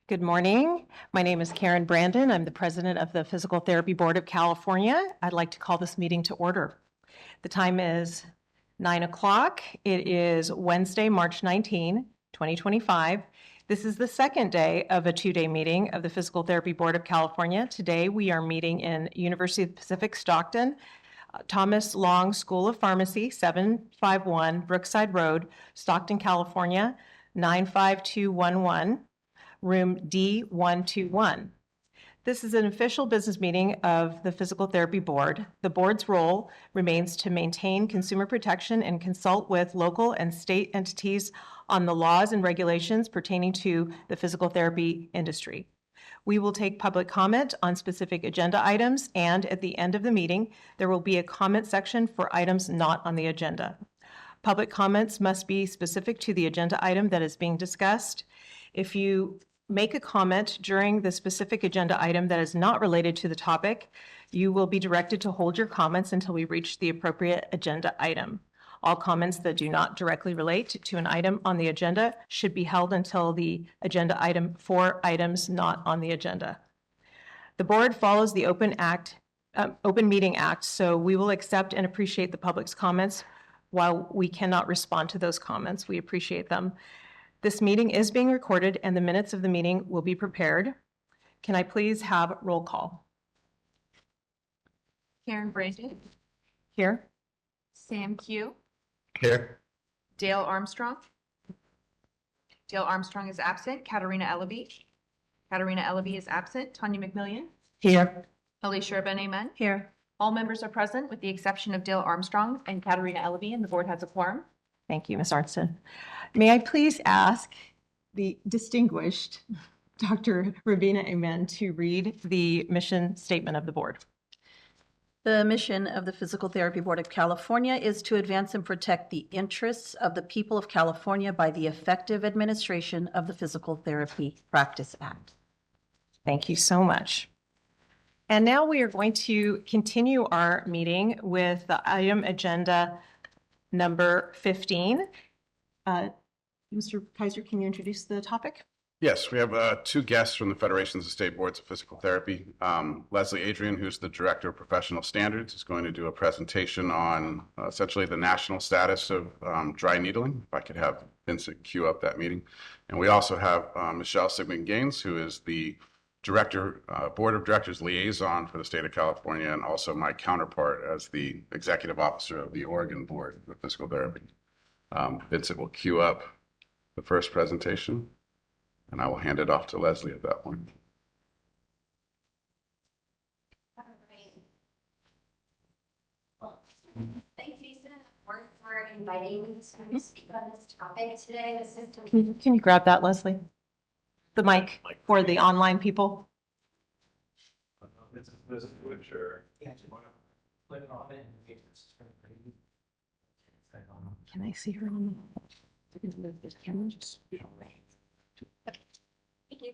Good morning. My name is Karen Brandon. I'm the president of the Physical Therapy Board of California. I'd like to call this meeting to order. The time is 9 o'clock. It is Wednesday, March 19, 2025. This is the second day of a two-day meeting of the Physical Therapy Board of California. Today, we are meeting in University of the Pacific, Stockton, Thomas Long School of Pharmacy, 751 Brookside Road, Stockton, California, 95211. Room D121. This is an official business meeting of the Physical Therapy Board. The board's role remains to maintain consumer protection and consult with local and state entities on the laws and regulations pertaining to the physical therapy industry. We will take public comment on specific agenda items, and at the end of the meeting, there will be a comment section for items not on the agenda. Public comments must be specific to the agenda item that is being discussed. If you make a comment during the specific agenda item that is not related to the topic, you will be directed to hold your comments until we reach the appropriate agenda item. All comments that do not directly relate to an item on the agenda should be held until the agenda item for items not on the agenda. The board follows the Open Meeting Act, so we will accept and appreciate the public's comments. While we cannot respond to those comments, we appreciate them. This meeting is being recorded and the minutes of the meeting will be prepared. Can I please have roll call? Karen Brandon, Here. Sam Q, Here. Dale Armstrong. Dale Armstrong is absent. Katarina Ellaby. Katarina Ellaby is absent. Tanya McMillian. Here. Alicia Ben-Amen. Here. All members are present with the exception of Dale Armstrong and Katarina Ellaby, and the board has a quorum. Thank you, Ms. Arntzen. May I please ask the distinguished Dr. Ravina Amen to read the mission statement of the board? The mission of the Physical Therapy Board of California is to advance and protect the interests of the people of California by the effective administration of the Physical Therapy Practice Act. Thank you so much. And now we are going to continue our meeting with the item agenda number 15. Mr. Kaiser, can you introduce the topic? Yes, we have two guests from the Federations of State Boards of Physical Therapy. Leslie Adrian, who's the Director of Professional Standards, is going to do a presentation on essentially the national status of dry needling. If I could have Vincent cue up that meeting. And we also have Michelle Sigmund-Gaines, who is the Director, Board of Directors Liaison for the state of California, and also my counterpart as the Executive Officer of the Oregon Board of Physical Therapy. Vincent will cue up the first presentation, and I will hand it off to Leslie at that point. All right. Well, thanks, Jason, for inviting me to speak on this topic today. Can you grab that, Leslie? The mic for the online people. This is good, sure. Yeah, you want to click on it and make this Can I see her? Thank you.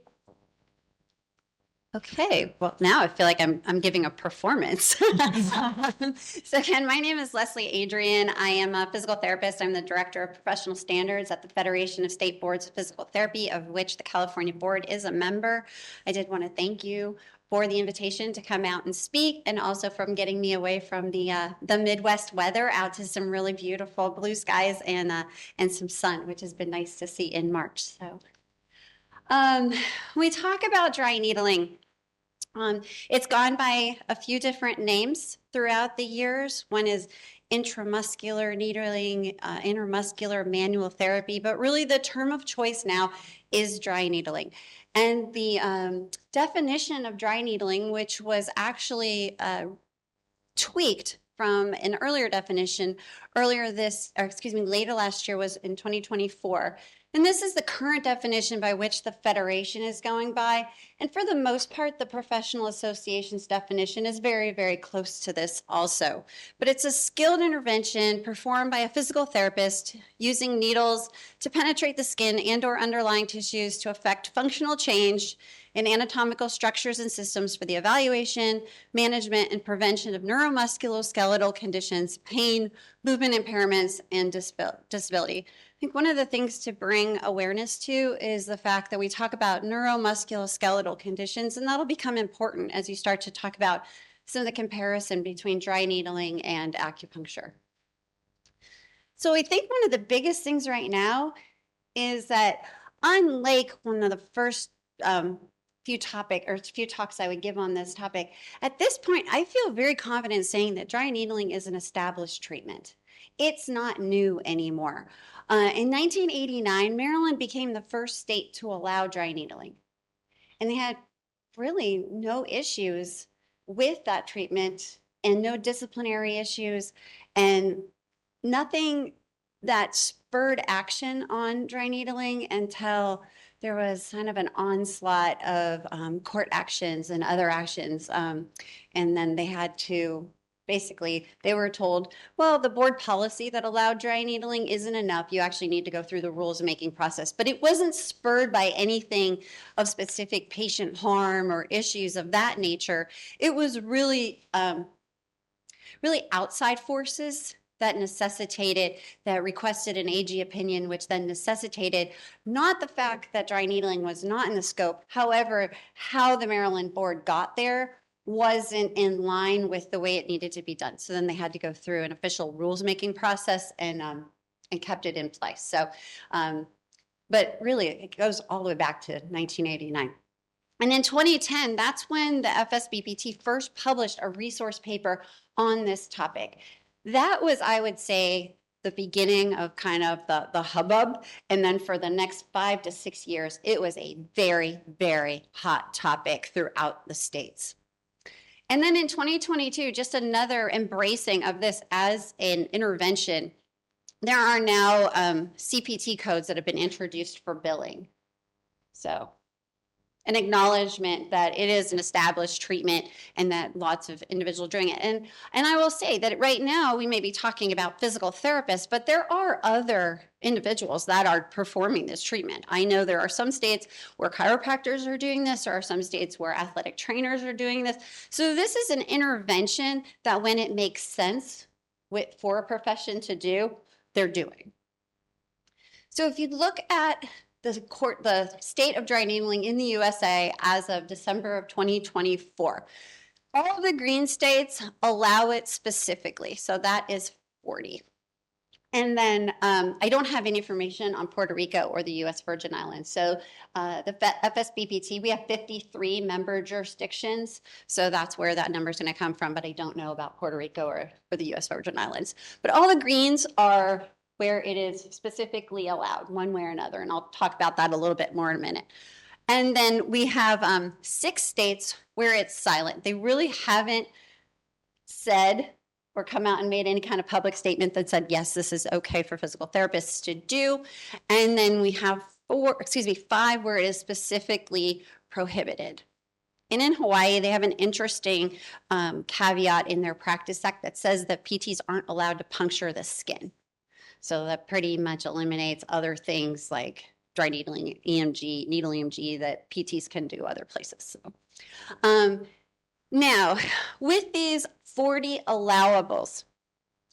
Okay, well, now I feel like I'm giving a performance. So again, my name is Leslie Adrian. I am a physical therapist. I'm the Director of Professional Standards at the Federation of State Boards of Physical Therapy, of which the California Board is a member. I did want to thank you for the invitation to come out and speak, and also from getting me away from the Midwest weather out to some really beautiful blue skies and some sun, which has been nice to see in March. So we talk about dry needling. It's gone by a few different names throughout the years. One is intramuscular needling, intermuscular manual therapy, but really the term of choice now is dry needling. And the definition of dry needling, which was actually tweaked from an earlier definition later last year, was in 2024. And this is the current definition by which the Federation is going by. And for the most part, the Professional Association's definition is very, very close to this also. But it's a skilled intervention performed by a physical therapist using needles to penetrate the skin and/or underlying tissues to affect functional change in anatomical structures and systems for the evaluation, management, and prevention of neuromusculoskeletal conditions, pain, movement impairments, and disability. I think one of the things to bring awareness to is the fact that we talk about neuromusculoskeletal conditions, and that'll become important as you start to talk about some of the comparison between dry needling and acupuncture. So I think one of the biggest things right now is that unlike one of the first few talks I would give on this topic, at this point, I feel very confident saying that dry needling is an established treatment. It's not new anymore. In 1989, Maryland became the first state to allow dry needling. And they had really no issues with that treatment and no disciplinary issues and nothing that spurred action on dry needling until there was kind of an onslaught of court actions and other actions. And then they had to, basically, they were told, well, the board policy that allowed dry needling isn't enough. You actually need to go through the rules making process. But it wasn't spurred by anything of specific patient harm or issues of that nature. It was really, really outside forces that requested an AG opinion, which then necessitated not the fact that dry needling was not in the scope. However, how the Maryland board got there wasn't in line with the way it needed to be done. So then they had to go through an official rules making process and kept it in place. So, but really it goes all the way back to 1989. And in 2010, that's when the FSBPT first published a resource paper on this topic. That was, I would say, the beginning of kind of the hubbub. And then for the next 5 to 6 years, it was a very, very hot topic throughout the states. And then in 2022, just another embracing of this as an intervention. There are now CPT codes that have been introduced for billing. So an acknowledgement that it is an established treatment and that lots of individuals doing it. And I will say that right now we may be talking about physical therapists, but there are other individuals that are performing this treatment. I know there are some states where chiropractors are doing this. There are some states where athletic trainers are doing this. So this is an intervention that when it makes sense for a profession to do, they're doing. So if you look at the state of dry needling in the USA as of December of 2024. All the green states allow it specifically, so that is 40. And then I don't have any information on Puerto Rico or the U.S. Virgin Islands. So the FSBPT, we have 53 member jurisdictions, so that's where that number is going to come from, but I don't know about Puerto Rico or the U.S. Virgin Islands. But all the greens are where it is specifically allowed one way or another. And I'll talk about that a little bit more in a minute. And then we have 6 states where it's silent. They really haven't said or come out and made any kind of public statement that said, yes, this is okay for physical therapists to do. And then we have 5 where it is specifically prohibited. And in Hawaii, they have an interesting caveat in their Practice Act that says that PTs aren't allowed to puncture the skin. So that pretty much eliminates other things like dry needling, EMG, needle EMG that PTs can do other places. So, now, with these 40 allowables,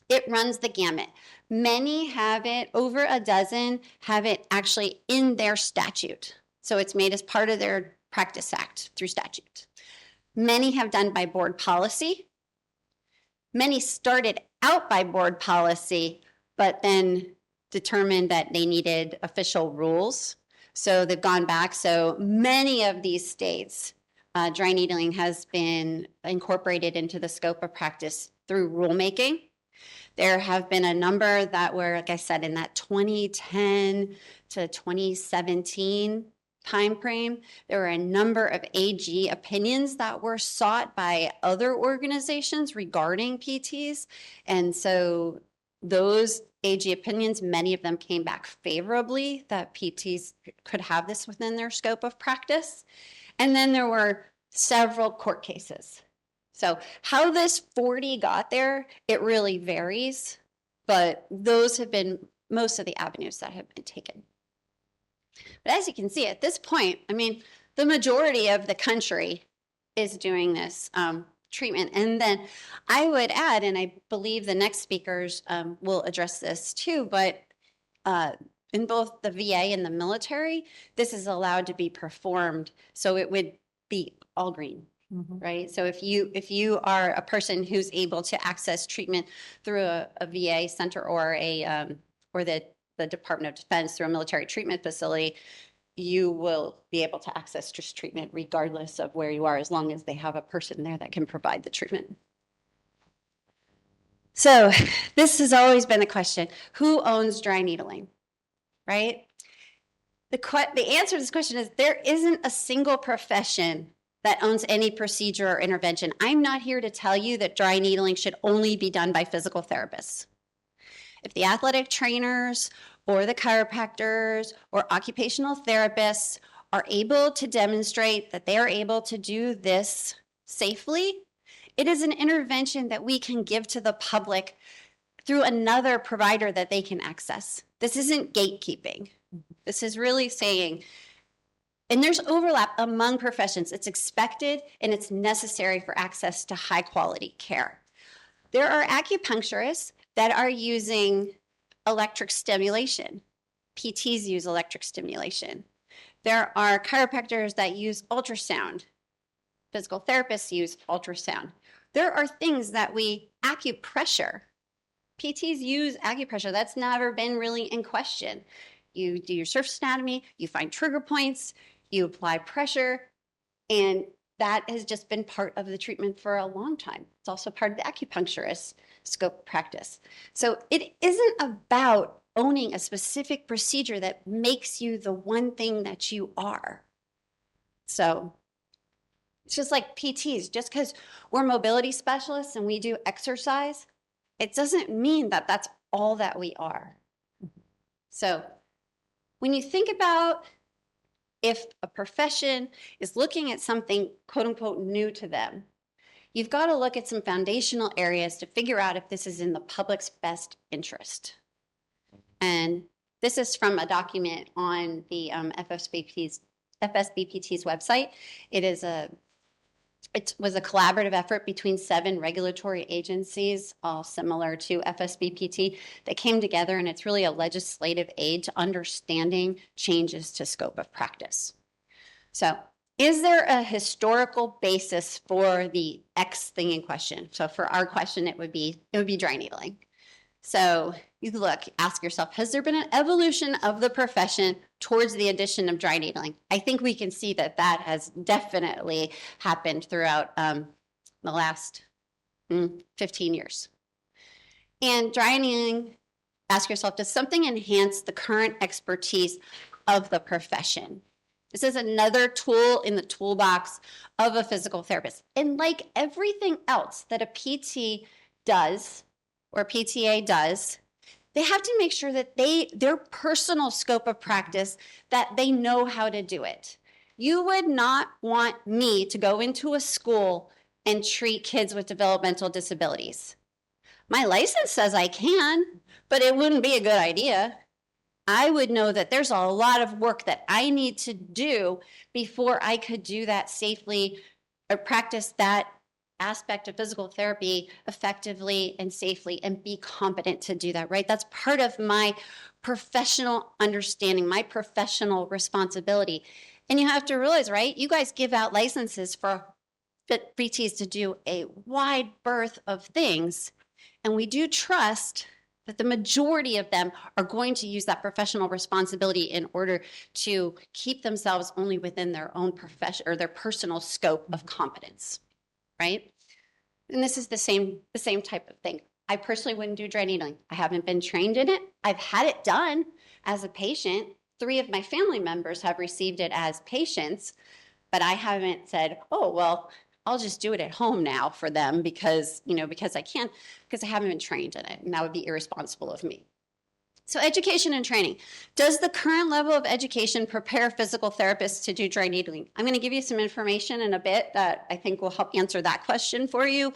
it runs the gamut. Many have it, over a dozen have it actually in their statute. So it's made as part of their Practice Act through statute. Many have done by board policy. Many started out by board policy, but then determined that they needed official rules. So they've gone back. So many of these states, dry needling has been incorporated into the scope of practice through rulemaking. There have been a number that were, like I said, in that 2010 to 2017 timeframe. There were a number of AG opinions that were sought by other organizations regarding PTs. And so those AG opinions, many of them came back favorably that PTs could have this within their scope of practice. And then there were several court cases. So how this 40 got there, it really varies, but those have been most of the avenues that have been taken. But as you can see at this point, I mean, the majority of the country is doing this treatment. And then I would add, and I believe the next speakers will address this too, but in both the VA and the military, this is allowed to be performed. So it would be all green, right? So if you are a person who's able to access treatment through a VA center or or the Department of Defense through a military treatment facility, you will be able to access just treatment regardless of where you are, as long as they have a person there that can provide the treatment. So this has always been a question: who owns dry needling, right? The answer to this question is there isn't a single profession that owns any procedure or intervention. I'm not here to tell you that dry needling should only be done by physical therapists. If the athletic trainers or the chiropractors or occupational therapists are able to demonstrate that they are able to do this safely, it is an intervention that we can give to the public through another provider that they can access. This isn't gatekeeping. This is really saying, and there's overlap among professions. It's expected and it's necessary for access to high quality care. There are acupuncturists that are using electric stimulation. PTs use electric stimulation. There are chiropractors that use ultrasound. Physical therapists use ultrasound. There are things that acupressure. PTs use acupressure. That's never been really in question. You do your surface anatomy, you find trigger points, you apply pressure, and that has just been part of the treatment for a long time. It's also part of the acupuncturist scope of practice. So it isn't about owning a specific procedure that makes you the one thing that you are. So it's just like PTs. Just because we're mobility specialists and we do exercise, it doesn't mean that that's all that we are. So when you think about if a profession is looking at something quote unquote new to them, you've got to look at some foundational areas to figure out if this is in the public's best interest. And this is from a document on the FSBPT's website. It was a collaborative effort between 7 regulatory agencies, all similar to FSBPT, that came together, and it's really a legislative aid to understanding changes to scope of practice. So, is there a historical basis for the X thing in question? So for our question, it would be dry needling. So you look, ask yourself, has there been an evolution of the profession towards the addition of dry needling? I think we can see that that has definitely happened throughout the last 15 years. And dry needling, ask yourself, does something enhance the current expertise of the profession? This is another tool in the toolbox of a physical therapist. And like everything else that a PT does or PTA does, they have to make sure that their personal scope of practice, that they know how to do it. You would not want me to go into a school and treat kids with developmental disabilities. My license says I can, but it wouldn't be a good idea. I would know that there's a lot of work that I need to do before I could do that safely or practice that aspect of physical therapy effectively and safely and be competent to do that, right? That's part of my professional understanding, my professional responsibility. And you have to realize, right? You guys give out licenses for PTs to do a wide berth of things. And we do trust that the majority of them are going to use that professional responsibility in order to keep themselves only within their own profession or their personal scope of competence, right? And this is the same type of thing. I personally wouldn't do dry needling. I haven't been trained in it. I've had it done as a patient. 3 of my family members have received it as patients, but I haven't said, oh, well, I'll just do it at home now for them because I can, because I haven't been trained in it, and that would be irresponsible of me. So education and training. Does the current level of education prepare physical therapists to do dry needling? I'm going to give you some information in a bit that I think will help answer that question for you.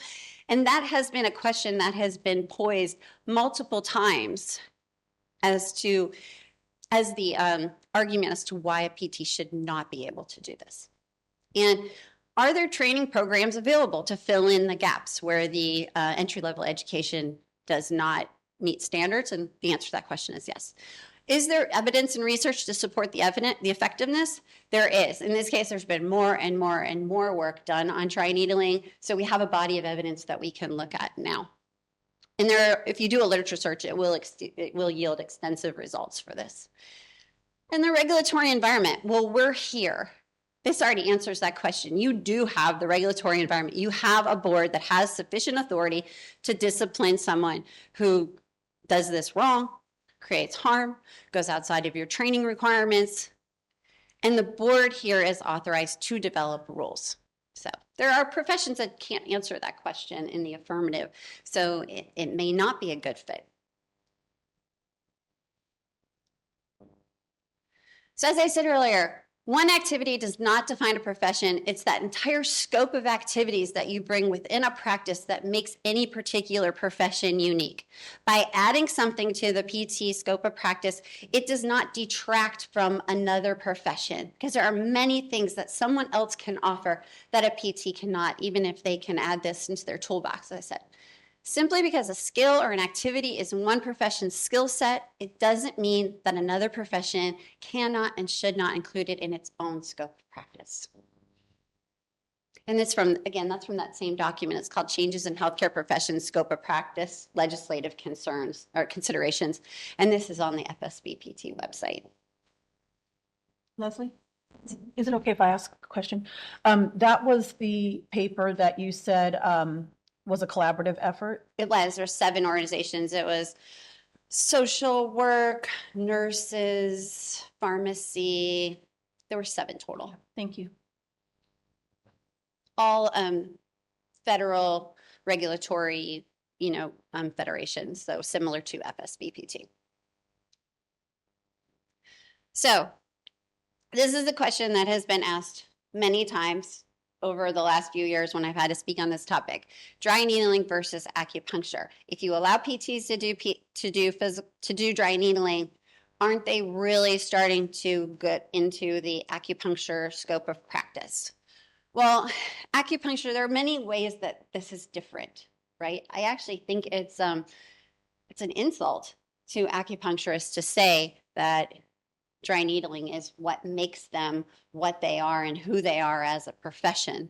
And that has been a question that has been posed multiple times as to as the argument as to why a PT should not be able to do this. And are there training programs available to fill in the gaps where the entry-level education does not meet standards? And the answer to that question is yes. Is there evidence and research to support the effectiveness? There is. In this case, there's been more and more and more work done on dry needling, so we have a body of evidence that we can look at now. And if you do a literature search, it will yield extensive results for this. And the regulatory environment, well, we're here. This already answers that question. You do have the regulatory environment. You have a board that has sufficient authority to discipline someone who does this wrong, creates harm, goes outside of your training requirements. And the board here is authorized to develop rules. So there are professions that can't answer that question in the affirmative. So it may not be a good fit. So as I said earlier, one activity does not define a profession. It's that entire scope of activities that you bring within a practice that makes any particular profession unique. By adding something to the PT scope of practice, it does not detract from another profession, because there are many things that someone else can offer that a PT cannot, even if they can add this into their toolbox, as I said. Simply because a skill or an activity is one profession's skill set, it doesn't mean that another profession cannot and should not include it in its own scope of practice. And it's from, again, that's from that same document. It's called Changes in Healthcare Professions Scope of Practice, Legislative Concerns or Considerations. And this is on the FSBPT website. Leslie, is it okay if I ask a question? That was the paper that you said was a collaborative effort? It was. There's 7 organizations. It was social work, nurses, pharmacy. There were 7 total. Thank you. All federal regulatory, federations, so similar to FSBPT. So this is a question that has been asked many times over the last few years when I've had to speak on this topic. Dry needling versus acupuncture. If you allow PTs to do dry needling, aren't they really starting to get into the acupuncture scope of practice? Well, acupuncture, there are many ways that this is different, right? I actually think it's an insult to acupuncturists to say that dry needling is what makes them what they are and who they are as a profession.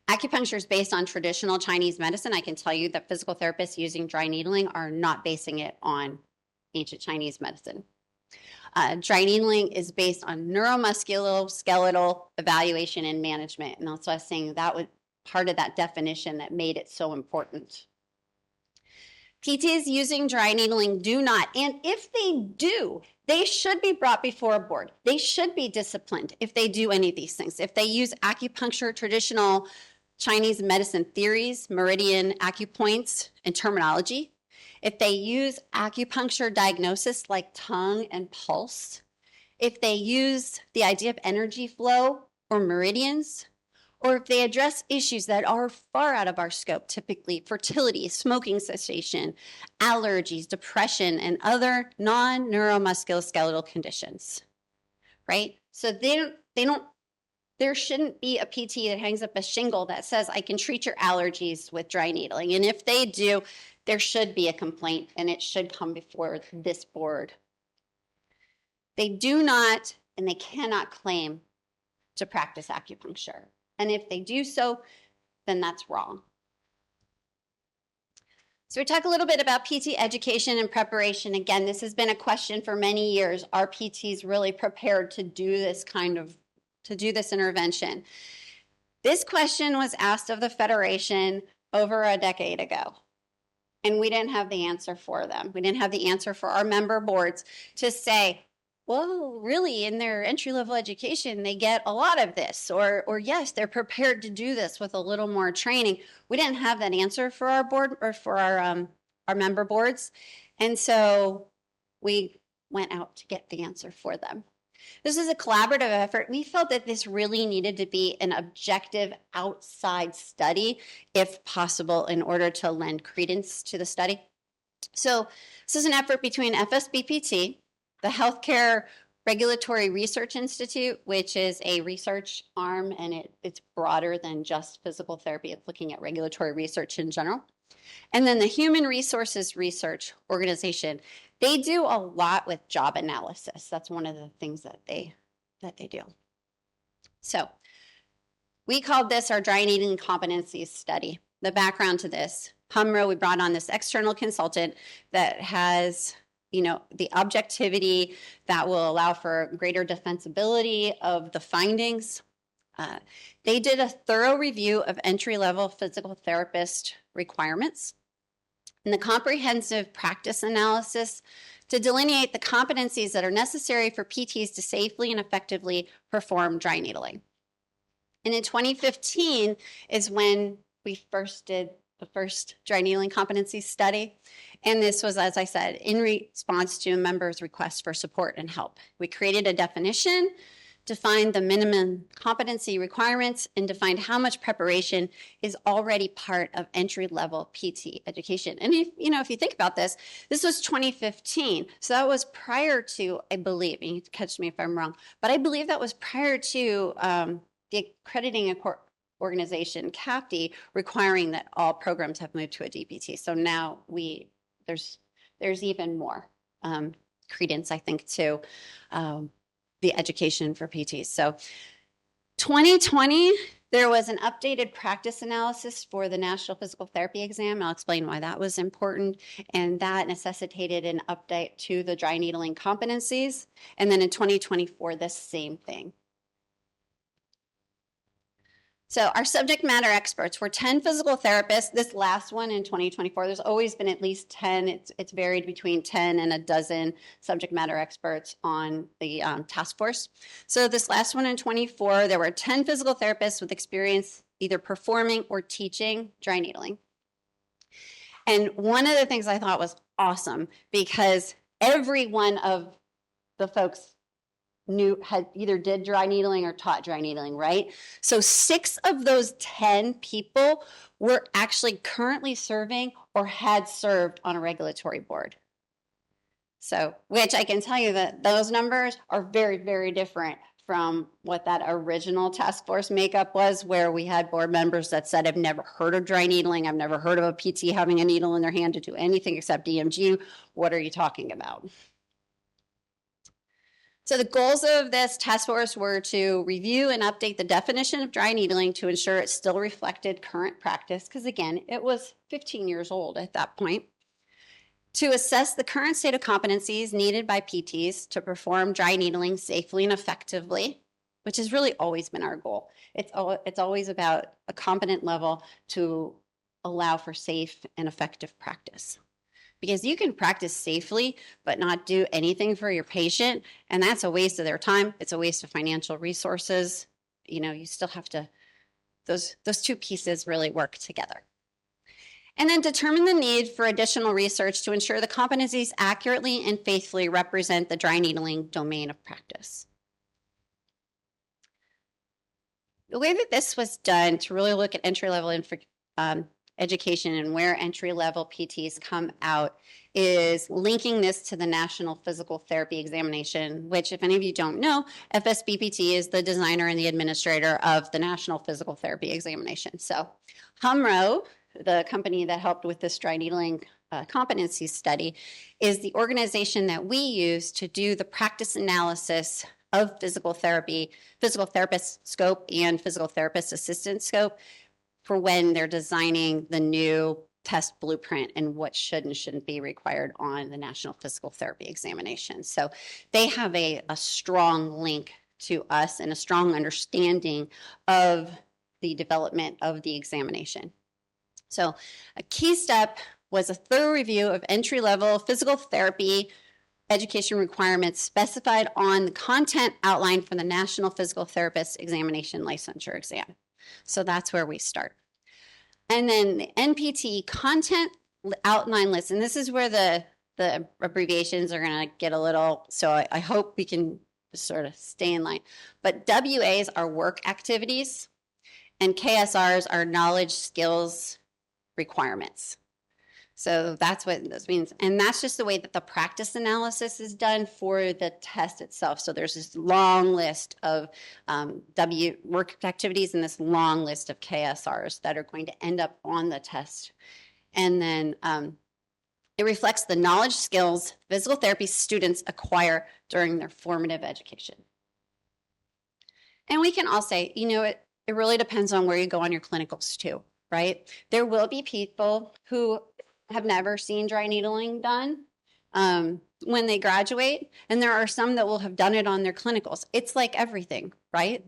Acupuncture is based on traditional Chinese medicine. I can tell you that physical therapists using dry needling are not basing it on ancient Chinese medicine. Dry needling is based on neuromusculoskeletal evaluation and management. And that's why I was saying that was part of that definition that made it so important. PTs using dry needling do not, and if they do, they should be brought before a board. They should be disciplined if they do any of these things. If they use acupuncture, traditional Chinese medicine theories, meridian acupoints, and terminology, if they use acupuncture diagnosis like tongue and pulse, if they use the idea of energy flow or meridians, or if they address issues that are far out of our scope, typically fertility, smoking cessation, allergies, depression, and other non-neuromusculoskeletal conditions, right? So there shouldn't be a PT that hangs up a shingle that says, I can treat your allergies with dry needling. And if they do, there should be a complaint and it should come before this board. They do not and they cannot claim to practice acupuncture. And if they do so, then that's wrong. So we talk a little bit about PT education and preparation. Again, this has been a question for many years. Are PTs really prepared to do this intervention? This question was asked of the Federation over a decade ago. And we didn't have the answer for them. We didn't have the answer for our member boards to say, well, really, in their entry-level education, they get a lot of this, or yes, they're prepared to do this with a little more training. We didn't have that answer for our board or for our member boards, and so we went out to get the answer for them. This is a collaborative effort. We felt that this really needed to be an objective outside study, if possible, in order to lend credence to the study. So this is an effort between FSBPT, the Healthcare Regulatory Research Institute, which is a research arm, and it's broader than just physical therapy. It's looking at regulatory research in general. And then the Human Resources Research Organization, they do a lot with job analysis. That's one of the things that they do. So we called this our dry needling competencies study. The background to this, HMRO, we brought on this external consultant that has, the objectivity that will allow for greater defensibility of the findings. They did a thorough review of entry-level physical therapist requirements and the comprehensive practice analysis to delineate the competencies that are necessary for PTs to safely and effectively perform dry needling. And in 2015 is when we first did the first dry needling competency study. And this was, as I said, in response to a member's request for support and help. We created a definition, defined the minimum competency requirements, and defined how much preparation is already part of entry-level PT education. And if you think about this, this was 2015. So that was prior to, I believe, and you can catch me if I'm wrong, but I believe that was prior to the accrediting organization, CAPD, requiring that all programs have moved to a DPT. So now there's even more credence, I think, to the education for PTs. So 2020, there was an updated practice analysis for the National Physical Therapy exam. I'll explain why that was important. And that necessitated an update to the dry needling competencies. And then in 2024, the same thing. So our subject matter experts were 10 physical therapists. This last one in 2024, there's always been at least 10. It's varied between 10 and a dozen subject matter experts on the task force. So this last one in 24, there were 10 physical therapists with experience either performing or teaching dry needling. And one of the things I thought was awesome, because every one of the folks had either did dry needling or taught dry needling, right? So 6 of those 10 people were actually currently serving or had served on a regulatory board. So, which I can tell you that those numbers are very, very different from what that original task force makeup was, where we had board members that said, I've never heard of dry needling. I've never heard of a PT having a needle in their hand to do anything except DMG. What are you talking about? So the goals of this task force were to review and update the definition of dry needling to ensure it still reflected current practice, because again, it was 15 years old at that point. To assess the current state of competencies needed by PTs to perform dry needling safely and effectively, which has really always been our goal. It's always about a competent level to allow for safe and effective practice. Because you can practice safely, but not do anything for your patient. And that's a waste of their time. It's a waste of financial resources. You still have to, those 2 pieces really work together. And then determine the need for additional research to ensure the competencies accurately and faithfully represent the dry needling domain of practice. The way that this was done to really look at entry-level education and where entry-level PTs come out is linking this to the National Physical Therapy Examination, which, if any of you don't know, FSBPT is the designer and the administrator of the National Physical Therapy Examination. So HMRO, the company that helped with this dry needling competency study, is the organization that we use to do the practice analysis of physical therapy, physical therapist scope and physical therapist assistant scope, for when they're designing the new test blueprint and what should and shouldn't be required on the National Physical Therapy Examination. So they have a strong link to us and a strong understanding of the development of the examination. So a key step was a thorough review of entry-level physical therapy education requirements specified on the content outlined for the National Physical Therapist Examination Licensure Exam. So that's where we start. And then the NPT content outline list, and this is where the abbreviations are going to get a little, so I hope we can sort of stay in line. But WAs are work activities, and KSRs are knowledge, skills, requirements. So that's what this means. And that's just the way that the practice analysis is done for the test itself. So there's this long list of work activities and this long list of KSRs that are going to end up on the test. And then it reflects the knowledge, skills physical therapy students acquire during their formative education. And we can all say, you know, it really depends on where you go on your clinicals too, right? There will be people who have never seen dry needling done when they graduate, and there are some that will have done it on their clinicals. It's like everything, right?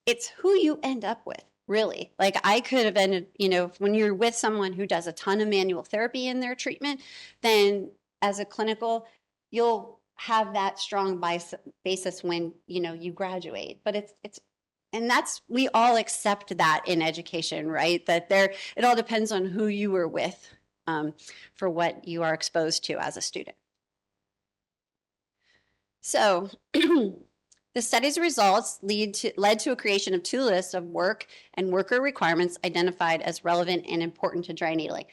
It's who you end up with, really. Like I could have ended, you know, when you're with someone who does a ton of manual therapy in their treatment, then as a clinical, you'll have that strong basis when, you know, you graduate. But and we all accept that in education, right? That it all depends on who you were with for what you are exposed to as a student. So the study's results led to a creation of 2 lists of work and worker requirements identified as relevant and important to dry needling.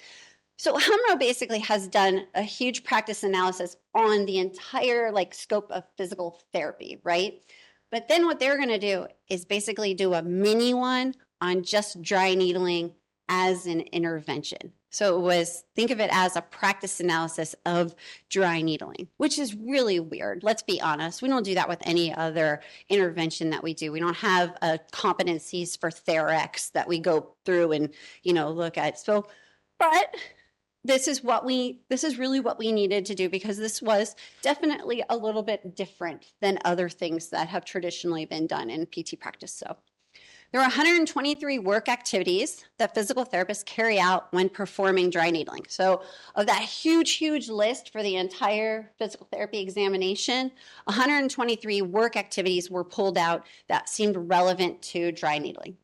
So HMRO basically has done a huge practice analysis on the entire scope of physical therapy, right? But then what they're going to do is basically do a mini one on just dry needling as an intervention. So think of it as a practice analysis of dry needling, which is really weird. Let's be honest. We don't do that with any other intervention that we do. We don't have competencies for Therex that we go through and, you know, look at. So, but this is really what we needed to do because this was definitely a little bit different than other things that have traditionally been done in PT practice. So there are 123 work activities that physical therapists carry out when performing dry needling. So of that huge list for the entire physical therapy examination, 123 work activities were pulled out that seemed relevant to dry needling.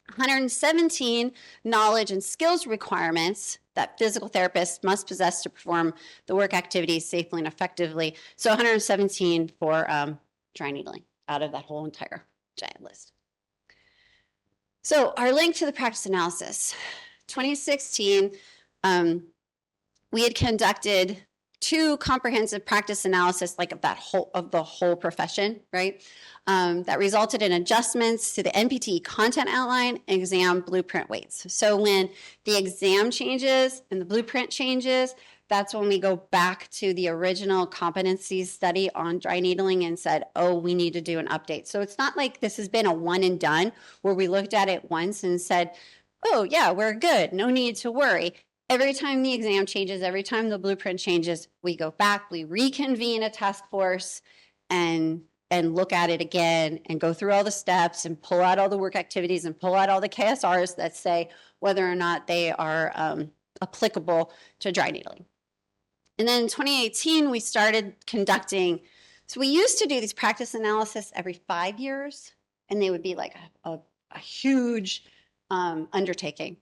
117 knowledge and skills requirements that physical therapists must possess to perform the work activities safely and effectively. So 117 for dry needling out of that whole entire giant list. So our link to the practice analysis, 2016, we had conducted 2 comprehensive practice analysis of the whole profession, right? That resulted in adjustments to the NPTE content outline and exam blueprint weights. So when the exam changes and the blueprint changes, that's when we go back to the original competencies study on dry needling and said, oh, we need to do an update. So it's not like this has been a one and done where we looked at it once and said, oh yeah, we're good, no need to worry. Every time the exam changes, every time the blueprint changes, we go back, we reconvene a task force and look at it again and go through all the steps and pull out all the work activities and pull out all the KSRs that say whether or not they are applicable to dry needling. And then in 2018, we started conducting, so we used to do these practice analysis every 5 years, and they would be like a huge undertaking.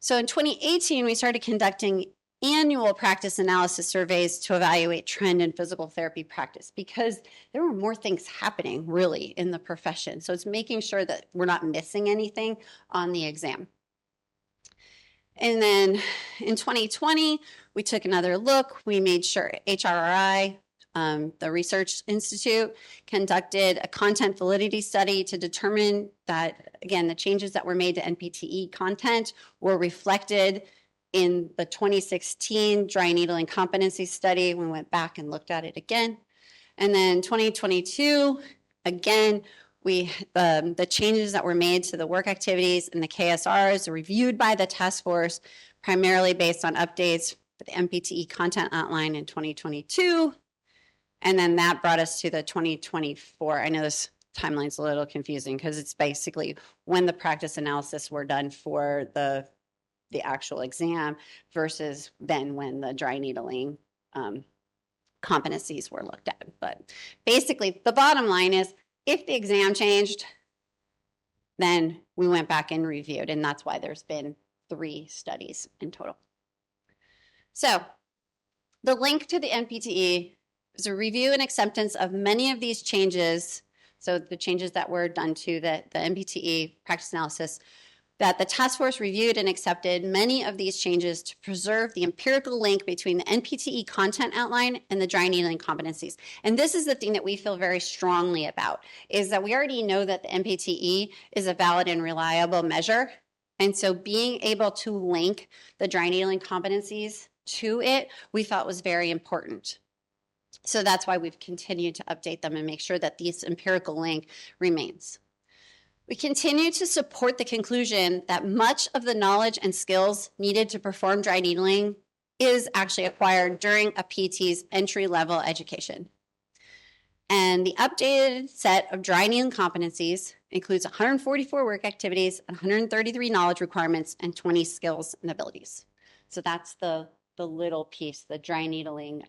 So in 2018, we started conducting annual practice analysis surveys to evaluate trend in physical therapy practice because there were more things happening really in the profession. So it's making sure that we're not missing anything on the exam. And then in 2020, we took another look. We made sure HRRI, the Research Institute, conducted a content validity study to determine that, again, the changes that were made to NPTE content were reflected in the 2016 dry needling competency study. We went back and looked at it again. And then 2022, again, the changes that were made to the work activities and the KSRs are reviewed by the task force, primarily based on updates for the NPTE content outline in 2022. And then that brought us to the 2024. I know this timeline's a little confusing because it's basically when the practice analysis were done for the actual exam versus then when the dry needling competencies were looked at. But basically, the bottom line is if the exam changed, then we went back and reviewed, and that's why there's been 3 studies in total. So the link to the NPTE is a review and acceptance of many of these changes. So the changes that were done to the NPTE practice analysis that the task force reviewed and accepted many of these changes to preserve the empirical link between the NPTE content outline and the dry needling competencies. And this is the thing that we feel very strongly about, is that we already know that the NPTE is a valid and reliable measure. And so being able to link the dry needling competencies to it, we thought was very important. So that's why we've continued to update them and make sure that this empirical link remains. We continue to support the conclusion that much of the knowledge and skills needed to perform dry needling is actually acquired during a PT's entry-level education. And the updated set of dry needling competencies includes 144 work activities, 133 knowledge requirements, and 20 skills and abilities. So that's the little piece, the dry needling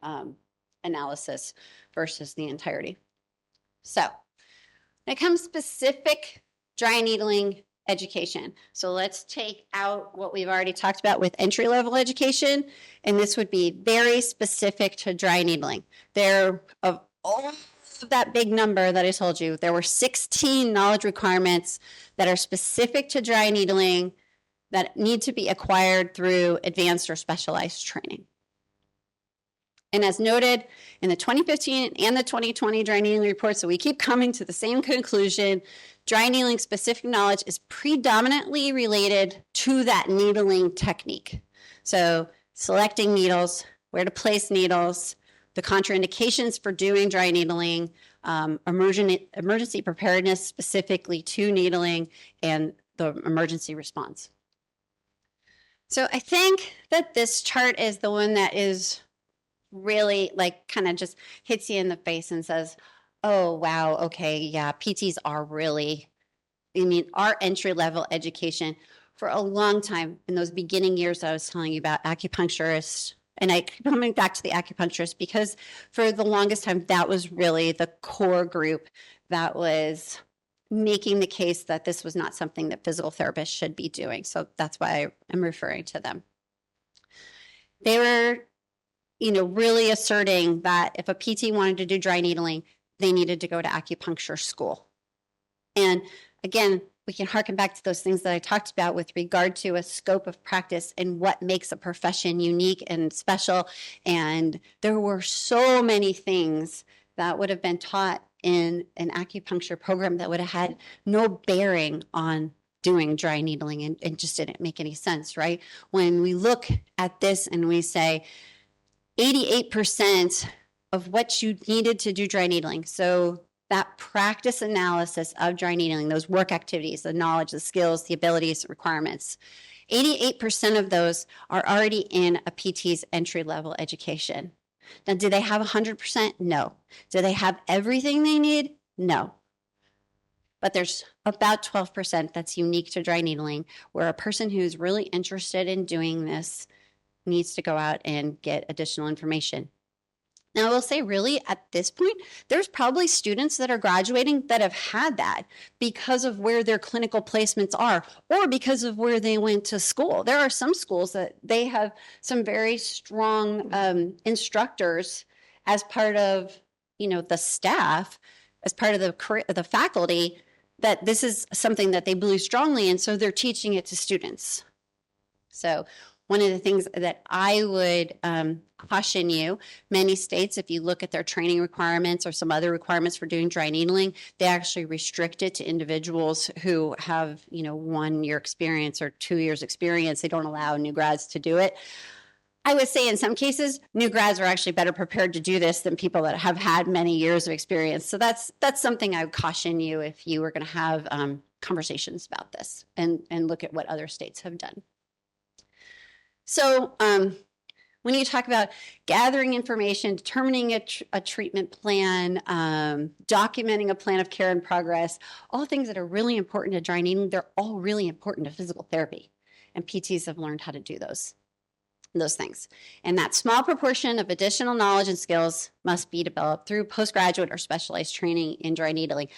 analysis versus the entirety. So when it comes specific dry needling education. So let's take out what we've already talked about with entry-level education, and this would be very specific to dry needling. There, of all of that big number that I told you, there were 16 knowledge requirements that are specific to dry needling that need to be acquired through advanced or specialized training. And as noted in the 2015 and the 2020 dry needling reports, so we keep coming to the same conclusion, dry needling specific knowledge is predominantly related to that needling technique. So selecting needles, where to place needles, the contraindications for doing dry needling, emergency preparedness specifically to needling, and the emergency response. So I think that this chart is the one that is really like kind of just hits you in the face and says, oh, wow, okay, yeah, PTs are really, our entry-level education for a long time in those beginning years I was telling you about, acupuncturists, and I keep coming back to the acupuncturist because for the longest time, that was really the core group that was making the case that this was not something that physical therapists should be doing. So that's why I'm referring to them. They were really asserting that if a PT wanted to do dry needling, they needed to go to acupuncture school. And again, we can harken back to those things that I talked about with regard to a scope of practice and what makes a profession unique and special. And there were so many things that would have been taught in an acupuncture program that would have had no bearing on doing dry needling and just didn't make any sense, right? When we look at this and we say, 88% of what you needed to do dry needling. So that practice analysis of dry needling, those work activities, the knowledge, the skills, the abilities, requirements, 88% of those are already in a PT's entry-level education. Now, do they have 100%? No. Do they have everything they need? No. But there's about 12% that's unique to dry needling, where a person who's really interested in doing this needs to go out and get additional information. Now, I will say really at this point, there's probably students that are graduating that have had that because of where their clinical placements are or because of where they went to school. There are some schools that they have some very strong instructors as part of, the staff, as part of the faculty, that this is something that they believe strongly in, so they're teaching it to students. So one of the things that I would caution you, many states, if you look at their training requirements or some other requirements for doing dry needling, they actually restrict it to individuals who have, 1 year experience or 2 years experience. They don't allow new grads to do it. I would say in some cases, new grads are actually better prepared to do this than people that have had many years of experience. So that's something I would caution you if you were going to have conversations about this and look at what other states have done. So when you talk about gathering information, determining a treatment plan, documenting a plan of care in progress, all things that are really important to dry needling, they're all really important to physical therapy. And PTs have learned how to do those things. And that small proportion of additional knowledge and skills must be developed through postgraduate or specialized training in dry needling,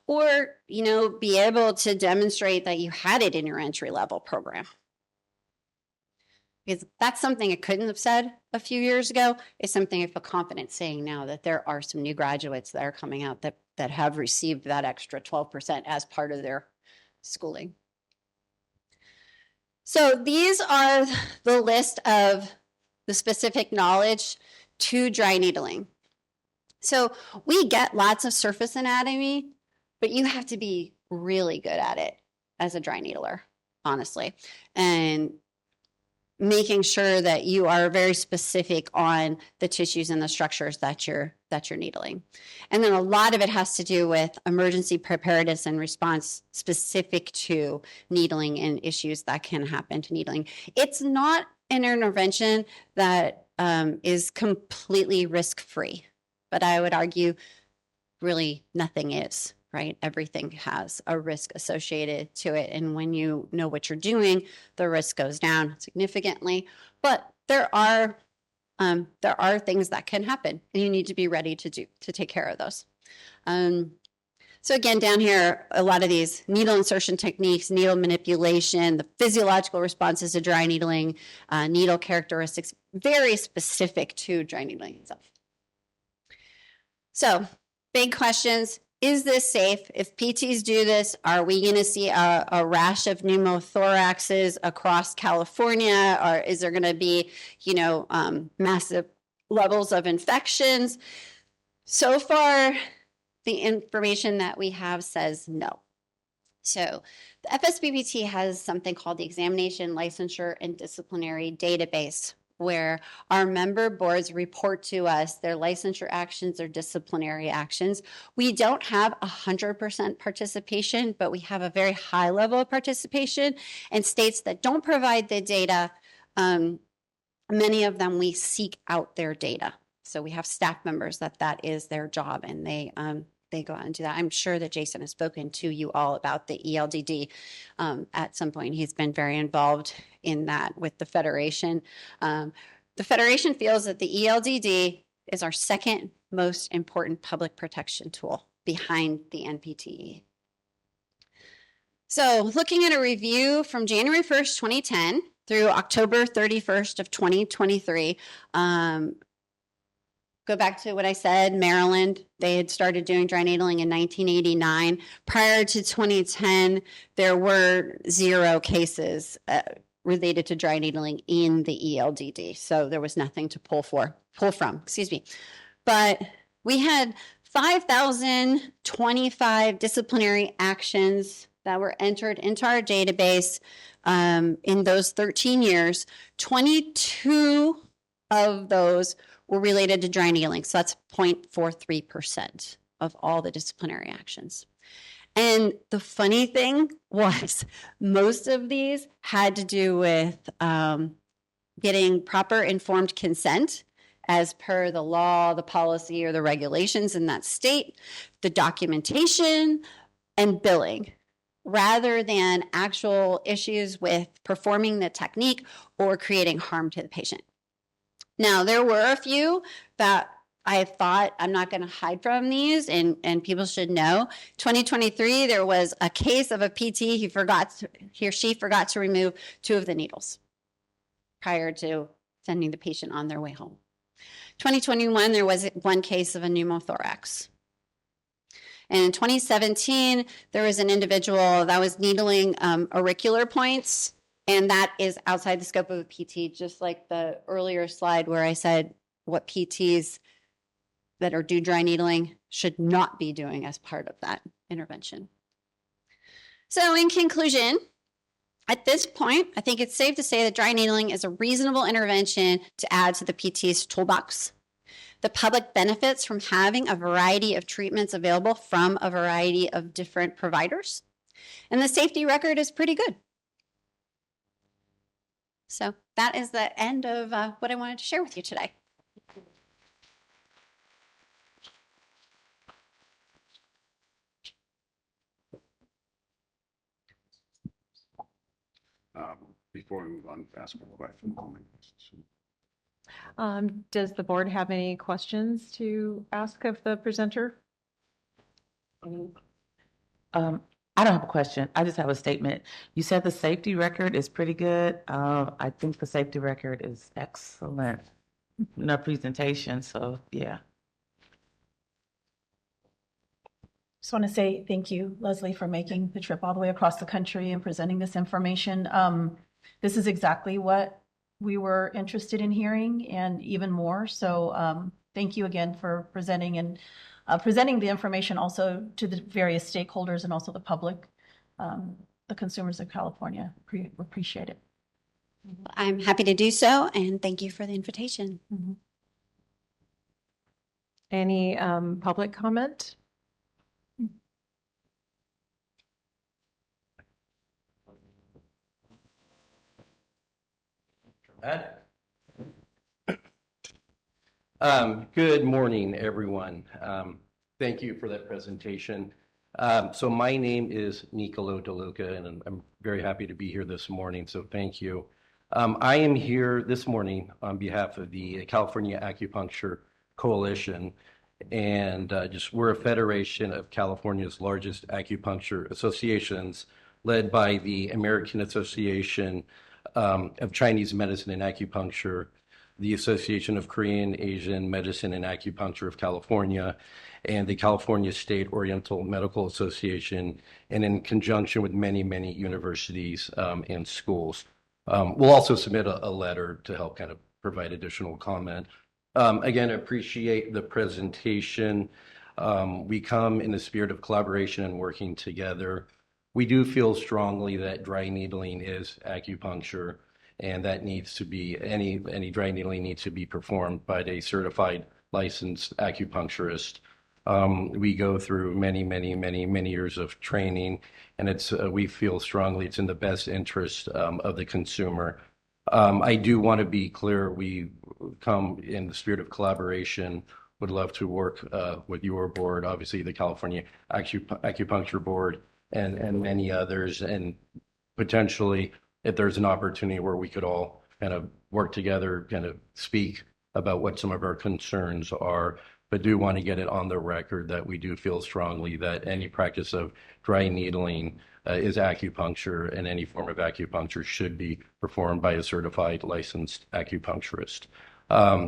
or, be able to demonstrate that you had it in your entry-level program. Because that's something I couldn't have said a few years ago. It's something I feel confident saying now, that there are some new graduates that are coming out that have received that extra 12% as part of their schooling. So these are the list of the specific knowledge to dry needling. So we get lots of surface anatomy, but you have to be really good at it as a dry needler, honestly. And making sure that you are very specific on the tissues and the structures that you're needling. And then a lot of it has to do with emergency preparedness and response specific to needling and issues that can happen to needling. It's not an intervention that is completely risk-free, but I would argue really nothing is, right? Everything has a risk associated to it. And when you know what you're doing, the risk goes down significantly. But there are things that can happen, and you need to be ready to take care of those. So again, down here, a lot of these needle insertion techniques, needle manipulation, the physiological responses to dry needling, needle characteristics, very specific to dry needling itself. So big questions. Is this safe? If PTs do this, are we going to see a rash of pneumothoraxes across California? Or is there going to be, massive levels of infections? So far, the information that we have says no. So the FSBPT has something called the Examination, Licensure, and Disciplinary Database, where our member boards report to us their licensure actions or disciplinary actions. We don't have 100% participation, but we have a very high level of participation. And states that don't provide the data, many of them, we seek out their data. So we have staff members that is their job, and they go out and do that. I'm sure that Jason has spoken to you all about the ELDD at some point. He's been very involved in that with the Federation. The Federation feels that the ELDD is our second most important public protection tool behind the NPTE. So looking at a review from January 1st, 2010 through October 31st of 2023, go back to what I said, Maryland, they had started doing dry needling in 1989. Prior to 2010, there were 0 cases related to dry needling in the ELDD. So there was nothing to pull from, But we had 5,025 disciplinary actions that were entered into our database in those 13 years. 22 of those were related to dry needling. So that's 0.43% of all the disciplinary actions. And the funny thing was most of these had to do with getting proper informed consent as per the law, the policy, or the regulations in that state, the documentation, and billing, rather than actual issues with performing the technique or creating harm to the patient. Now, there were a few that I thought, I'm not going to hide from these, and people should know. 2023, there was a case of a PT he or she forgot to remove 2 of the needles prior to sending the patient on their way home. 2021, there was 1 case of a pneumothorax. And in 2017, there was an individual that was needling auricular points, and that is outside the scope of a PT, just like the earlier slide where I said what PTs that are do dry needling should not be doing as part of that intervention. So in conclusion, at this point, I think it's safe to say that dry needling is a reasonable intervention to add to the PT's toolbox. The public benefits from having a variety of treatments available from a variety of different providers. And the safety record is pretty good. So that is the end of what I wanted to share with you today. Before we move on, ask a question. Does the board have any questions to ask of the presenter? I don't have a question. I just have a statement. You said the safety record is pretty good. I think the safety record is excellent in our presentation. So, yeah. Just want to say thank you, Leslie, for making the trip all the way across the country and presenting this information. this is exactly what we were interested in hearing and even more. So thank you again for presenting and presenting the information also to the various stakeholders and also the public, the consumers of California. Appreciate it. I'm happy to do so, and thank you for the invitation. Any public comment? Good morning, everyone. Thank you for that presentation. So my name is Nicolo DeLuca, and I'm very happy to be here this morning, so thank you. I am here this morning on behalf of the California Acupuncture Coalition, and we're a federation of California's largest acupuncture associations, led by the American Association of Chinese Medicine and Acupuncture, the Association of Korean Asian Medicine and Acupuncture of California, and the California State Oriental Medical Association, and in conjunction with many, many universities and schools. We'll also submit a letter to help kind of provide additional comment. Again, I appreciate the presentation. We come in the spirit of collaboration and working together. We do feel strongly that dry needling is acupuncture, and that needs to be, any dry needling needs to be performed by a certified licensed acupuncturist. We go through many years of training, and we feel strongly it's in the best interest of the consumer. I do want to be clear, we come in the spirit of collaboration, would love to work with your board, obviously the California Acupuncture Board, and many others, and potentially if there's an opportunity where we could all kind of work together, kind of speak about what some of our concerns are, but do want to get it on the record that we do feel strongly that any practice of dry needling is acupuncture, and any form of acupuncture should be performed by a certified licensed acupuncturist.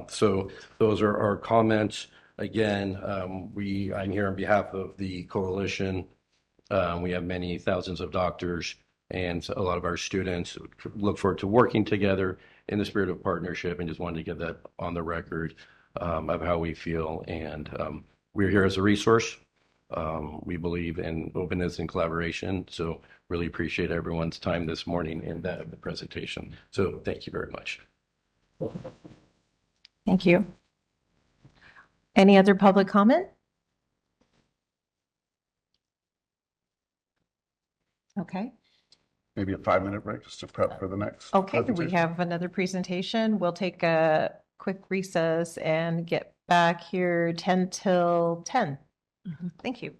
So those are our comments. Again, I'm here on behalf of the coalition. We have many thousands of doctors, and a lot of our students look forward to working together in the spirit of partnership, and just wanted to get that on the record of how we feel. And we're here as a resource. We believe in openness and collaboration, so really appreciate everyone's time this morning and that of the presentation. So thank you very much. Thank you. Any other public comment? Okay. Maybe a 5-minute break just to prep for the next. Okay, we presentation. have another presentation. We'll take a quick recess and get back here 10 till 10. Thank you.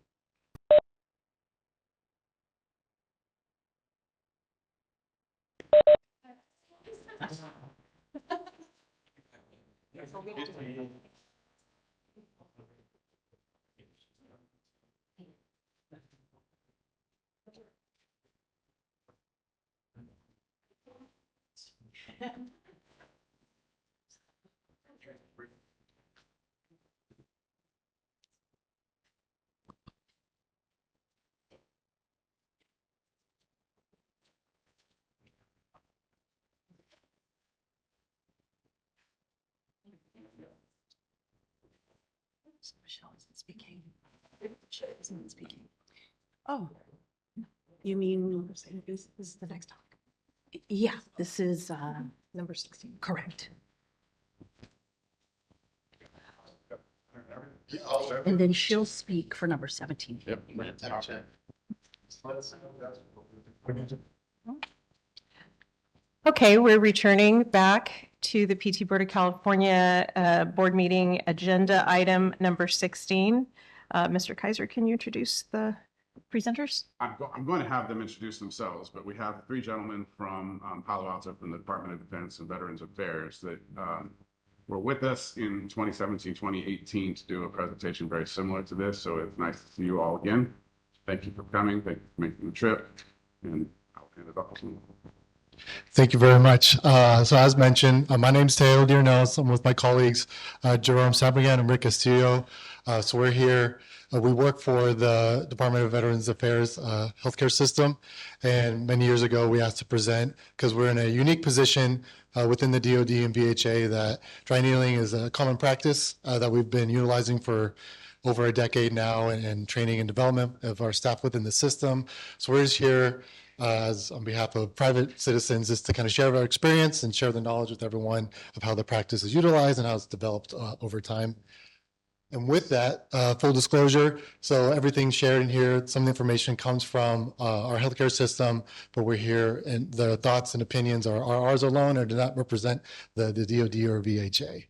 Michelle isn't speaking. Michelle isn't speaking. Oh, you mean this is the next topic? Yeah, this is number 16. Correct. And then she'll speak for number 17. Yep. Okay, we're returning back to the PT Board of California board meeting agenda item number 16. Mr. Kaiser, can you introduce the presenters? I'm going to have them introduce themselves, but we have 3 gentlemen from Palo Alto from the Department of Defense and Veterans Affairs that were with us in 2017, 2018 to do a presentation very similar to this. So it's nice to see you all again. Thank you for coming. Thank you for making the trip. And I'll hand it off to you. Thank you very much. So as mentioned, my name is Teo Dearnels. I'm with my colleagues, Jerome Sabrian and Rick Castillo. So we're here We work for the Department of Veterans Affairs healthcare system. And many years ago, we asked to present because we're in a unique position within the DoD and VHA that dry needling is a common practice that we've been utilizing for over a decade now, and training and development of our staff within the system. So we're just here as on behalf of private citizens, is to kind of share our experience and share the knowledge with everyone of how the practice is utilized and how it's developed over time. And with that, full disclosure, so everything shared in here, some of the information comes from our healthcare system, but we're here and the thoughts and opinions are ours alone and do not represent the DoD or VHA.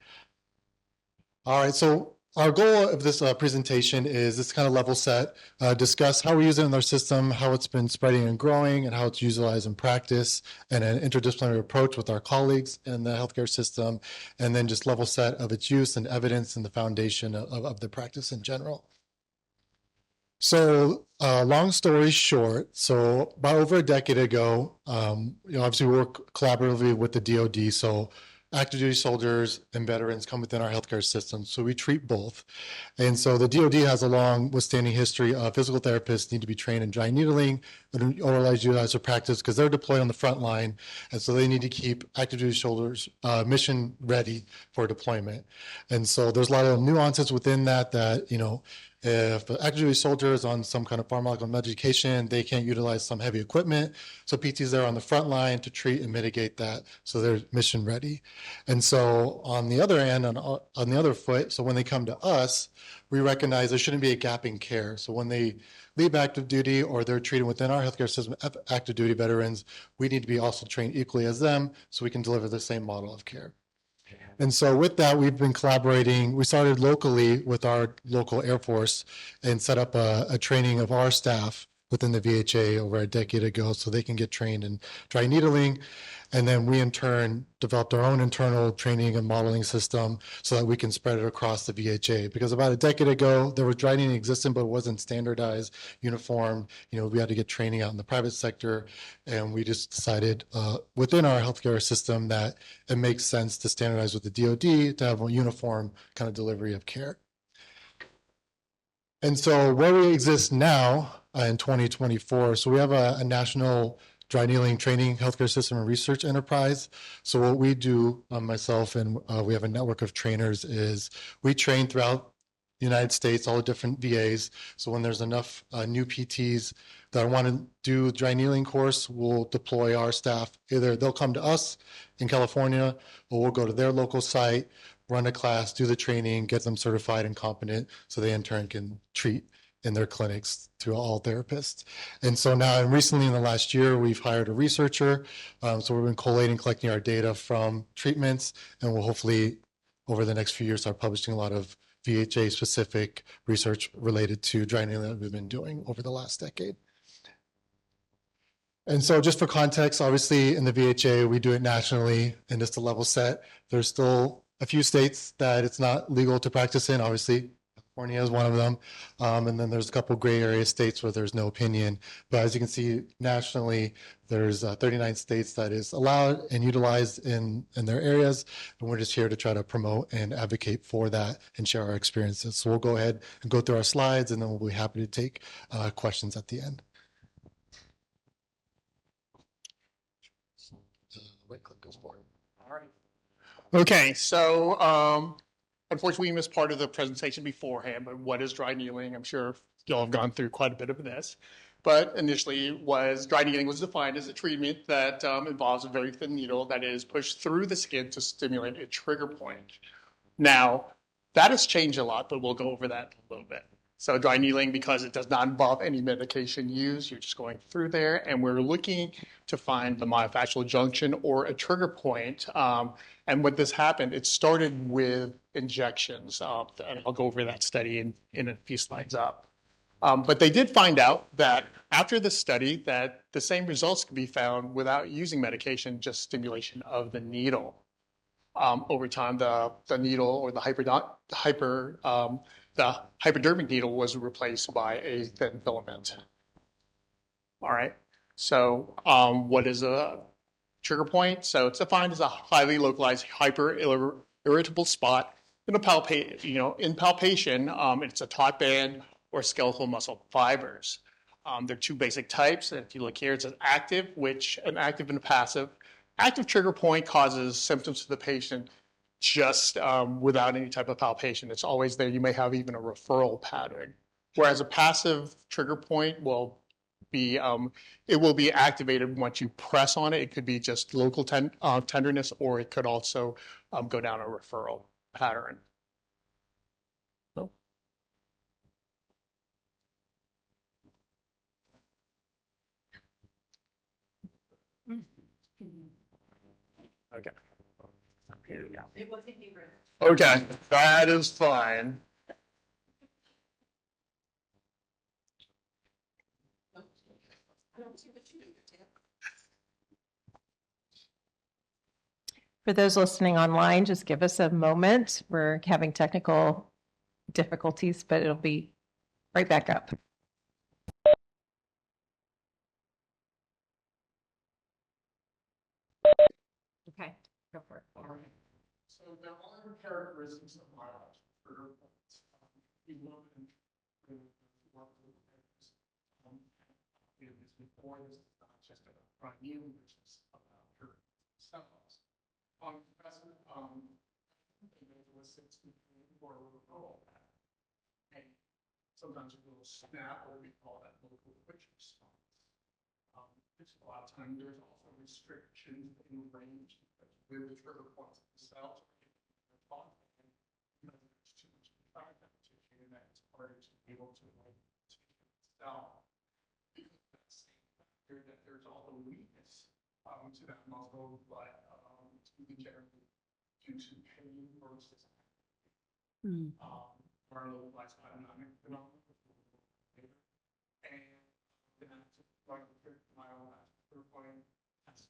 All right, so our goal of this presentation is this kind of level set, discuss how we use it in our system, how it's been spreading and growing, and how it's utilized in practice, and an interdisciplinary approach with our colleagues in the healthcare system, and then just level set of its use and evidence and the foundation of the practice in general. So long story short, so about over a decade ago, obviously we work collaboratively with the DoD, so active duty soldiers and veterans come within our healthcare system, so we treat both. And so the DoD has a long withstanding history of physical therapists need to be trained in dry needling, but otherwise utilize their practice because they're deployed on the front line, and so they need to keep active duty soldiers mission ready for deployment. And so there's a lot of nuances within that, if the active duty soldier is on some kind of pharmacological medication, they can't utilize some heavy equipment. So PTs there on the front line to treat and mitigate that, so they're mission ready. And so on the other end, on the other foot, so when they come to us, we recognize there shouldn't be a gap in care. So when they leave active duty or they're treated within our healthcare system, active duty veterans, we need to be also trained equally as them so we can deliver the same model of care. And so with that, we've been collaborating. We started locally with our local Air Force and set up a training of our staff within the VHA over a decade ago so they can get trained in dry needling. And then we in turn developed our own internal training and modeling system so that we can spread it across the VHA. Because about a decade ago, there was dry needling existing, but it wasn't standardized, uniform. We had to get training out in the private sector. And we just decided within our healthcare system that it makes sense to standardize with the DoD to have a uniform kind of delivery of care. And so where we exist now in 2024, so we have a national dry needling training healthcare system and research enterprise. So what we do, myself and we have a network of trainers, is we train throughout the United States, all the different VAs. So when there's enough new PTs that want to do dry needling course, we'll deploy our staff. Either they'll come to us in California, or we'll go to their local site, run a class, do the training, get them certified and competent, so they in turn can treat in their clinics to all therapists. And so now, and recently in the last year, we've hired a researcher. So we've been collating, collecting our data from treatments, and we'll hopefully over the next few years start publishing a lot of VHA specific research related to dry needling that we've been doing over the last decade. And so just for context, obviously in the VHA, we do it nationally, and just to level set, there's still a few states that it's not legal to practice in, obviously. California is one of them. And then there's a couple gray area states where there's no opinion. But as you can see, nationally, there's 39 states that is allowed and utilized in their areas. And we're just here to try to promote and advocate for that and share our experiences. So we'll go ahead and go through our slides, and then we'll be happy to take questions at the end. Right click goes forward. All right. Okay, so unfortunately, we missed part of the presentation beforehand, but what is dry needling? I'm sure y'all have gone through quite a bit of this. But initially, dry needling was defined as a treatment that involves a very thin needle that is pushed through the skin to stimulate a trigger point. Now, that has changed a lot, but we'll go over that a little bit. So dry needling, because it does not involve any medication use, you're just going through there, and we're looking to find the myofascial junction or a trigger point. And when this happened, it started with injections, and I'll go over that study in a few slides up. But they did find out that after the study that the same results could be found without using medication, just stimulation of the needle. Over time, the needle or the hypodermic needle was replaced by a thin filament. All right. So what is a trigger point? So it's defined as a highly localized hyper-irritable spot in palpation. It's a taut band or skeletal muscle fibers. There are two basic types. If you look here, it says active, which an active and a passive. Active trigger point causes symptoms to the patient just without any type of palpation. It's always there. You may have even a referral pattern. Whereas a passive trigger point will be, it will be activated once you press on it. It could be just local tenderness, or it could also go down a referral pattern. So. Okay. Here we go. Okay, that is fine. For those listening online, just give us a moment. We're having technical difficulties, but it'll be right back up. Okay, go for it. So there are characteristics of biological trigger points. We know that before this is not just about cranium, which is about your cells. Or referral pattern. And sometimes it will snap, or we call that local twitch response. A lot of times there's also restrictions in range with the trigger points themselves. Because there's too much contact tissue that it's harder to be able to itself. Because of that same factor that there's also weakness to that muscle, but to the generally due to pain versus or localized autonomic phenomenon. And that's like myofascial point has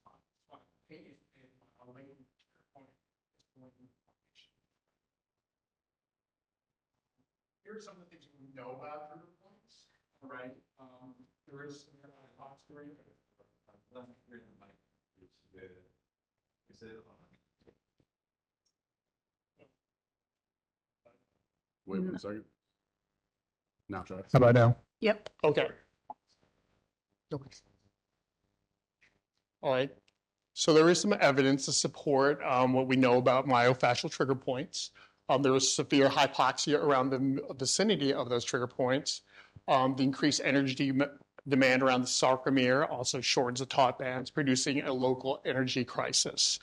pain and myelinating point is going to inflammation. Here are some of the things we know about trigger points, right? There is some hypoxia. Wait 1 second. Now try. How about now? Yep. Okay. All right. So there is some evidence to support what we know about myofascial trigger points. There was severe hypoxia around the vicinity of those trigger points. The increased energy demand around the sarcomere also shortens the taut bands, producing a local energy crisis.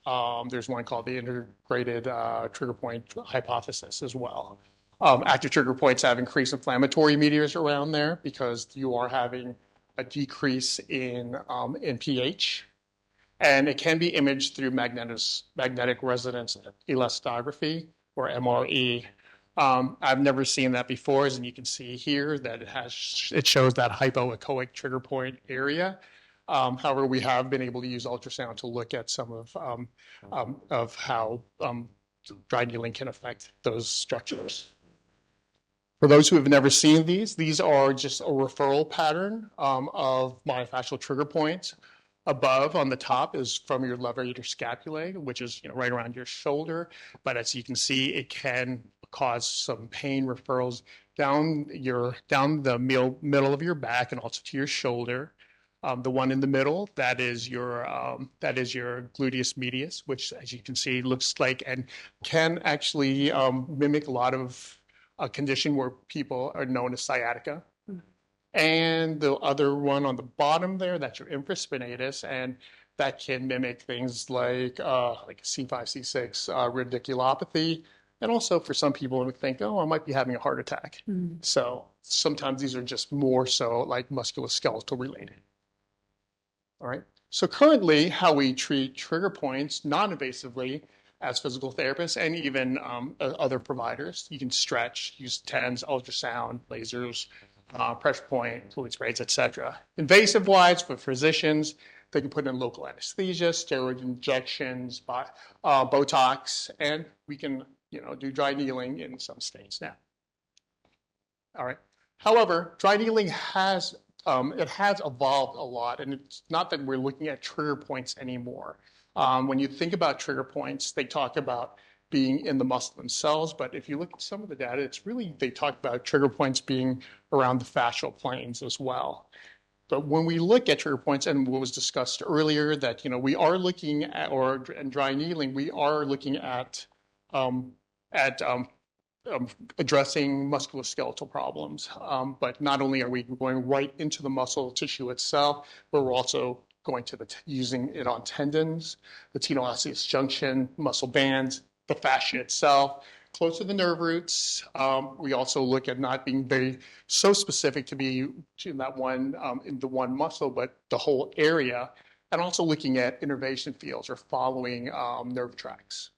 There's one called the integrated trigger point hypothesis as well. Active trigger points have increased inflammatory mediators around there because you are having a decrease in pH. And it can be imaged through magnetic resonance elastography, or MRE. I've never seen that before, as you can see here that it shows that hypoechoic trigger point area. However, we have been able to use ultrasound to look at some of how dry needling can affect those structures. For those who have never seen these are just a referral pattern of myofascial trigger points. Above on the top is from your levator scapulae, which is right around your shoulder. But as you can see, it can cause some pain referrals down the middle of your back and also to your shoulder. The one in the middle, that is your gluteus medius, which, as you can see, looks like and can actually mimic a lot of a condition where people are known as sciatica. And the other one on the bottom there, that's your infraspinatus, and that can mimic things like C5, C6 radiculopathy. And also for some people who think, oh, I might be having a heart attack. So sometimes these are just more so like musculoskeletal related. All right. So currently how we treat trigger points non-invasively as physical therapists and even other providers, you can stretch, use TENS, ultrasound, lasers, pressure point, fluid sprays, etc. Invasive wise for physicians, they can put in local anesthesia, steroid injections, Botox, and we can do dry needling in some states now. All right. However, dry needling has evolved a lot, and it's not that we're looking at trigger points anymore. When you think about trigger points, they talk about being in the muscle themselves. But if you look at some of the data, it's really, they talk about trigger points being around the fascial planes as well. But when we look at trigger points, and what was discussed earlier, that, you know, we are looking at, and dry needling, we are looking at addressing musculoskeletal problems. But not only are we going right into the muscle tissue itself, but we're also going to using it on tendons, the tenoosseous junction, muscle bands, the fascia itself, close to the nerve roots. We also look at not being so specific to be in that one, in the one muscle, but the whole area, and also looking at innervation fields or following nerve tracks.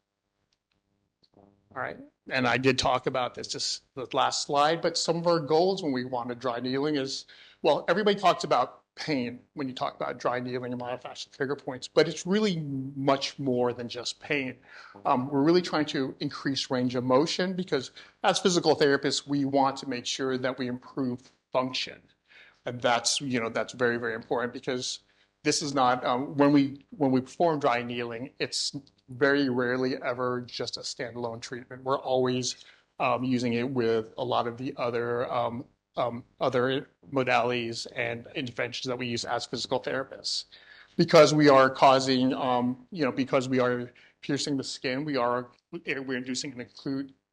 All right, and I did talk about this just the last slide, but some of our goals when we want to dry needling is, well, everybody talks about pain when you talk about dry needling and myofascial trigger points, but it's really much more than just pain. We're really trying to increase range of motion because as physical therapists, we want to make sure that we improve function. And that's, you know, that's very, very important because this is not, when we perform dry needling, it's very rarely ever just a standalone treatment. We're always using it with a lot of the other modalities and interventions that we use as physical therapists. Because we are causing, you know, because we are piercing the skin, we're inducing an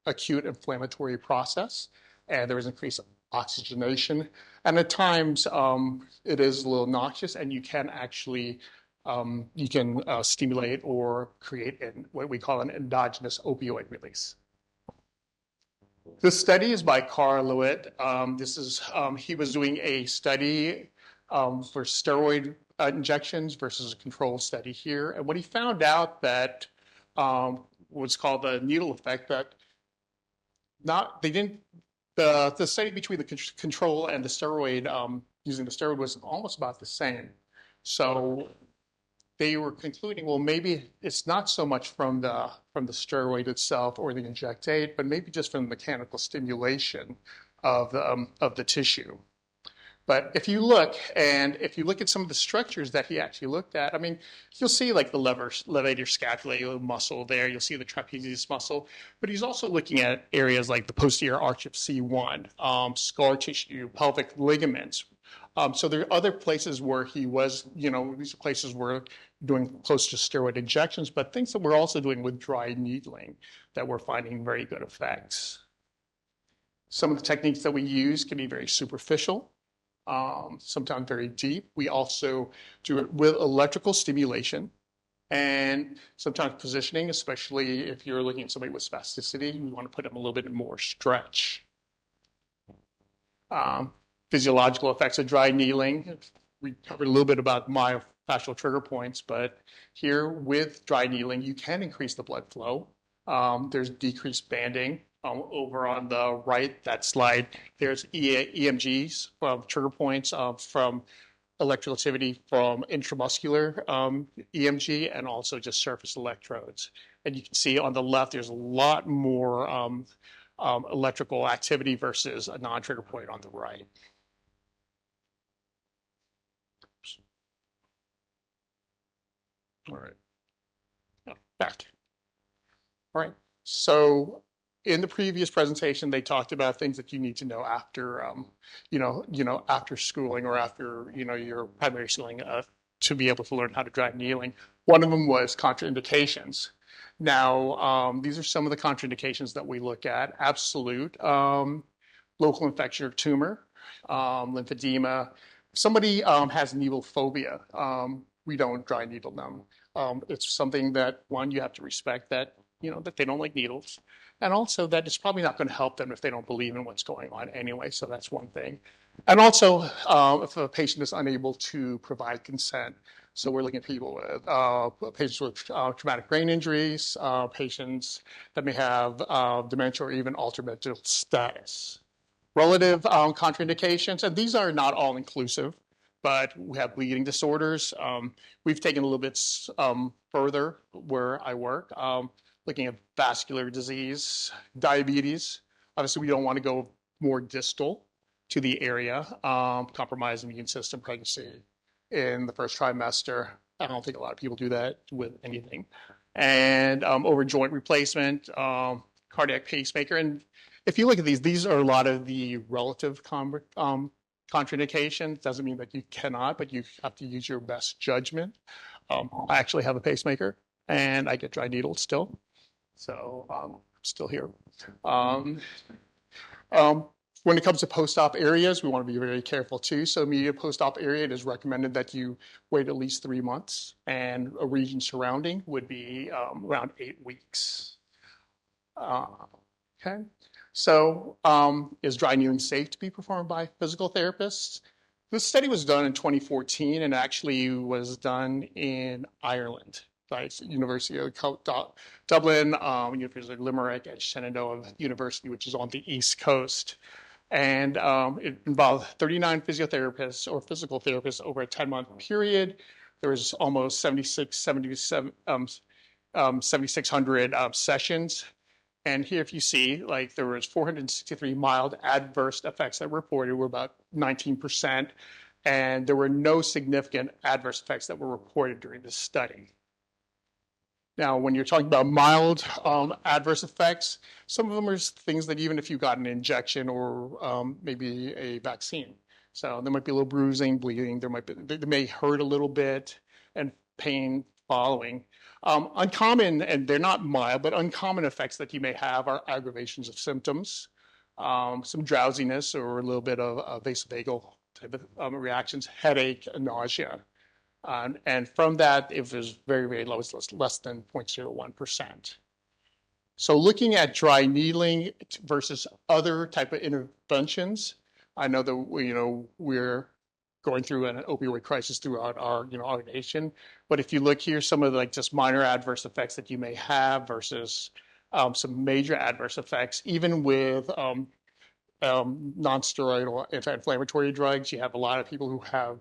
acute inflammatory process, and there is increased oxygenation. And at times, it is a little noxious, and you can actually stimulate or create what we call an endogenous opioid release. This study is by Carl Lewitt. He was doing a study for steroid injections versus a control study here. And what he found out that what's called the needle effect, that the study between the control and the steroid, using the steroid was almost about the same. So they were concluding, well, maybe it's not so much from the steroid itself or the injectate, but maybe just from the mechanical stimulation of the tissue. But if you look at some of the structures that he actually looked at, I mean, you'll see like the levator scapulae muscle there, you'll see the trapezius muscle, but he's also looking at areas like the posterior arch of C1, scar tissue, pelvic ligaments. So there are other places where he was, you know, these places were doing close to steroid injections, but things that we're also doing with dry needling that we're finding very good effects. Some of the techniques that we use can be very superficial, sometimes very deep. We also do it with electrical stimulation and sometimes positioning, especially if you're looking at somebody with spasticity, we want to put them a little bit more stretch. Physiological effects of dry needling. We covered a little bit about myofascial trigger points, but here with dry needling, you can increase the blood flow. There's decreased banding. Over on the right, that slide, there's EMGs from trigger points from electrical activity from intramuscular EMG and also just surface electrodes. And you can see on the left, there's a lot more electrical activity versus a non-trigger point on the right. All right. Back. All right. So in the previous presentation, they talked about things that you need to know after, after schooling or after, your primary schooling to be able to learn how to dry needling. One of them was contraindications. Now, these are some of the contraindications that we look at. Absolute, local infection or tumor, lymphedema. If somebody has needle phobia, we don't dry needle them. It's something that, one, you have to respect that, that they don't like needles. And also that it's probably not going to help them if they don't believe in what's going on anyway. So that's one thing. And also, if a patient is unable to provide consent. So we're looking at people with patients with traumatic brain injuries, patients that may have dementia or even altered mental status. Relative contraindications, and these are not all inclusive, but we have bleeding disorders. We've taken a little bit further where I work, looking at vascular disease, diabetes. Obviously, we don't want to go more distal to the area, compromised immune system, pregnancy in the first trimester. I don't think a lot of people do that with anything. and over joint replacement, cardiac pacemaker. And if you look at these are a lot of the relative contraindications. Doesn't mean that you cannot, but you have to use your best judgment. I actually have a pacemaker, and I get dry needled still, so I'm still here. When it comes to post-op areas, we want to be very careful too. So immediate post-op area, it is recommended that you wait at least 3 months, and a region surrounding would be around 8 weeks. Okay. So is dry needling safe to be performed by physical therapists? This study was done in 2014 and actually was done in Ireland by University of Dublin, University of Limerick, and Shenandoah University, which is on the East Coast. And it involved 39 physiotherapists or physical therapists over a 10-month period. There was almost 7,600 sessions. And here, if you see, like there was 463 mild adverse effects that were reported, were about 19%, and there were no significant adverse effects that were reported during this study. Now, when you're talking about mild adverse effects, some of them are things that even if you got an injection or maybe a vaccine. So there might be a little bruising, bleeding, they may hurt a little bit, and pain following. Uncommon, and they're not mild, but uncommon effects that you may have are aggravations of symptoms, some drowsiness or a little bit of vasovagal type of reactions, headache, and nausea. And from that, if it's very, very low, it's less than 0.01%. So looking at dry needling versus other type of interventions, I know that we're going through an opioid crisis throughout our nation. But if you look here, some of the just minor adverse effects that you may have versus some major adverse effects, even with non-steroidal anti-inflammatory drugs, you have a lot of people who have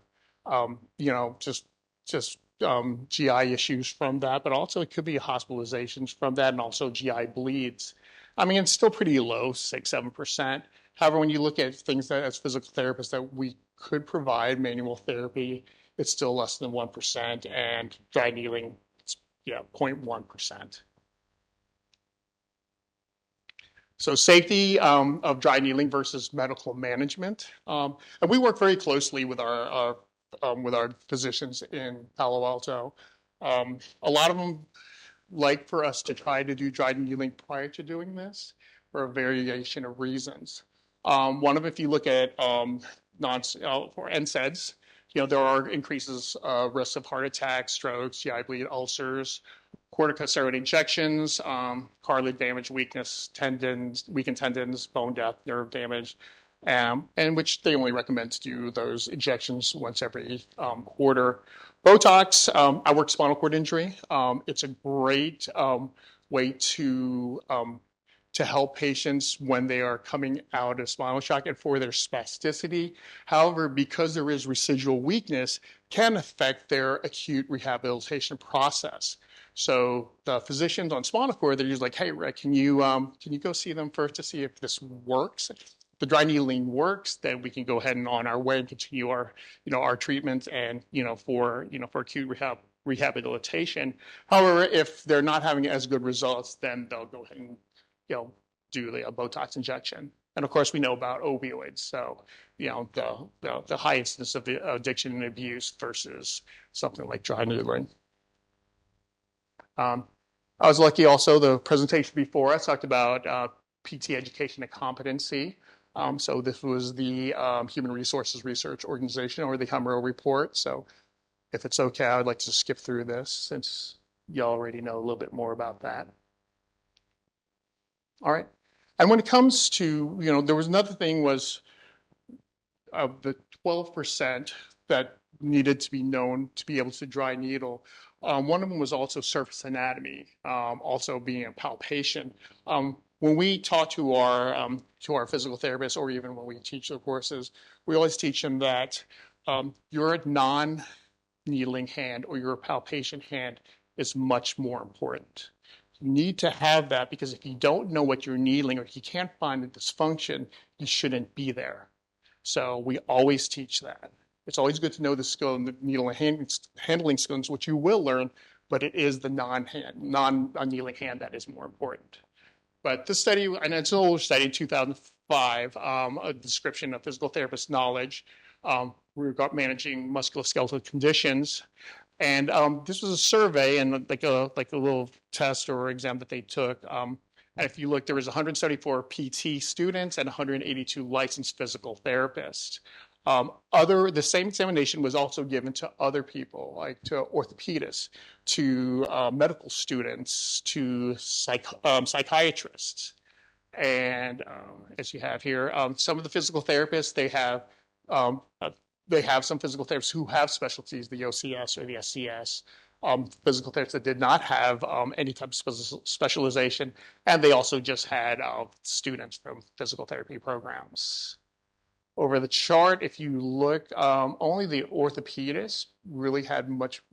GI issues from that, but also it could be hospitalizations from that, and also GI bleeds. I mean, it's still pretty low, 6-7%. However, when you look at things that as physical therapists that we could provide manual therapy, it's still less than 1%, and dry needling, it's 0.1%. So safety of dry needling versus medical management, and we work very closely with our physicians in Palo Alto. A lot of them like for us to try to do dry needling prior to doing this for a variation of reasons. One of them, if you look at for NSAIDs, there are increases risks of heart attacks, strokes, GI bleed, ulcers, corticosteroid injections, cartilage damage, weakness, tendons, weakened tendons, bone death, nerve damage, and which they only recommend to do those injections once every quarter. Botox, I work spinal cord injury. It's a great way to help patients when they are coming out of spinal shock and for their spasticity. However, because there is residual weakness, can affect their acute rehabilitation process. So the physicians on spinal cord, they're usually like, hey, Rick, can you go see them first to see if this works? If the dry needling works, then we can go ahead and on our way and continue our treatment and for acute rehabilitation. However, if they're not having as good results, then they'll go ahead and do the Botox injection. And of course, we know about opioids. So, the high incidence of the addiction and abuse versus something like dry needling. I was lucky also, the presentation before us talked about PT education and competency. So this was the Human Resources Research Organization, or the HMRO report. So if it's okay, I would like to skip through this since you already know a little bit more about that. All right. And when it comes to, there was another thing was of the 12% that needed to be known to be able to dry needle. One of them was also surface anatomy, also being a palpation. When we talk to our physical therapists, or even when we teach the courses, we always teach them that your non-needling hand or your palpation hand is much more important. You need to have that, because if you don't know what you're needling, or if you can't find a dysfunction, you shouldn't be there. So we always teach that. It's always good to know the skill and the needle and handling skills, which you will learn but it is the non-kneeling hand that is more important. But this study, and it's an older study in 2005, a description of physical therapist knowledge regarding managing musculoskeletal conditions. And this was a survey and like a little test or exam that they took. And if you look, there was 174 PT students and 182 licensed physical therapists. The same examination was also given to other people, like to orthopedists, to medical students, to psychiatrists. And as you have here, some of the physical therapists, they have some physical therapists who have specialties, the OCS or the SCS. Physical therapists that did not have any type of specialization, and they also just had students from physical therapy programs. Over the chart, if you look, only the orthopedists really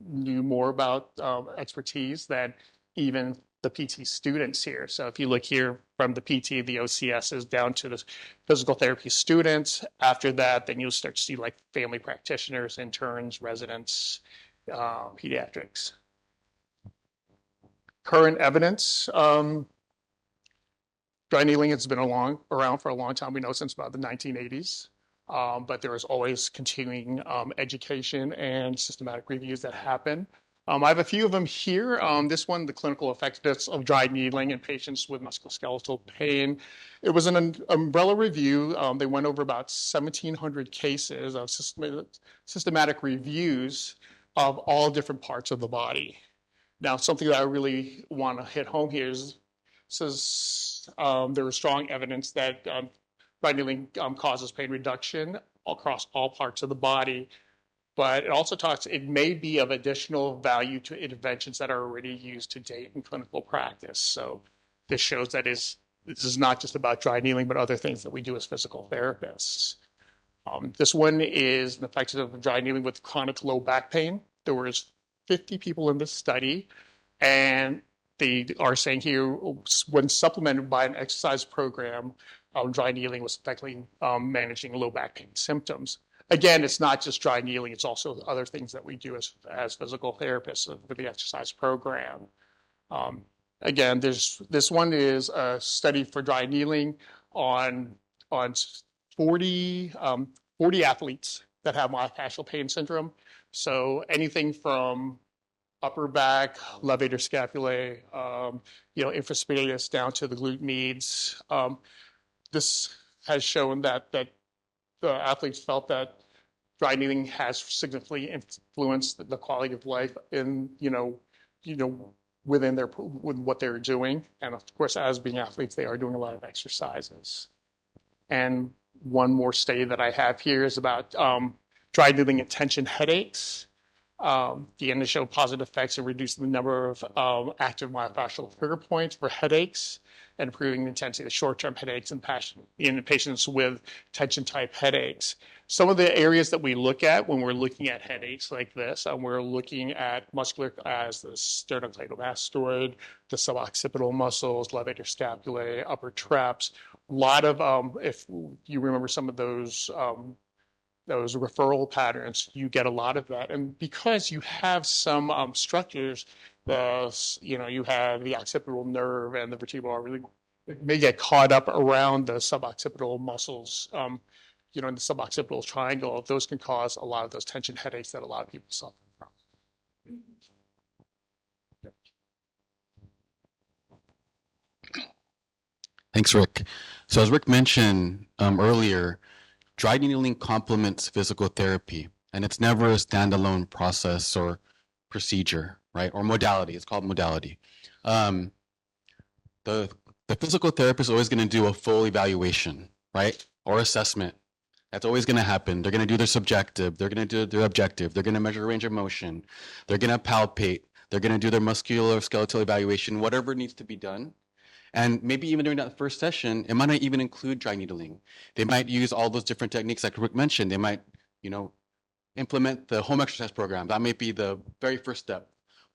knew more about expertise than even the PT students here. So if you look here from the PT, the OCSs down to the physical therapy students, after that, then you'll start to see like family practitioners, interns, residents, pediatrics. Current evidence, dry needling has been around for a long time. We know since about the 1980s. But there is always continuing education and systematic reviews that happen. I have a few of them here. This one, the clinical effectiveness of dry needling in patients with musculoskeletal pain. It was an umbrella review. They went over about 1,700 cases of systematic reviews of all different parts of the body. Now, something that I really want to hit home here is says there was strong evidence that dry needling causes pain reduction across all parts of the body, but it also talks, it may be of additional value to interventions that are already used to date in clinical practice. So this shows that this is not just about dry needling, but other things that we do as physical therapists. This one is an effective of dry needling with chronic low back pain. There was 50 people in this study, and they are saying here, when supplemented by an exercise program, dry needling was effectively managing low back pain symptoms. Again, it's not just dry needling, it's also other things that we do as physical therapists with the exercise program. Again, this one is a study for dry needling on 40 athletes that have myofascial pain syndrome. So anything from upper back, levator scapulae, infraspinatus down to the glute medius. This has shown that the athletes felt that dry needling has significantly influeed the quality of life in, with what they're doing. And of course, as being athletes, they are doing a lot of exercises. And one more study that I have here is about dry needling and tension headaches. The end showed positive effects in reducing the number of active myofascial trigger points for headaches and improving the intensity of short-term headaches in patients with tension-type headaches. Some of the areas that we look at when we're looking at headaches like this, we're looking at muscular as the sternocleidomastoid, the suboccipital muscles, levator scapulae, upper traps. A lot of, if you remember some of those referral patterns, you get a lot of that. And because you have some structures, you have the occipital nerve and the vertebral really may get caught up around the suboccipital muscles, in the suboccipital triangle. Those can cause a lot of those tension headaches that a lot of people suffer from. Thanks, Rick. So as Rick mentioned earlier, dry needling complements physical therapy, and it's never a standalone process or procedure, right? Or modality. It's called modality. The physical therapist is always going to do a full evaluation, right? Or assessment. That's always going to happen. They're going to do their subjective. They're going to do their objective. They're going to measure range of motion. They're going to palpate. They're going to do their musculoskeletal evaluation, whatever needs to be done. And maybe even during that first session, it might not even include dry needling. They might use all those different techniques like Rick mentioned. They might, implement the home exercise program. That may be the very first step.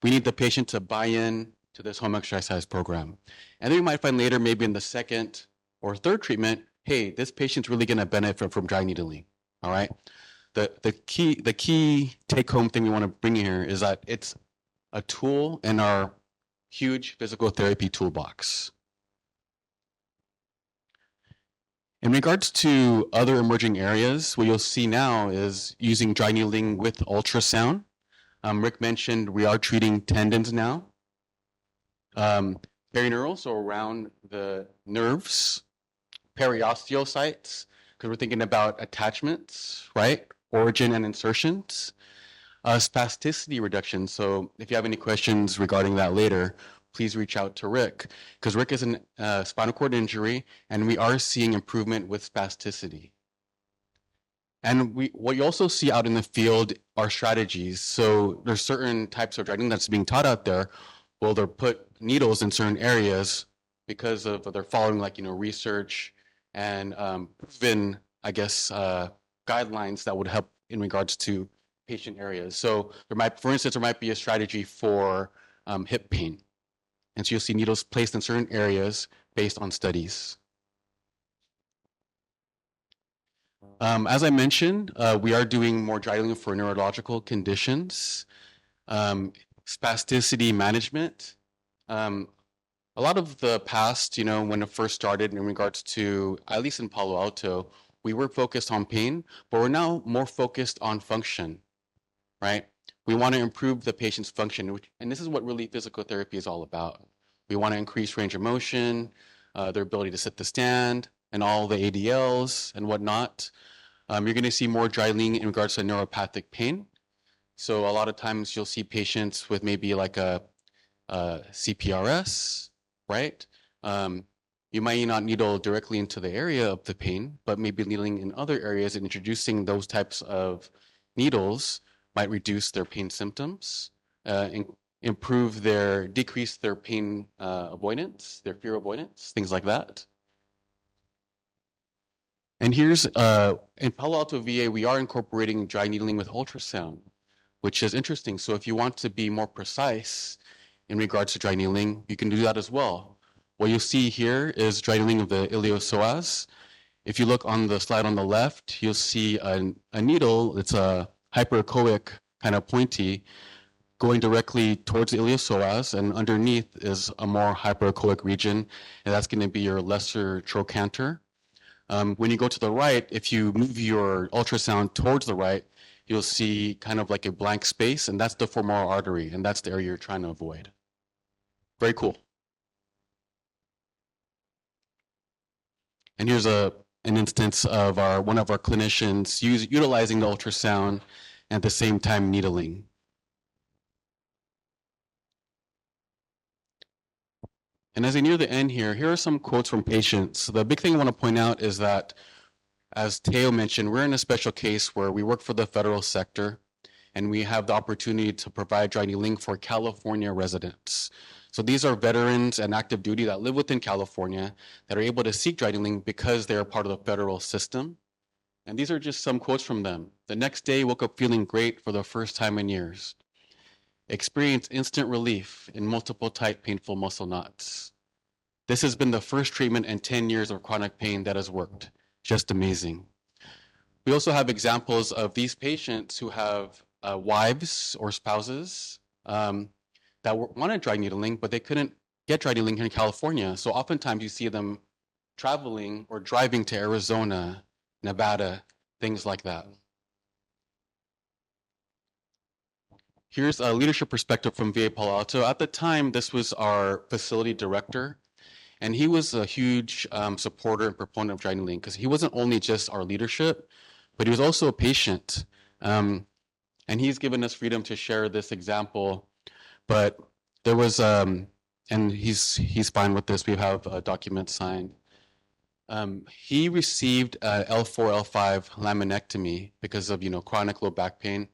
We need the patient to buy in to this home exercise program. And then we might find later, maybe in the second or third treatment, hey, this patient's really gonna benefit from dry needling, all right? The key take-home thing we wanna bring here is that it's a tool in our huge physical therapy toolbox. In regards to other emerging areas, what you'll see now is using dry needling with ultrasound. Rick mentioned we are treating tendons now. Perineural, so around the nerves, periosteocytes, because we're thinking about attachments, right? Origin and insertions. Spasticity reduction. So if you have any questions regarding that later, please reach out to Rick, because Rick is a spinal cord injury, and we are seeing improvement with spasticity. And what you also see out in the field are strategies. So there's certain types of training that's being taught out there. Well, they'll put needles in certain areas because of they're following research and proven, I guess, guidelines that would help in regards to patient areas. So for instance, there might be a strategy for hip pain. And so you'll see needles placed in certain areas based on studies. As I mentioned, we are doing more dry needling for neurological conditions, spasticity management. A lot of the past, when it first started in regards to, at least in Palo Alto, we were focused on pain, but we're now more focused on function, right? We want to improve the patient's function, and this is what really physical therapy is all about. We want to increase range of motion, their ability to sit to stand, and all the ADLs and whatnot. You're going to see more dry needling in regards to neuropathic pain. So a lot of times you'll see patients with maybe like a CPRS, right? You might not needle directly into the area of the pain, but maybe needling in other areas, and introducing those types of needles might reduce their pain symptoms, decrease their pain avoidance, their fear avoidance, things like that. And here's, in Palo Alto VA, we are incorporating dry needling with ultrasound, which is interesting. So if you want to be more precise in regards to dry needling, you can do that as well. What you'll see here is dry needling of the iliopsoas. If you look on the slide on the left, you'll see a needle. It's a hyperechoic, kind of pointy, going directly towards the iliopsoas, and underneath is a more hyperechoic region, and that's going to be your lesser trochanter. When you go to the right, if you move your ultrasound towards the right, you'll see kind of like a blank space, and that's the femoral artery, and that's the area you're trying to avoid. Very cool. And here's an instance of one of our clinicians utilizing the ultrasound and at the same time needling. And as I near the end here are some quotes from patients. The big thing I want to point out is that, as Teo mentioned, we're in a special case where we work for the federal sector, and we have the opportunity to provide dry needling for California residents. So these are veterans and active duty that live within California that are able to seek dry needling because they are part of the federal system. And these are just some quotes from them. The next day, woke up feeling great for the first time in years. Experienced instant relief in multiple tight, painful muscle knots. This has been the first treatment in 10 years of chronic pain that has worked. Just amazing. We also have examples of these patients who have wives or spouses that wanted dry needling, but they couldn't get dry needling here in California. So oftentimes you see them traveling or driving to Arizona, Nevada, things like that. Here's a leadership perspective from VA Palo Alto. At the time, this was our facility director, and he was a huge supporter and proponent of dry needling, because he wasn't only just our leadership, but he was also a patient. And he's given us freedom to share this example. But there was, and he's fine with this. We have a document signed. He received L4, L5 laminectomy because of chronic low back pain.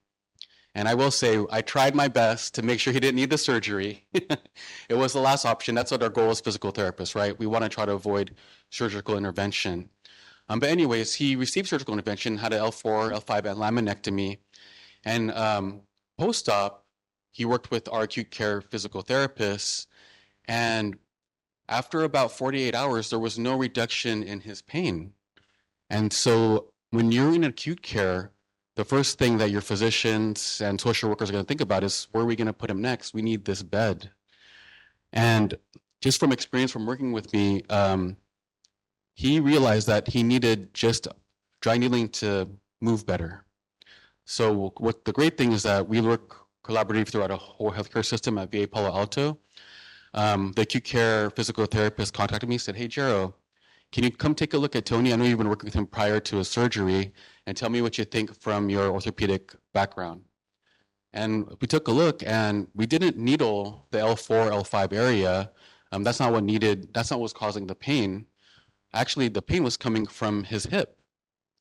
And I will say, I tried my best to make sure he didn't need the surgery. It was the last option. That's what our goal as physical therapists, right? We want to try to avoid surgical intervention. But anyways, he received surgical intervention, had an L4, L5 and laminectomy. And post-op, he worked with our acute care physical therapists. And after about 48 hours, there was no reduction in his pain. And so when you're in acute care, the first thing that your physicians and social workers are going to think about is, where are we going to put him next? We need this bed. And just from experience from working with me, he realized that he needed just dry needling to move better. So what the great thing is that we work collaboratively throughout a whole healthcare system at VA Palo Alto. The acute care physical therapist contacted me, said, "Hey, Jero, can you come take a look at Tony? I know you've been working with him prior to his surgery, and tell me what you think from your orthopedic background." And we took a look, and we didn't needle the L4, L5 area. That's not what was causing the pain. Actually, the pain was coming from his hip.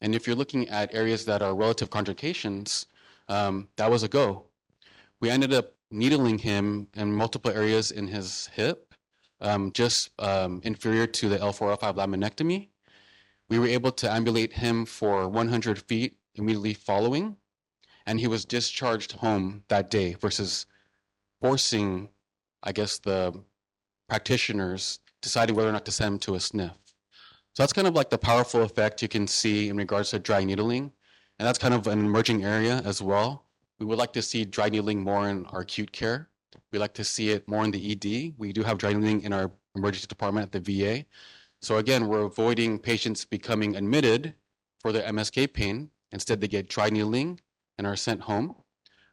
And if you're looking at areas that are relative contraindications, that was a go. We ended up needling him in multiple areas in his hip, just inferior to the L4, L5 laminectomy. We were able to ambulate him for 100 feet immediately following, and he was discharged home that day versus forcing, I guess, the practitioners deciding whether or not to send him to a SNF. So that's kind of like the powerful effect you can see in regards to dry needling. And that's kind of an emerging area as well. We would like to see dry needling more in our acute care. We like to see it more in the ED. We do have dry needling in our emergency department at the VA. So again, we're avoiding patients becoming admitted for their MSK pain. Instead, they get dry needling and are sent home.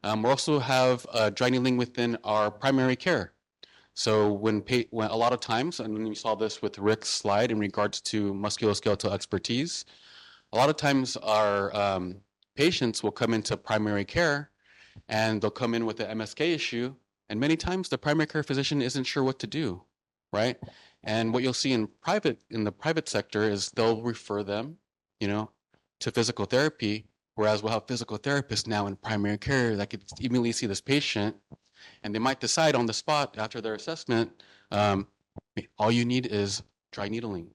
We also have dry needling within our primary care. So when a lot of times, and we saw this with Rick's slide in regards to musculoskeletal expertise, a lot of times our patients will come into primary care and they'll come in with an MSK issue, and many times the primary care physician isn't sure what to do, right? And what you'll see in the private sector is they'll refer them, to physical therapy, whereas we'll have physical therapists now in primary care that could immediately see this patient. And they might decide on the spot after their assessment, all you need is dry needling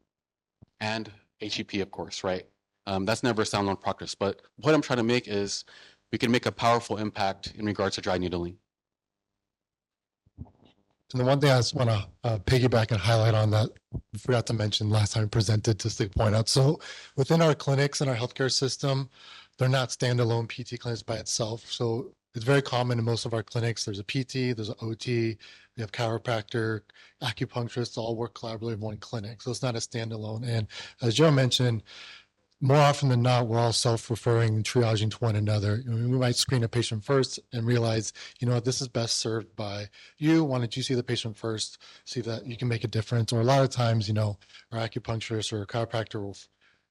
and HEP, of course, right? That's never a sound on practice. But what I'm trying to make is we can make a powerful impact in regards to dry needling. And the one thing I just want to piggyback and highlight on that I forgot to mention last time I presented, just to point out. So within our clinics and our healthcare system, they're not standalone PT clinics by itself. So it's very common in most of our clinics. There's a PT, there's an OT, we have chiropractor, acupuncturists, all work collaboratively in one clinic. So it's not a standalone. And as Joe mentioned, more often than not, we're all self-referring and triaging to one another. We might screen a patient first and realize, this is best served by you. Why don't you see the patient first, see that you can make a difference? Or a lot of times, our acupuncturist or chiropractor will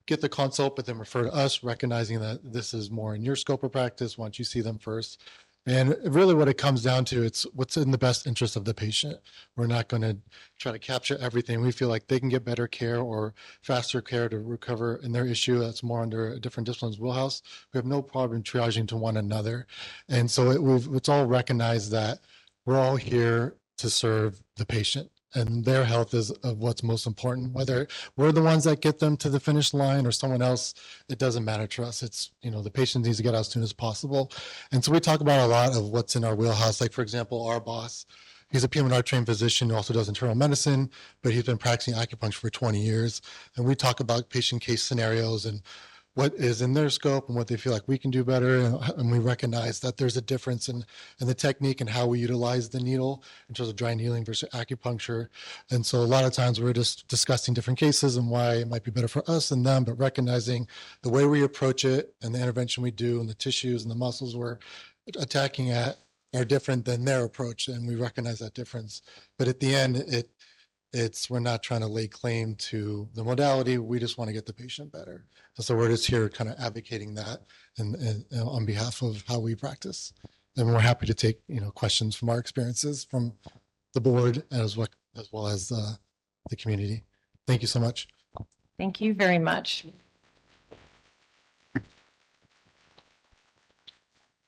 get the consult, but then refer to us, recognizing that this is more in your scope of practice. Why don't you see them first? And really what it comes down to, it's what's in the best interest of the patient. We're not going to try to capture everything. We feel like they can get better care or faster care to recover in their issue. That's more under a different discipline's wheelhouse. We have no problem triaging to one another. And so it's all recognized that we're all here to serve the patient. And their health is of what's most important. Whether we're the ones that get them to the finish line or someone else, it doesn't matter to us. It's, the patient needs to get out as soon as possible. And so we talk about a lot of what's in our wheelhouse. Like, for example, our boss, he's a PM&R trained physician who also does internal medicine, but he's been practicing acupuncture for 20 years. And we talk about patient case scenarios and what is in their scope and what they feel like we can do better. And we recognize that there's a difference in the technique and how we utilize the needle in terms of dry needling versus acupuncture. And so a lot of times we're just discussing different cases and why it might be better for us and them, but recognizing the way we approach it and the intervention we do and the tissues and the muscles we're attacking at are different than their approach. And we recognize that difference. But at the end, we're not trying to lay claim to the modality. We just want to get the patient better. And so we're just here kind of advocating that and on behalf of how we practice. And we're happy to take, questions from our experiences from the board as well as the community. Thank you so much. Thank you very much.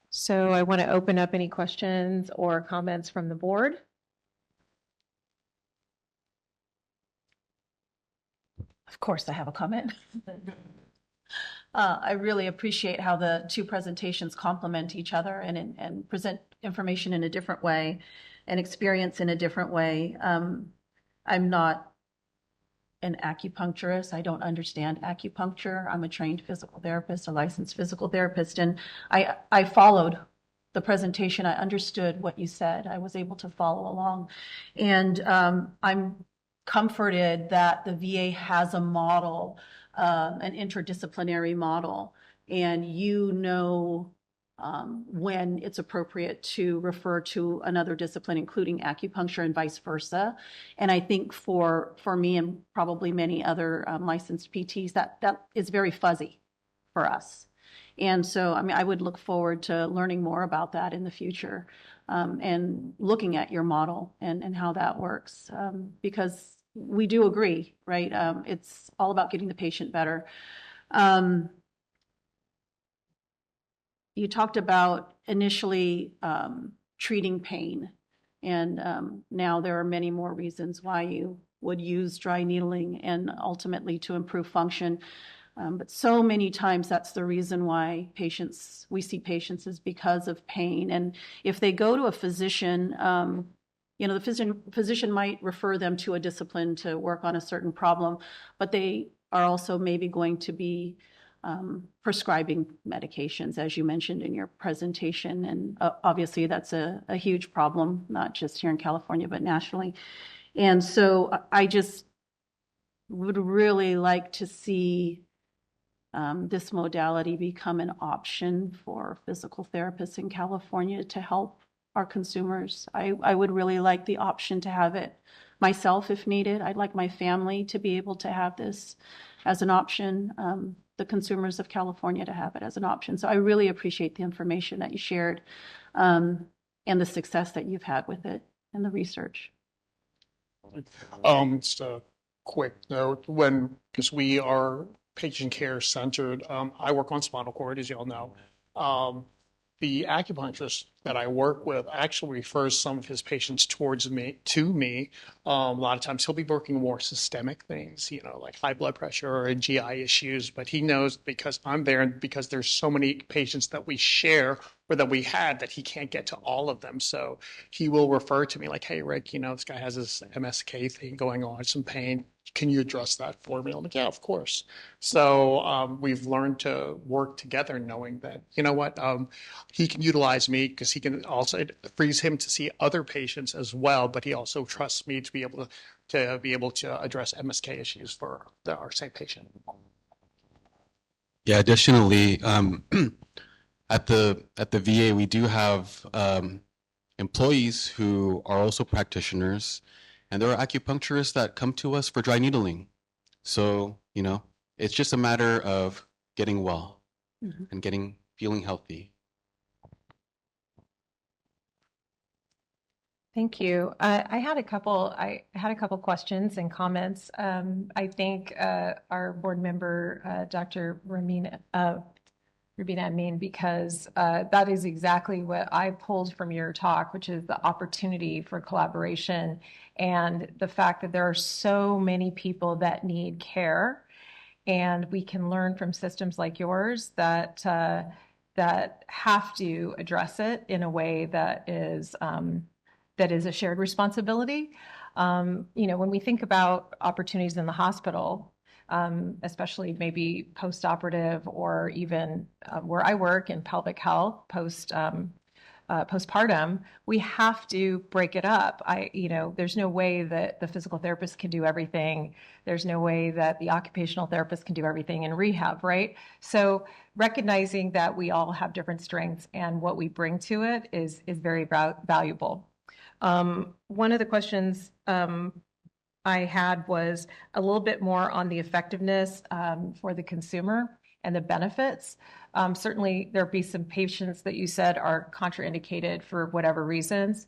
So I want to open up any questions or comments from the board. Of course, I have a comment. I really appreciate how the two presentations complement each other and present information in a different way and experience in a different way. I'm not an acupuncturist. I don't understand acupuncture. I'm a trained physical therapist, a licensed physical therapist, and I followed the presentation. I understood what you said. I was able to follow along. And I'm comforted that the VA has a model, an interdisciplinary model, and you know when it's appropriate to refer to another discipline, including acupuncture and vice versa. And I think for me and probably many other licensed PTs, that is very fuzzy for us. And so, I mean, I would look forward to learning more about that in the future, and looking at your model and how that works, because we do agree, right? It's all about getting the patient better. You talked about initially treating pain, and now there are many more reasons why you would use dry needling and ultimately to improve function. But so many times that's the reason why we see patients is because of pain. And if they go to a physician, the physician might refer them to a discipline to work on a certain problem, but they are also maybe going to be prescribing medications, as you mentioned in your presentation. And obviously that's a huge problem, not just here in California, but nationally. And so I just would really like to see this modality become an option for physical therapists in California to help our consumers. I would really like the option to have it myself if needed. I'd like my family to be able to have this as an option, the consumers of California to have it as an option. So I really appreciate the information that you shared, and the success that you've had with it and the research. Just a quick note, because we are patient care centered, I work on spinal cord, as you all know. The acupuncturist that I work with actually refers some of his patients to me. A lot of times he'll be working more systemic things, like high blood pressure or GI issues, but he knows because I'm there and because there's so many patients that we share or that we had that he can't get to all of them. So he will refer to me like, hey, Rick, this guy has this MSK thing going on, some pain. Can you address that for me? I'm like, yeah, of course. So we've learned to work together knowing that, he can utilize me because he can also, it frees him to see other patients as well, but he also trusts me to be able to address MSK issues for our same patient. Yeah, additionally, at the VA, we do have employees who are also practitioners, and there are acupuncturists that come to us for dry needling. So, it's just a matter of getting well and feeling healthy. Thank you. I had a couple questions and comments. I think our board member, Dr. Rubina Amin, because that is exactly what I pulled from your talk, which is the opportunity for collaboration and the fact that there are so many people that need care, and we can learn from systems like yours that have to address it in a way that is a shared responsibility. When we think about opportunities in the hospital, especially maybe post-operative or even where I work in pelvic health, postpartum, we have to break it up. There's no way that the physical therapist can do everything. There's no way that the occupational therapist can do everything in rehab, right? So recognizing that we all have different strengths and what we bring to it is very valuable. One of the questions I had was a little bit more on the effectiveness for the consumer and the benefits. Certainly, there'll be some patients that you said are contraindicated for whatever reasons.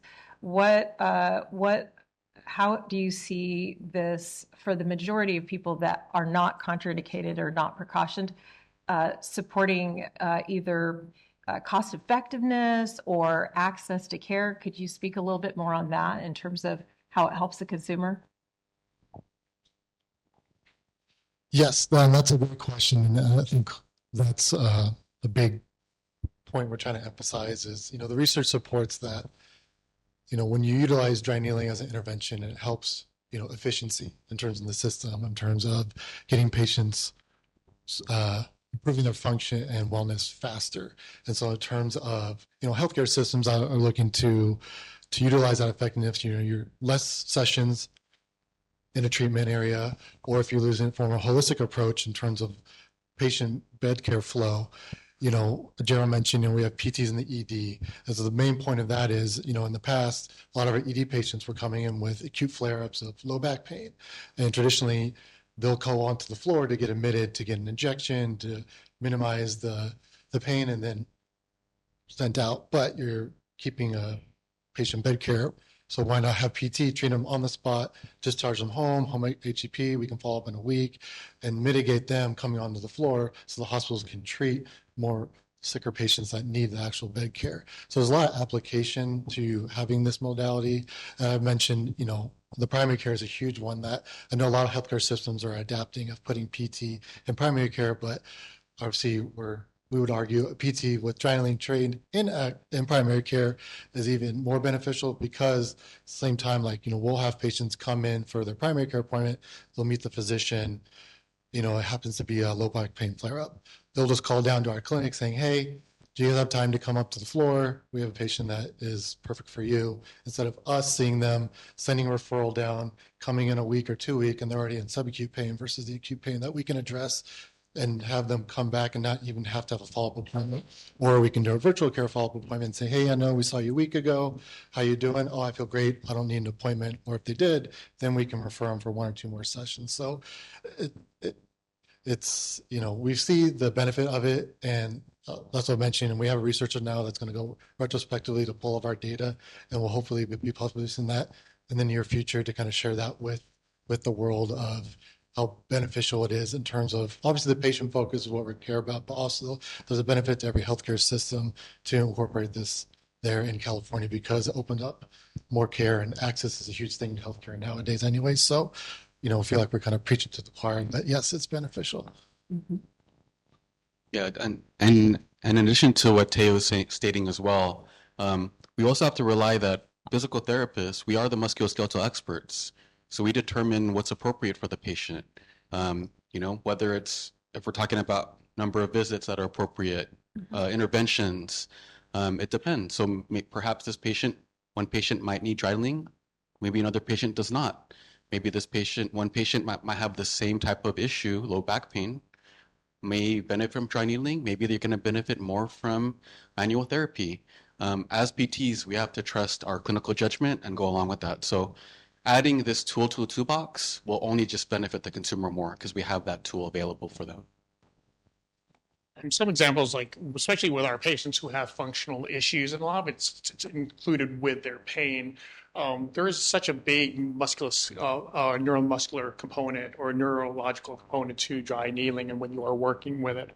How do you see this for the majority of people that are not contraindicated or not precautioned, supporting either cost effectiveness or access to care? Could you speak a little bit more on that in terms of how it helps the consumer? Yes, that's a good question. And I think that's a big point we're trying to emphasize is, the research supports that, when you utilize dry needling as an intervention, it helps efficiency in terms of the system, in terms of getting patients improving their function and wellness faster. And so in terms of, healthcare systems are looking to utilize that effectiveness, your less sessions in a treatment area, or if you're using it from a holistic approach in terms of patient bed care flow. General mentioned, we have PTs in the ED. And so the main point of that is, in the past, a lot of our ED patients were coming in with acute flare-ups of low back pain. And traditionally, they'll go onto the floor to get admitted, to get an injection, to minimize the pain, and then sent out. But you're keeping a patient bed care. So why not have PT, treat them on the spot, discharge them home HCP, we can follow up in a week, and mitigate them coming onto the floor so the hospitals can treat more sicker patients that need the actual bed care. So there's a lot of application to having this modality. I mentioned, the primary care is a huge one that I know a lot of healthcare systems are adapting, of putting PT in primary care, but obviously we would argue a PT with dry needling trained in primary care is even more beneficial, because same time, we'll have patients come in for their primary care appointment, they'll meet the physician, it happens to be a low back pain flare up. They'll just call down to our clinic saying, hey, do you have time to come up to the floor? We have a patient that is perfect for you. Instead of us seeing them, sending a referral down, coming in a week or 2 weeks, and they're already in subacute pain versus the acute pain that we can address and have them come back and not even have to have a follow-up appointment. Or we can do a virtual care follow-up appointment and say, hey, I know we saw you a week ago. How you doing? Oh, I feel great. I don't need an appointment. Or if they did, then we can refer them for 1 or 2 more sessions. So it's, we see the benefit of it, and that's what I mentioned. And we have a researcher now that's going to go retrospectively to pull up our data, and we'll hopefully be publishing that in the near future to kind of share that with the world of how beneficial it is in terms of, obviously the patient focus is what we care about, but also there's a benefit to every healthcare system to incorporate this there in California, because it opens up more care, and access is a huge thing in healthcare nowadays anyway. So, I feel like we're kind of preaching to the choir, but yes, it's beneficial. Yeah, and in addition to what Teo was stating as well, we also have to rely that physical therapists, we are the musculoskeletal experts. So we determine what's appropriate for the patient. Whether it's, if we're talking about number of visits that are appropriate, interventions, it depends. So perhaps one patient might need dry needling, maybe another patient does not. Maybe one patient might have the same type of issue, low back pain, may benefit from dry needling. Maybe they're going to benefit more from manual therapy. As PTs, we have to trust our clinical judgment and go along with that. So adding this tool to the toolbox will only just benefit the consumer more, because we have that tool available for them. And some examples, especially with our patients who have functional issues, and a lot of it's included with their pain. There is such a big neuromuscular component or neurological component to dry needling, and when you are working with it,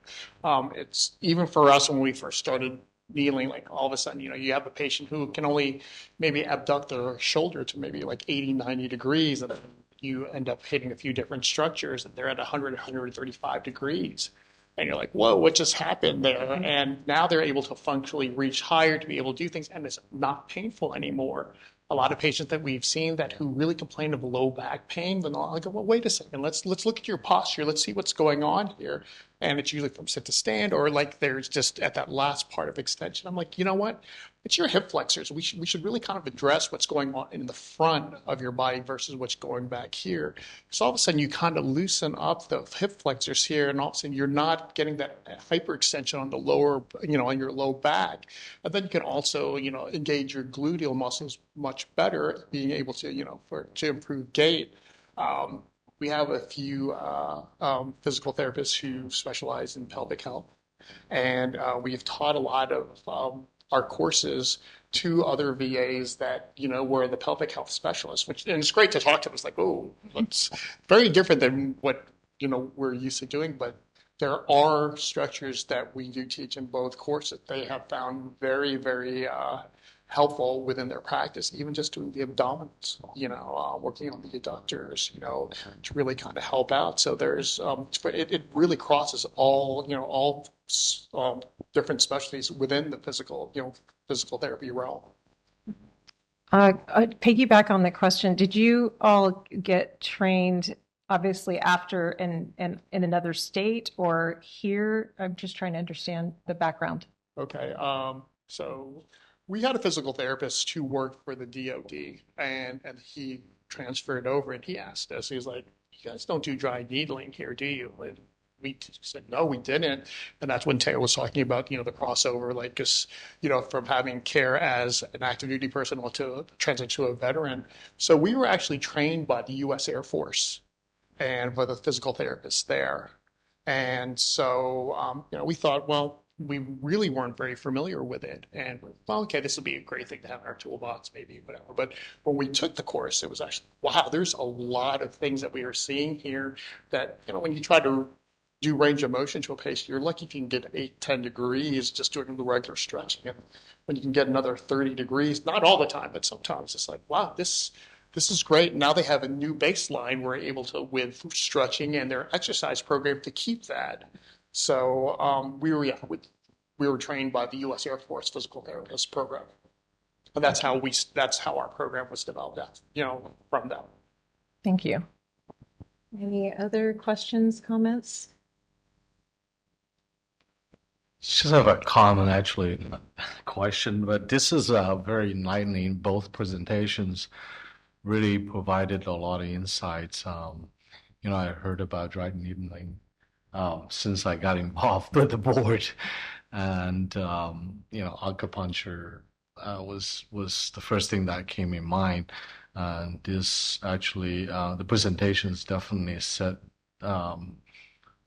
it's even for us when we first started needling, all of a sudden, you have a patient who can only maybe abduct their shoulder to maybe 80, 90 degrees, and then you end up hitting a few different structures, and they're at 100, 135 degrees. And you're like, whoa, what just happened there? And now they're able to functionally reach higher to be able to do things, and it's not painful anymore. A lot of patients that we've seen who really complain of low back pain, then I'll go, well, wait a second, let's look at your posture. Let's see what's going on here. And it's usually from sit to stand, or there's just at that last part of extension. I'm like, you know what? It's your hip flexors. We should really kind of address what's going on in the front of your body versus what's going back here. So all of a sudden you kind of loosen up the hip flexors here, and all of a sudden you're not getting that hyperextension on the lower, on your low back. And then you can also, engage your gluteal muscles much better, being able to, to improve gait. We have a few physical therapists who specialize in pelvic health, and we've taught a lot of our courses to other VAs that, were the pelvic health specialists, and it's great to talk to them. It's like, oh, it's very different than what, we're used to doing, but there are structures that we do teach in both courses. They have found very, very helpful within their practice, even just doing the abdominals, working on the adductors, to really kind of help out. So there's, it really crosses all different specialties within the physical therapy realm. Piggyback on the question, did you all get trained obviously after in another state or here? I'm just trying to understand the background. Okay, so we had a physical therapist who worked for the DOD and he transferred over and he asked us, he was like, you guys don't do dry needling here, do you? And we said, no, we didn't. And that's when Taylor was talking about, the crossover, like, just, from having care as an active duty person to transition to a veteran. So we were actually trained by the U.S. Air Force and for the physical therapists there. And so, we thought, well, we really weren't very familiar with it. And well, okay, this would be a great thing to have in our toolbox, maybe, whatever. But when we took the course, it was actually, wow, there's a lot of things that we are seeing here that, when you try to do range of motion to a patient, you're lucky if you can get 8, 10 degrees just doing the regular stretching. And when you can get another 30 degrees, not all the time, but sometimes it's like, wow, this is great. Now they have a new baseline we're able to, with stretching and their exercise program, to keep that. So we were trained by the U.S. Air Force Physical Therapist program, and that's how our program was developed. From them. Thank you. Any other questions, comments? Just have a comment, actually, question, but this is very enlightening. Both presentations really provided a lot of insights. I heard about dry needling since I got involved with the board, and acupuncture was the first thing that came in mind. And this actually, the presentations definitely set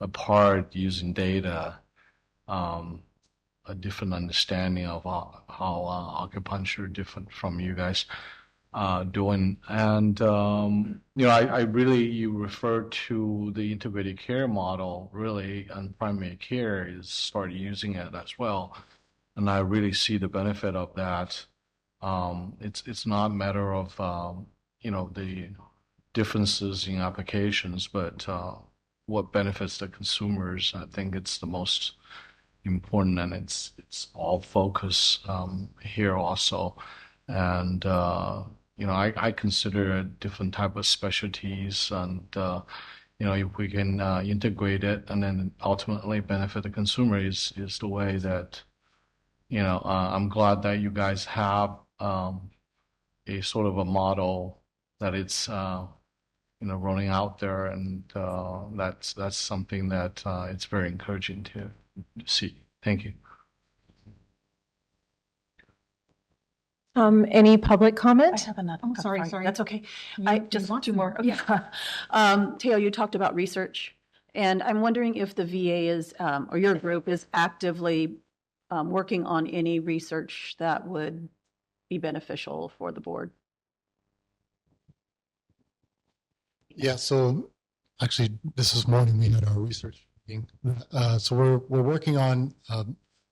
apart using data. A different understanding of how acupuncture different from you guys doing. And I really, you referred to the integrated care model, really, and primary care is started using it as well. And I really see the benefit of that. It's not a matter of the differences in applications, but what benefits the consumers. I think it's the most important, and it's all focus here also. And I consider different type of specialties, and if we can integrate it and then ultimately benefit the consumer is the way that I'm glad that you guys have a sort of a model that it's rolling out there, and that's something that it's very encouraging to see. Thank you. Any public I comment? have another. Oh, sorry. That's okay. You- I you just want two to? more. Okay. Yeah. Teo, you talked about research, and I'm wondering if the VA is, or your group is actively working on any research that would be beneficial for the board. Yeah, so actually, this morning we had our research meeting. So we're working on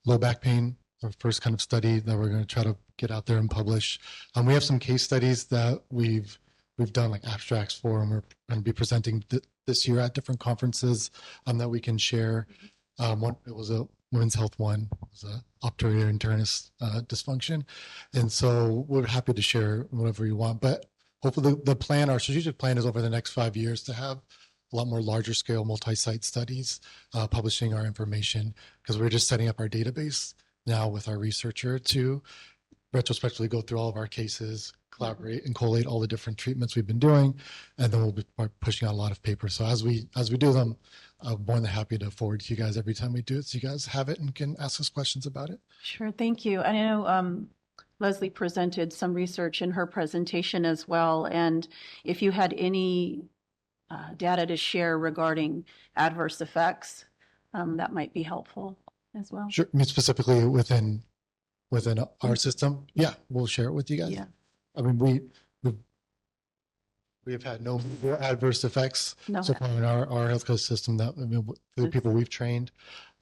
low back pain, our first kind of study that we're going to try to get out there and publish. We have some case studies that we've done like abstracts for, and we're going to be presenting this year at different conferences that we can share. It was a women's health one, it was a obturator internist dysfunction, and so we're happy to share whatever you want. But hopefully, our strategic plan is over the next 5 years to have a lot more larger scale multi-site studies publishing our information, because we're just setting up our database now with our researcher to retrospectively go through all of our cases, collaborate and collate all the different treatments we've been doing, and then we'll be pushing out a lot of papers. So as we do them, I'm more than happy to forward to you guys every time we do it, so you guys have it and can ask us questions about it. Sure, thank you. I know Leslie presented some research in her presentation as well, and if you had any data to share regarding adverse effects, that might be helpful as well. Sure. I mean, specifically within our system, yeah, we'll share it with you guys. Yeah. I mean, we have had no adverse effects No. so far in our healthcare system the people we've trained,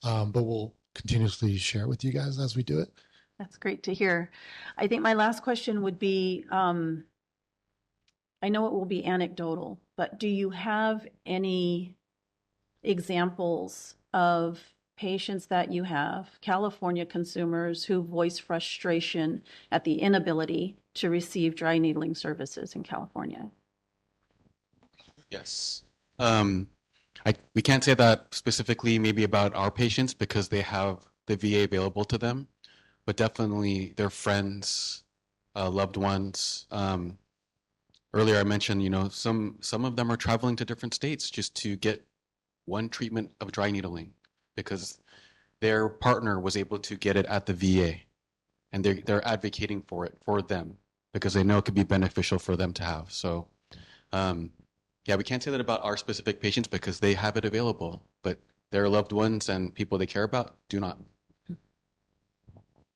but we'll continuously share it with you guys as we do it. That's great to hear. I think my last question would be, I know it will be anecdotal, but do you have any examples of patients that you have, California consumers who voice frustration at the inability to receive dry needling services in California? Yes. We can't say that specifically maybe about our patients because they have the VA available to them, but definitely their friends, loved ones. Earlier I mentioned, some of them are traveling to different states just to get one treatment of dry needling because their partner was able to get it at the VA, and they're advocating for it for them because they know it could be beneficial for them to have. So, yeah, we can't say that about our specific patients because they have it available, but their loved ones and people they care about do not.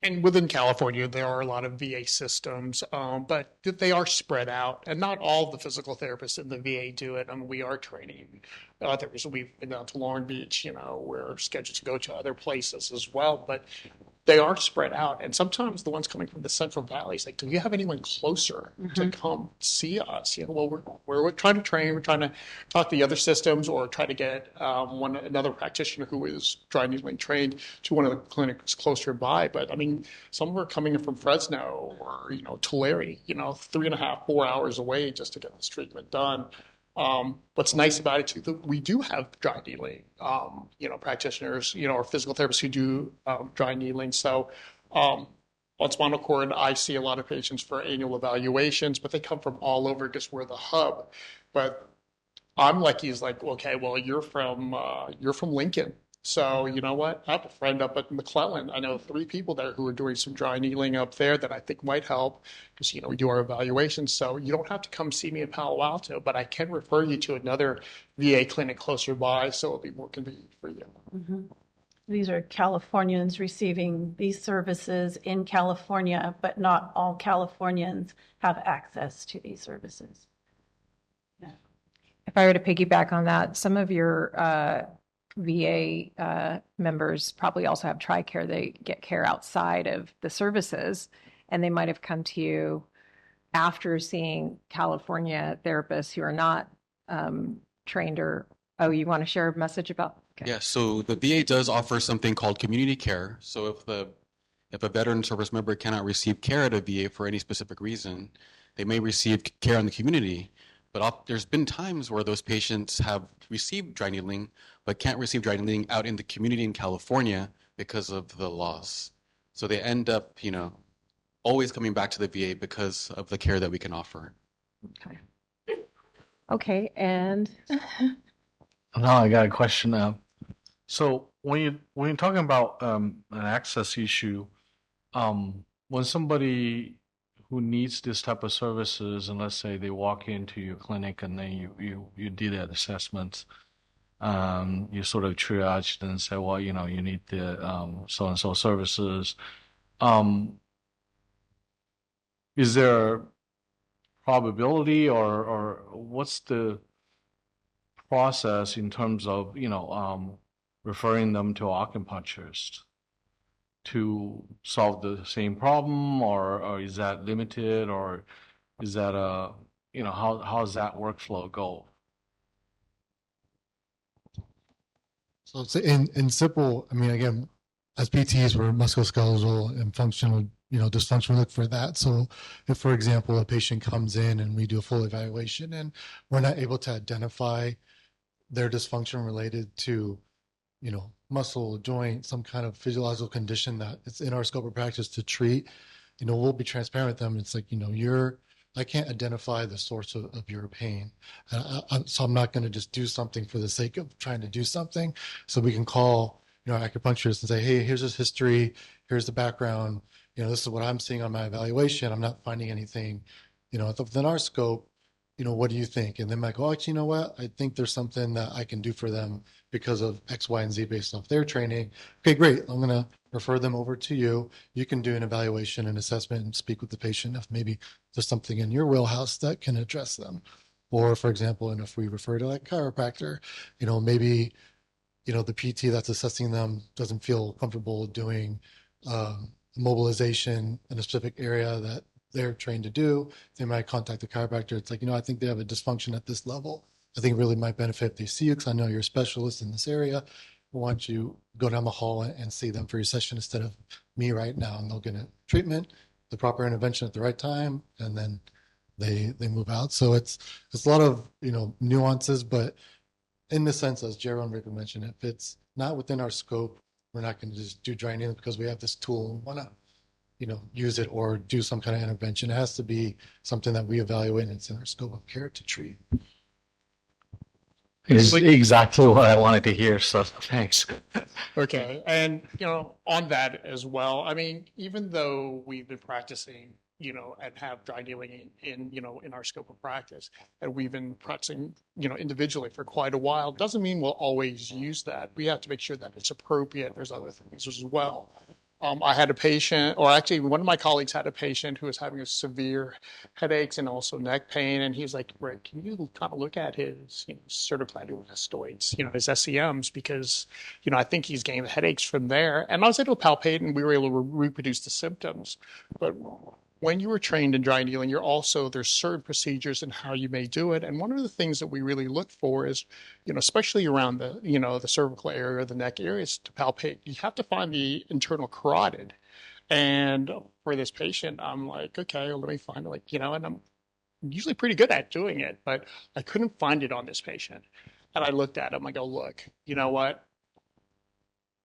And within California, there are a lot of VA systems, but they are spread out, and not all the physical therapists in the VA do it. I mean, we are training others. We've been down to Long Beach, we're scheduled to go to other places as well, but they are spread out. And sometimes the ones coming from the Central Valley is like, do you have anyone closer to come see us? Well, we're trying to train, we're trying to talk to the other systems or try to get another practitioner who is dry needling trained to one of the clinics closer by. But I mean, some are coming in from Fresno or, Tulare, 3.5, 4 hours away just to get this treatment done. What's nice about it too, that we do have dry needling, practitioners, or physical therapists who do dry needling. So on spinal cord, I see a lot of patients for annual evaluations, but they come from all over because we're the hub. But I'm lucky is like, okay, well, you're from Lincoln. So you know what? I have a friend up at McClellan. I know 3 people there who are doing some dry needling up there that I think might help because, we do our evaluations. So you don't have to come see me in Palo Alto, but I can refer you to another VA clinic closer by, so it'll be more convenient for you. These are Californians receiving these services in California, but not all Californians have access to these services. If I were to piggyback on that, some of your VA members probably also have TRICARE. They get care outside of the services, and they might have come to you after seeing California therapists who are not trained or, you want to share a message about? Okay. Yeah, so the VA does offer something called community care. So if a veteran service member cannot receive care at a VA for any specific reason, they may receive care in the community. But there's been times where those patients have received dry needling, but can't receive dry needling out in the community in California because of the laws. So they end up, always coming back to the VA because of the care that we can offer. Okay, and Now I got a question now. So when you're talking about an access issue, when somebody who needs this type of services, and let's say they walk into your clinic and then you did that assessment, you sort of triaged and say, well, you need the so-and-so services. Is there a probability or what's the process in terms of, referring them to acupuncturist to solve the same problem, or is that limited, or is that how does that workflow go? So it's in simple, I mean, again, as PTs, we're musculoskeletal and functional, dysfunction, we look for that. So if, for example, a patient comes in and we do a full evaluation and we're not able to identify their dysfunction related to, muscle, joint, some kind of physiological condition that it's in our scope of practice to treat, we'll be transparent with them. It's like, I can't identify the source of your pain. So I'm not going to just do something for the sake of trying to do something. So we can call, our acupuncturist and say, hey, here's this history. Here's the background. This is what I'm seeing on my evaluation. I'm not finding anything, within our scope. What do you think? And then I go, actually, you know what? I think there's something that I can do for them because of X, Y, and Z based off their training. Okay, great. I'm going to refer them over to you. You can do an evaluation and assessment and speak with the patient if maybe there's something in your wheelhouse that can address them. Or, for example, and if we refer to a chiropractor, maybe, the PT that's assessing them doesn't feel comfortable doing mobilization in a specific area that they're trained to do. They might contact the chiropractor. It's like, I think they have a dysfunction at this level. I think it really might benefit if they see you because I know you're a specialist in this area. Why don't you go down the hall and see them for your session instead of me right now? And they'll get a treatment the proper intervention at the right time, and then they move out. So it's a lot of, nuances, but in the sense, as Gerald and Rick mentioned, if it's not within our scope, we're not going to just do dry needling because we have this tool. Why not, use it or do some kind of intervention? It has to be something that we evaluate and it's in our scope of care to treat. Is exactly what I wanted to hear. So thanks. Okay, and on that as well, I mean, even though we've been practicing, and have dry needling in our scope of practice, and we've been practicing, individually for quite a while, doesn't mean we'll always use that. We have to make sure that it's appropriate. There's other things as well. I had a patient, or actually one of my colleagues had a patient who was having a severe headaches and also neck pain. And he's like, Rick, can you kind of look at his cervicoglycostoids, his SEMs, because, I think he's getting the headaches from there. And I was able to palpate and we were able to reproduce the symptoms. But when you were trained in dry needling, there's certain procedures and how you may do it. And one of the things that we really look for is, especially around the, the cervical area, the neck areas to palpate, you have to find the internal carotid. And for this patient, I'm like, okay, well, let me find it, and I'm usually pretty good at doing it, but I couldn't find it on this patient. And I looked at him, I go, look, you know what?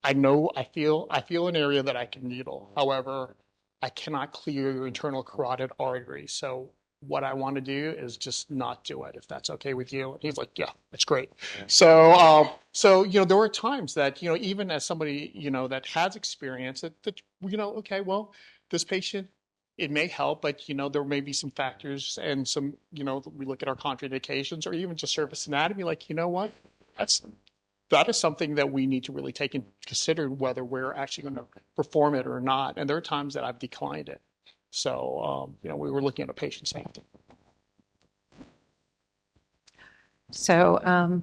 I feel an area that I can needle. However, I cannot clear your internal carotid artery. So what I want to do is just not do it, if that's okay with you. And he's like, yeah, that's great. So, there were times that, even as somebody, that has experience that, okay, well, this patient, it may help, but, there may be some factors and some, we look at our contraindications or even just surface anatomy, like, you know what, that is something that we need to really take into consider whether we're actually going to perform it or not. And there are times that I've declined it. So, we were looking at a patient safety. So,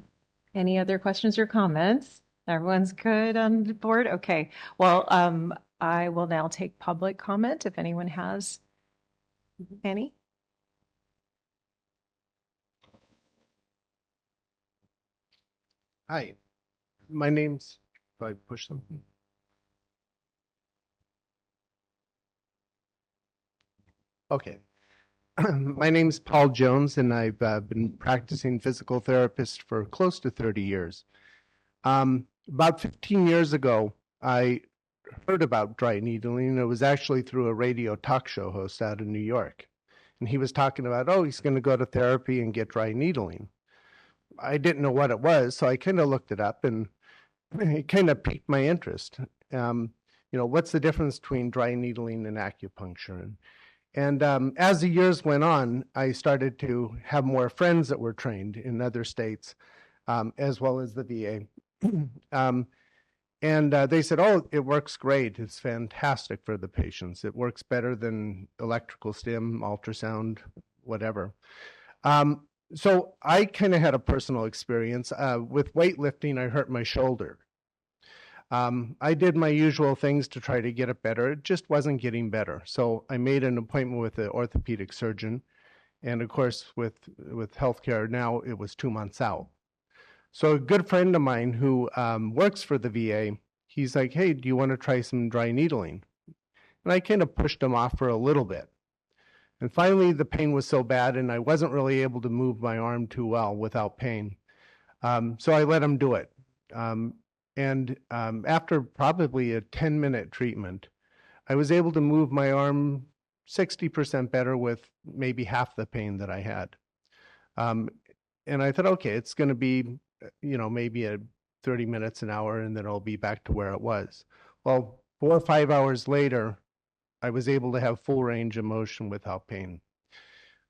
any other questions or comments? Everyone's good on the board? Okay. Well, I will now take public comment if anyone has any. Hi, my name's, if I push something. Okay. My name's Paul Jones, and I've been practicing physical therapist for close to 30 years. About 15 years ago, I heard about dry needling, and it was actually through a radio talk show host out in New York. And he was talking about, oh, he's going to go to therapy and get dry needling. I didn't know what it was, so I kind of looked it up, and it kind of piqued my interest. What's the difference between dry needling and acupuncture? And as the years went on, I started to have more friends that were trained in other states, as well as the VA. And they said, oh, it works great. It's fantastic for the patients. It works better than electrical stim, ultrasound, whatever. So I kind of had a personal experience. With weightlifting, I hurt my shoulder. I did my usual things to try to get it better. It just wasn't getting better. So I made an appointment with an orthopedic surgeon. And of course, with healthcare now, it was 2 months out. So a good friend of mine who works for the VA, he's like, hey, do you want to try some dry needling? And I kind of pushed him off for a little bit. And finally, the pain was so bad, and I wasn't really able to move my arm too well without pain. So I let him do it. And after probably a 10-minute treatment, I was able to move my arm 60% better with maybe half the pain that I had. And I thought, okay, it's going to be, maybe 30 minutes, an hour, and then I'll be back to where it was. Well, 4 or 5 hours later, I was able to have full range of motion without pain.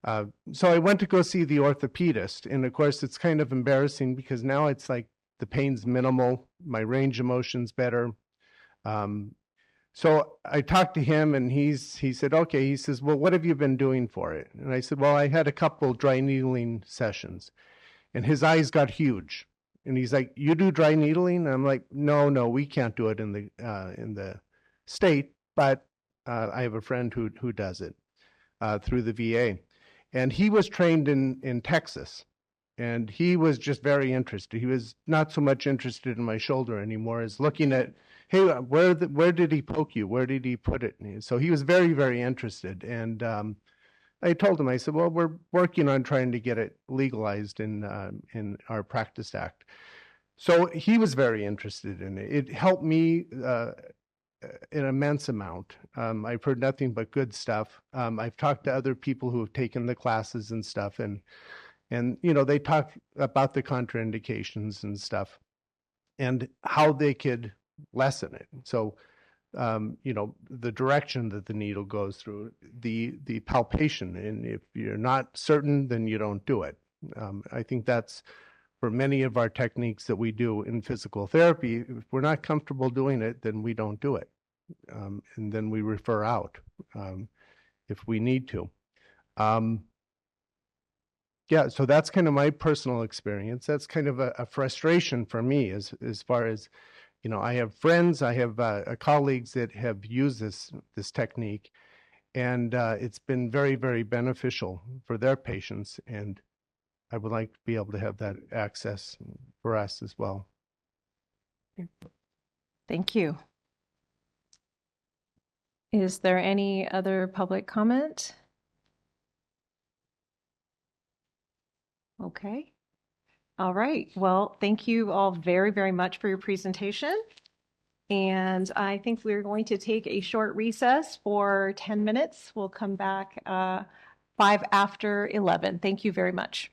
So I went to go see the orthopedist. And of course, it's kind of embarrassing because now it's like the pain's minimal, my range of motion's better. So I talked to him and he said, okay, he says, well, what have you been doing for it? And I said, well, I had a couple dry needling sessions. And his eyes got huge. And he's like, you do dry needling? And I'm like, no, we can't do it in the state, but I have a friend who does it through the VA. And he was trained in Texas. And he was just very interested. He was not so much interested in my shoulder anymore as looking at, hey, where did he poke you? Where did he put it? So he was very, very interested. And I told him, I said, well, we're working on trying to get it legalized in our Practice Act. So he was very interested in it. It helped me an immense amount. I've heard nothing but good stuff. I've talked to other people who have taken the classes and stuff, and they talk about the contraindications and stuff and how they could lessen it. So, the direction that the needle goes through, the palpation, and if you're not certain, then you don't do it. I think that's for many of our techniques that we do in physical therapy. If we're not comfortable doing it, then we don't do it. And then we refer out if we need to. Yeah, so that's kind of my personal experience. That's kind of a frustration for me as far as, I have friends, I have colleagues that have used this technique, and it's been very, very beneficial for their patients. And I would like to be able to have that access for us as well. Thank you. Is there any other public comment? Okay. All right. Well, thank you all very, very much for your presentation. And I think we're going to take a short recess for 10 minutes. We'll come back 5 after 11. Thank you very much.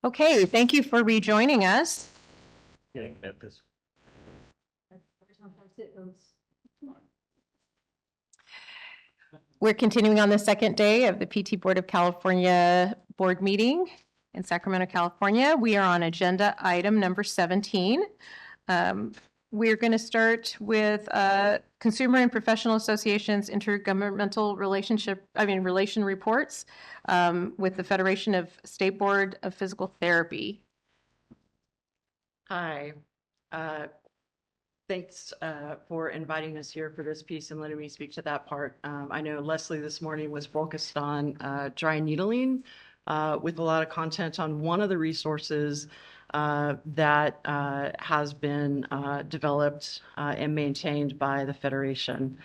Okay, thank you for rejoining us. We're continuing on the second day of the PT Board of California board meeting in Sacramento, California. We are on agenda item number 17. We're going to start with Consumer and Professional Associations Intergovernmental Relation Reports with the Federation of State Board of Physical Therapy. Hi. Thanks for inviting us here for this piece and letting me speak to that part. I know Leslie this morning was focused on dry needling with a lot of content on one of the resources that has been developed and maintained by the Federation.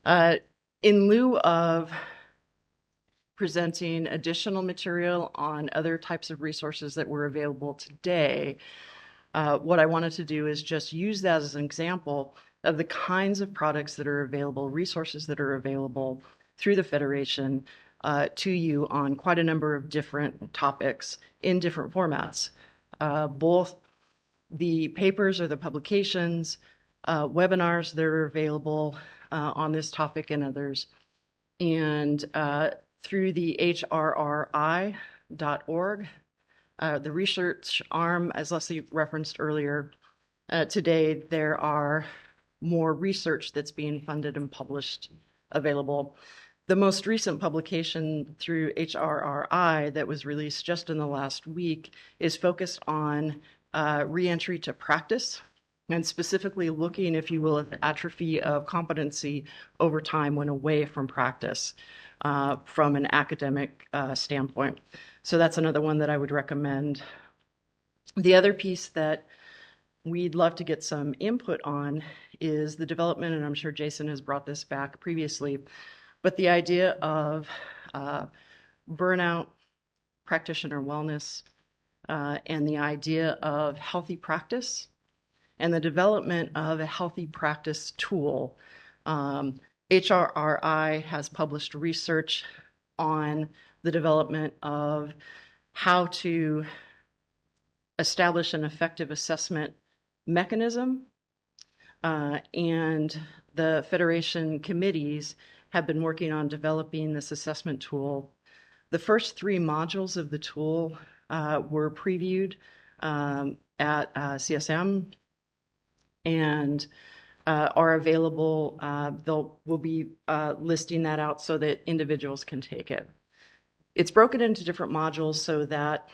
In lieu of presenting additional material on other types of resources that were available today, what I wanted to do is just use that as an example of the kinds of products that are available, resources that are available through the Federation to you on quite a number of different topics in different formats. Both the papers or the publications, webinars that are available on this topic and others, and through the HRRI.org. The research arm, as Leslie referenced earlier, today there are more research that's being funded and published available. The most recent publication through HRRI that was released just in the last week is focused on reentry to practice, and specifically looking, if you will, at the atrophy of competency over time when away from practice from an academic standpoint. So that's another one that I would recommend. The other piece that we'd love to get some input on is the development, and I'm sure Jason has brought this back previously, but the idea of burnout, practitioner wellness, and the idea of healthy practice and the development of a healthy practice tool. HRRI has published research on the development of how to establish an effective assessment mechanism, and the Federation committees have been working on developing this assessment tool. The first 3 modules of the tool were previewed at CSM and are available. We'll be listing that out so that individuals can take it. It's broken into different modules so that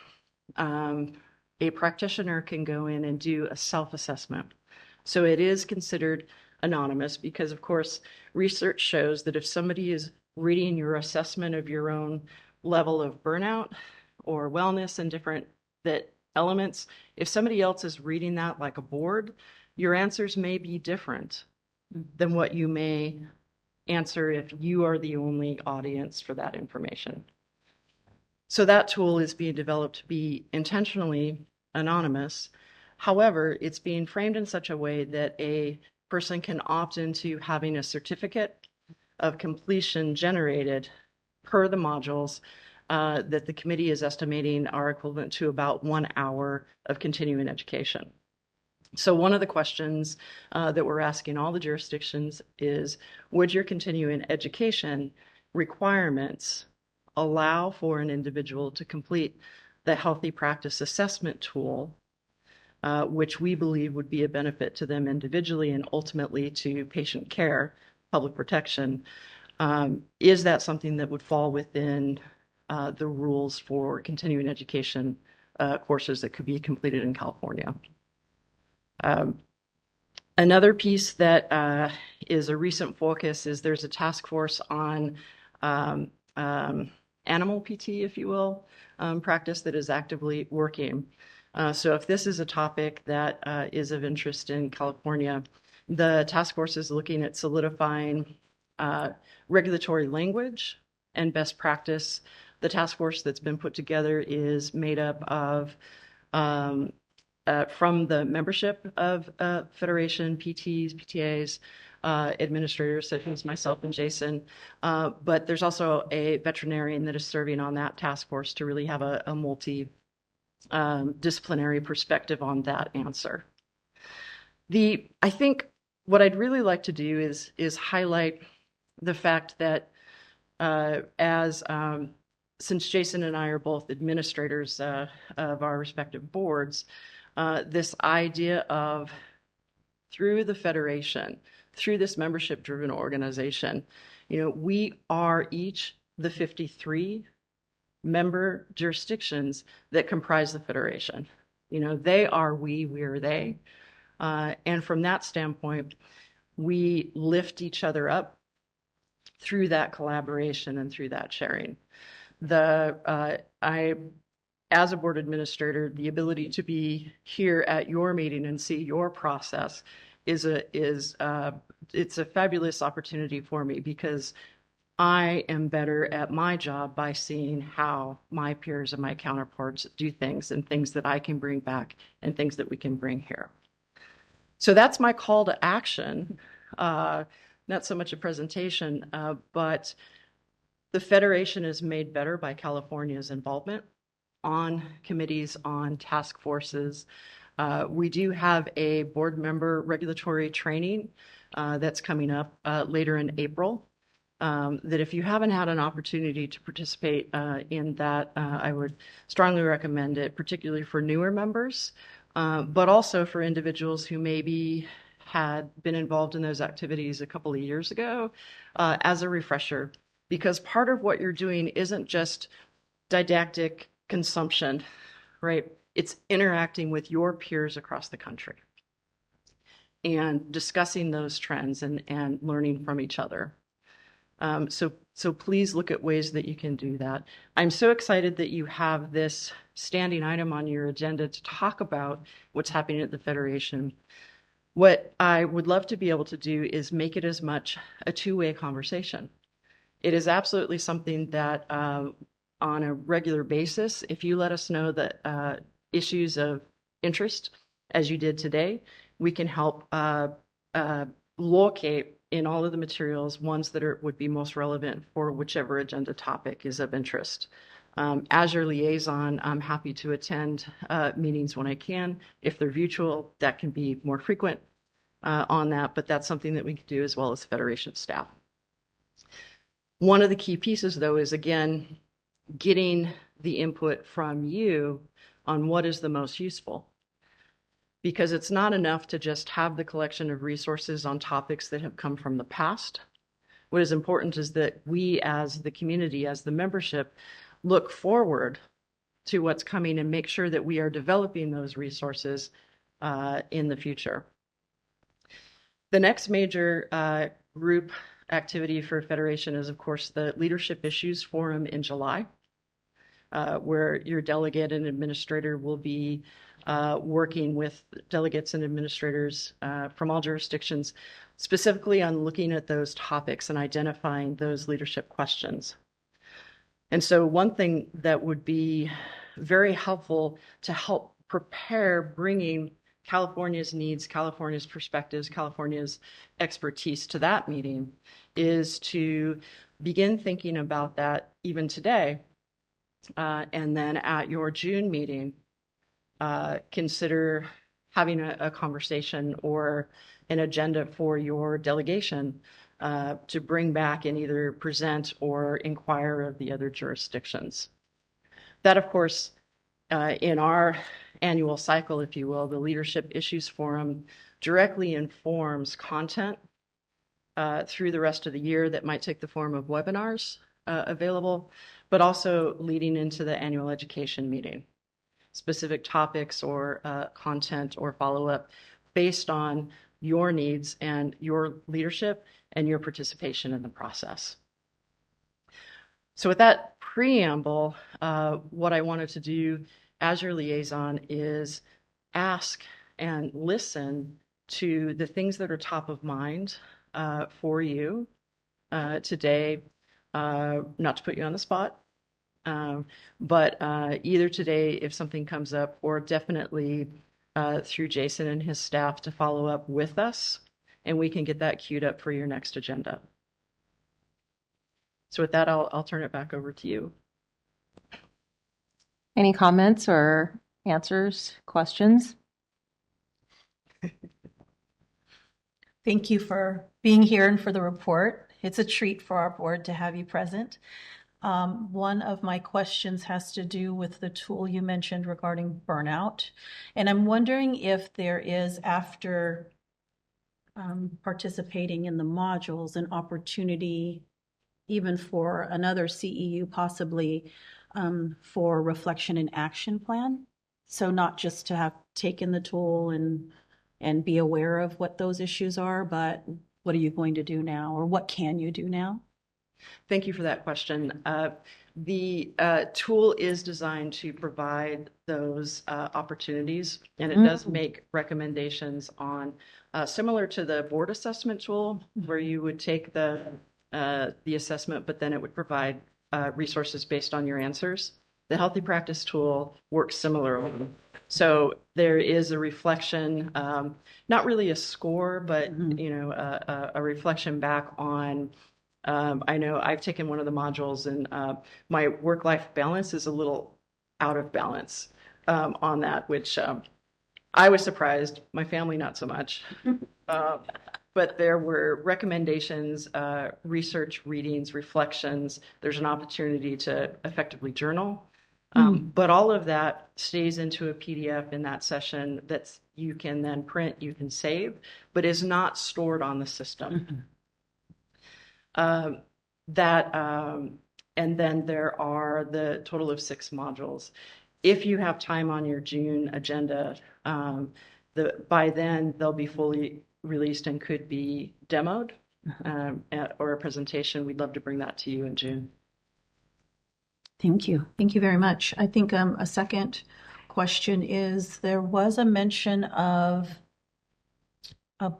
a practitioner can go in and do a self-assessment. So it is considered anonymous because, of course, research shows that if somebody is reading your assessment of your own level of burnout or wellness and different elements, if somebody else is reading that like a board, your answers may be different than what you may answer if you are the only audience for that information. So that tool is being developed to be intentionally anonymous. However, it's being framed in such a way that a person can opt into having a certificate of completion generated per the modules that the committee is estimating are equivalent to about 1 hour of continuing education. So one of the questions that we're asking all the jurisdictions is, would your continuing education requirements allow for an individual to complete the healthy practice assessment tool, which we believe would be a benefit to them individually and ultimately to patient care, public protection? Is that something that would fall within the rules for continuing education courses that could be completed in California? Another piece that is a recent focus is there's a task force on animal PT, if you will, practice that is actively working. So if this is a topic that is of interest in California, the task force is looking at solidifying regulatory language and best practice. The task force that's been put together is made up of from the membership of Federation, PTs, PTAs, administrators such as myself and Jason, but there's also a veterinarian that is serving on that task force to really have a multi-disciplinary perspective on that answer. I think what I'd really like to do is highlight the fact that since Jason and I are both administrators of our respective boards, this idea of through the Federation, through this membership-driven organization, we are each the 53 member jurisdictions that comprise the Federation. They are we are they. And from that standpoint, we lift each other up through that collaboration and through that sharing. As a board administrator, the ability to be here at your meeting and see your process it's a fabulous opportunity for me because I am better at my job by seeing how my peers and my counterparts do things and things that I can bring back and things that we can bring here. So that's my call to action. Not so much a presentation, but the Federation is made better by California's involvement on committees, on task forces. We do have a board member regulatory training that's coming up later in April. That if you haven't had an opportunity to participate in that, I would strongly recommend it, particularly for newer members, but also for individuals who maybe had been involved in those activities a couple of years ago as a refresher. Because part of what you're doing isn't just didactic consumption, right? It's interacting with your peers across the country and discussing those trends and learning from each other. So please look at ways that you can do that. I'm so excited that you have this standing item on your agenda to talk about what's happening at the Federation. What I would love to be able to do is make it as much a two-way conversation. It is absolutely something that on a regular basis, if you let us know that issues of interest, as you did today, we can help locate in all of the materials ones that would be most relevant for whichever agenda topic is of interest. As your liaison, I'm happy to attend meetings when I can. If they're virtual, that can be more frequent on that, but that's something that we can do as well as Federation staff. One of the key pieces, though, is again, getting the input from you on what is the most useful. Because it's not enough to just have the collection of resources on topics that have come from the past. What is important is that we, as the community, as the membership, look forward to what's coming and make sure that we are developing those resources in the future. The next major group activity for Federation is, of course, the Leadership Issues Forum in July, where your delegate and administrator will be working with delegates and administrators from all jurisdictions, specifically on looking at those topics and identifying those leadership questions. And so one thing that would be very helpful to help prepare bringing California's needs, California's perspectives, California's expertise to that meeting is to begin thinking about that even today. And then at your June meeting, consider having a conversation or an agenda for your delegation to bring back and either present or inquire of the other jurisdictions. That, of course, in our annual cycle, if you will, the Leadership Issues Forum directly informs content through the rest of the year that might take the form of webinars available, but also leading into the annual education meeting. Specific topics or content or follow-up based on your needs and your leadership and your participation in the process. So with that preamble, what I wanted to do as your liaison is ask and listen to the things that are top of mind for you today, not to put you on the spot, but either today if something comes up or definitely through Jason and his staff to follow up with us, and we can get that queued up for your next agenda. So with that, I'll turn it back over to you. Any comments or answers, questions? Thank you for being here and for the report. It's a treat for our board to have you present. One of my questions has to do with the tool you mentioned regarding burnout. And I'm wondering if there is, after participating in the modules, an opportunity even for another CEU possibly for reflection and action plan. So not just to have taken the tool and be aware of what those issues are, but what are you going to do now, or what can you do now? Thank you for that question. The tool is designed to provide those opportunities, and it does make recommendations on, similar to the board assessment tool, where you would take the assessment, but then it would provide resources based on your answers. The Healthy Practice tool works similarly. So there is a reflection, not really a score, but a reflection back on. I know I've taken one of the modules, and my work-life balance is a little out of balance on that, which I was surprised. My family, not so much. But there were recommendations, research, readings, reflections. There's an opportunity to effectively journal. But all of that stays into a PDF in that session that you can then print, you can save, but is not stored on the system. And then there are the total of 6 modules. If you have time on your June agenda, by then they'll be fully released and could be demoed or a presentation. We'd love to bring that to you in June. Thank you. Thank you very much. I think a second question is, there was a mention of a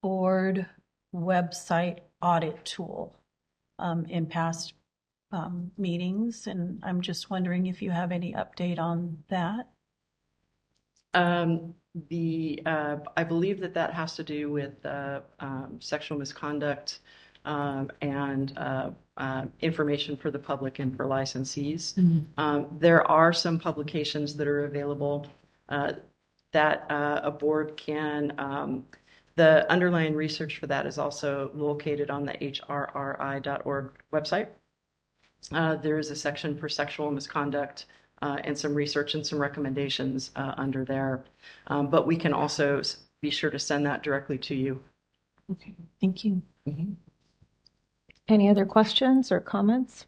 board website audit tool in past meetings, and I'm just wondering if you have any update on that. I believe that has to do with sexual misconduct and information for the public and for licensees. There are some publications that are available that a board can, The underlying research for that is also located on the hrri.org website. There is a section for sexual misconduct and some research and some recommendations under there. But we can also be sure to send that directly to you. Okay, thank you. Any other questions or comments?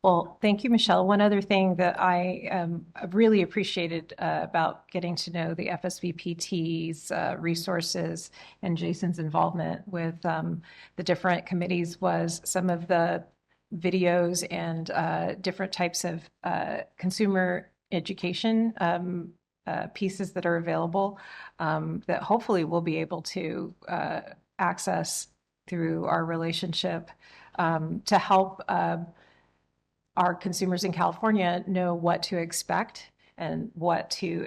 Well, thank you, Michelle. One other thing that I really appreciated about getting to know the FSVPT's resources and Jason's involvement with the different committees was some of the videos and different types of consumer education pieces that are available that hopefully we'll be able to access through our relationship to help our consumers in California know what to expect and what to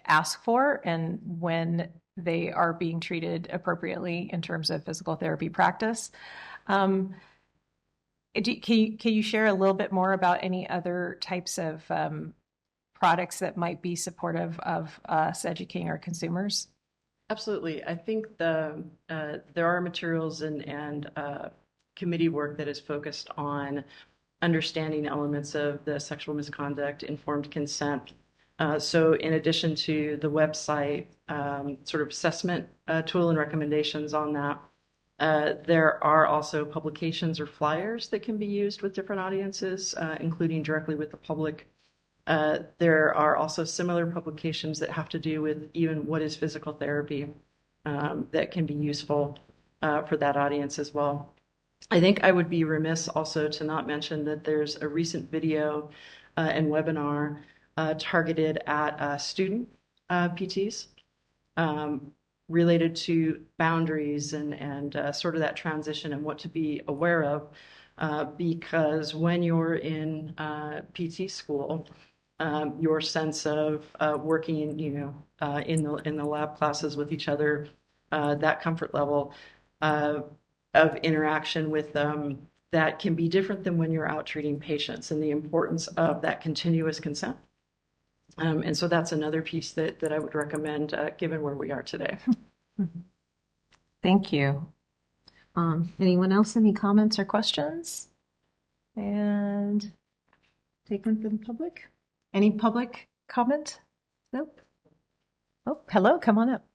ask for and when they are being treated appropriately in terms of physical therapy practice. Can you share a little bit more about any other types of products that might be supportive of us educating our consumers? Absolutely. I think there are materials and committee work that is focused on understanding elements of the sexual misconduct, informed consent. So in addition to the website sort of assessment tool and recommendations on that, there are also publications or flyers that can be used with different audiences, including directly with the public. There are also similar publications that have to do with even what is physical therapy that can be useful for that audience as well. I think I would be remiss also to not mention that there's a recent video and webinar targeted at student PTs related to boundaries and sort of that transition and what to be aware of because when you're in PT school, your sense of working, in the lab classes with each other, that comfort level of interaction with them that can be different than when you're out treating patients and the importance of that continuous consent. And so that's another piece that I would recommend given where we are today. Thank you. Anyone else, any comments or questions? And take one from the public? Any public comment? Nope. Oh, hello, come on up.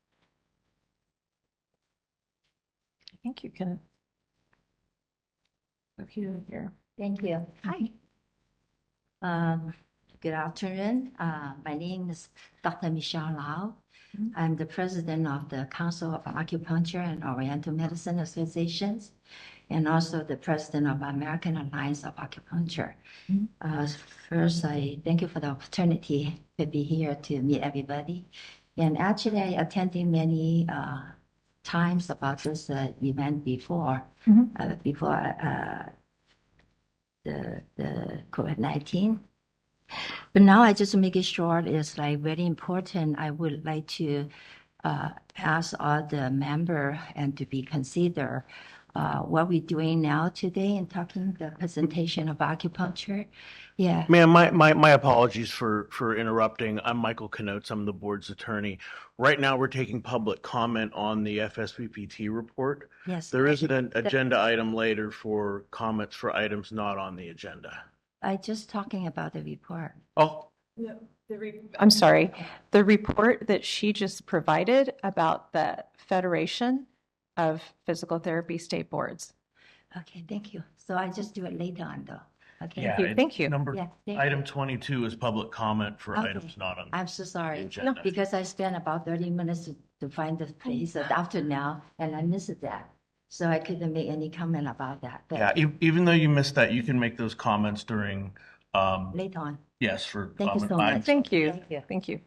I think you can. Here. Thank you. Hi. Good afternoon. My name is Dr. Michelle Lau. I'm the president of the Council of Acupuncture and Oriental Medicine Associations, and also the president of American Alliance of Acupuncture. First, I thank you for the opportunity to be here to meet everybody. And actually, I attended many times about this event before, the COVID-19. But now I just make it short. It's like very important. I would like to ask all the member and to be consider what we're doing now today in talking the presentation of acupuncture. Yeah. Ma'am, my apologies for interrupting. I'm Michael Knotes. I'm the board's attorney. Right now, we're taking public comment on the FSVPT report. Yes. There is an agenda item later for comments for items not on the agenda. I just talking about the report. Oh, No, I'm sorry. The report that she just provided about the Federation of Physical Therapy State Boards. Okay, thank you. So I just do it later on though. Okay. yeah. Thank you. Number Yeah, thank item you. 22 is public comment for Okay. items not on. I'm so sorry. agenda. Because I spent about 30 minutes to find the place after now, and I missed that. So I couldn't make any comment about that. But Yeah, even though you missed that, you can make those comments during, later on. yes, for Thank you comment so much. items. Thank you. Thank you. Thank you.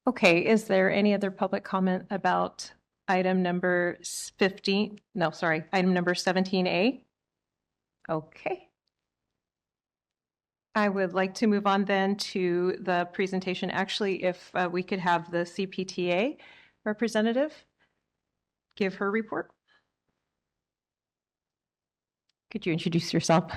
Okay, is there any other public comment about item number 15? No, sorry, item number 17A? Okay. I would like to move on then to the presentation. Actually, if we could have the CPTA representative give her report. Could you introduce yourself?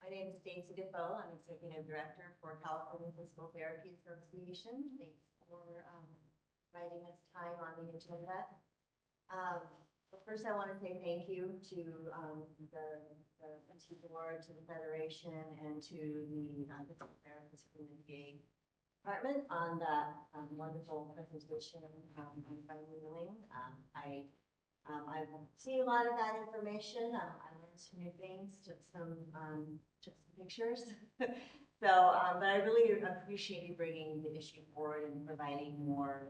My name is Stacy Defoe. I'm Executive Director for California Physical Therapy Association. Thanks for providing us time on the agenda. But first, I want to say thank you to the PT board, to the Federation, and to the Physical Therapists from the PA Department on that wonderful presentation on bioneedling. I've seen a lot of that information. I learned some new things, took some pictures. So, but I really appreciate you bringing the issue forward and providing more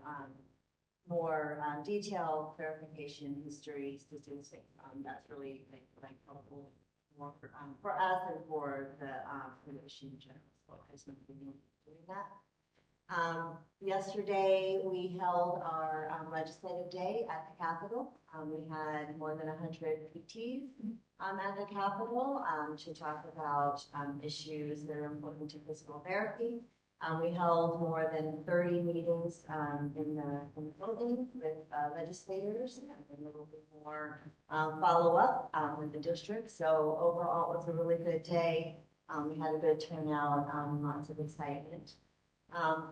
detailed clarification, history, statistics. That's really like helpful more for us and for the issue in general. So I just want to be doing that. Yesterday, we held our legislative day at the Capitol. We had more than 100 PTs at the Capitol to talk about issues that are important to physical therapy. We held more than 30 meetings in the building with legislators and a little bit more follow-up with the district. So overall, it was a really good day. We had a good turnout, lots of excitement.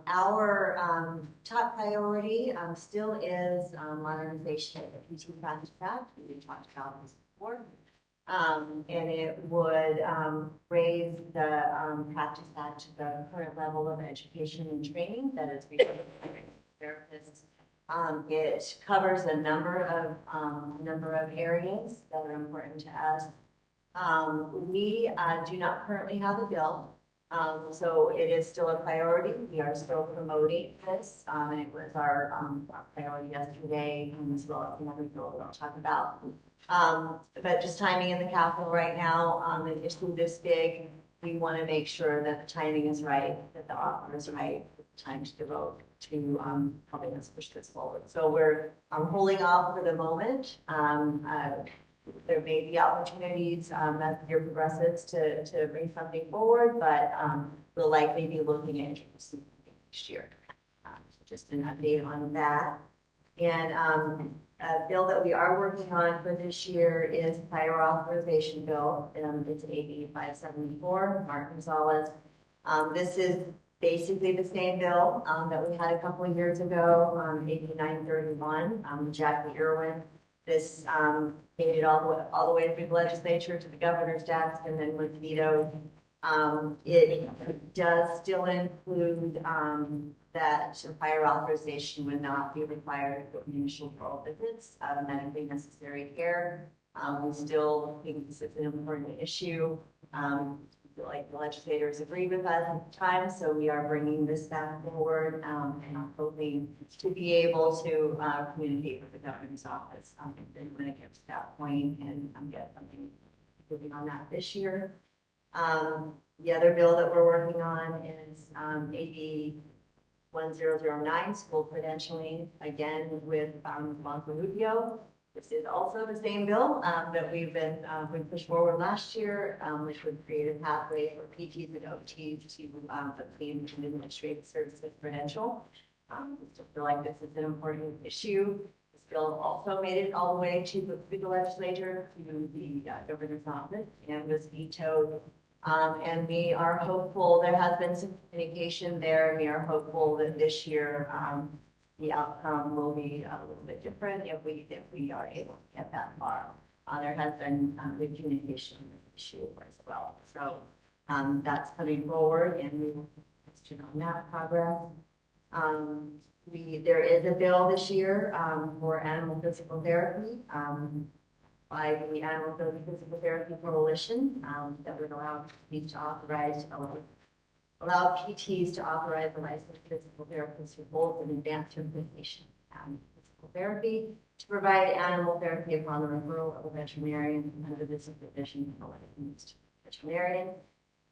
Our top priority still is modernization of the PT Practice Act. We talked about this before. And it would raise the Practice Act to the current level of education and training that is required for therapists. It covers a number of areas that are important to us. We do not currently have a bill. So it is still a priority. We are still promoting this. And it was our priority yesterday, as well as another bill that I'll talk about. But just timing in the Capitol right now, an issue this big, we want to make sure that the timing is right, that the offer is right, time to devote to helping us push this forward. So we're holding off for the moment. There may be opportunities as the year progresses to bring something forward, but we'll likely be looking at introducing next year. Just an update on that. And a bill that we are working on for this year is prior authorization bill. It's AB 574, Mark Gonzalez. This is basically the same bill that we had a couple of years ago, AB 931, Jackie Irwin. This made it all the way through the legislature to the governor's desk and then was vetoed. It does still include that prior authorization would not be required for initial oral visits of medically necessary care. We still think this is an important issue. I feel like the legislators agree with us at the time, so we are bringing this back forward and hoping to be able to communicate with the governor's office when it gets to that point and get something moving on that this year. The other bill that we're working on is AB 1009, school credentialing, again with Blanca Rubio. This is also the same bill that we pushed forward last year, which would create a pathway for PTs and OTs to obtain an administrative services credential. We still feel like this is an important issue. This bill also made it all the way to the legislature, to the governor's office, and was vetoed. And we are hopeful, there has been some communication there. We are hopeful that this year the outcome will be a little bit different if we are able to get that far. There has been good communication issue as well. So that's coming forward, and we will question on that progress. There is a bill this year for animal physical therapy by the Animal Physical Therapy Coalition that would allow PTs to authorize PTs to authorize the licensed physical therapists who hold an advanced certification in physical therapy to provide animal therapy upon the referral of a veterinarian under the supervision of a licensed veterinarian,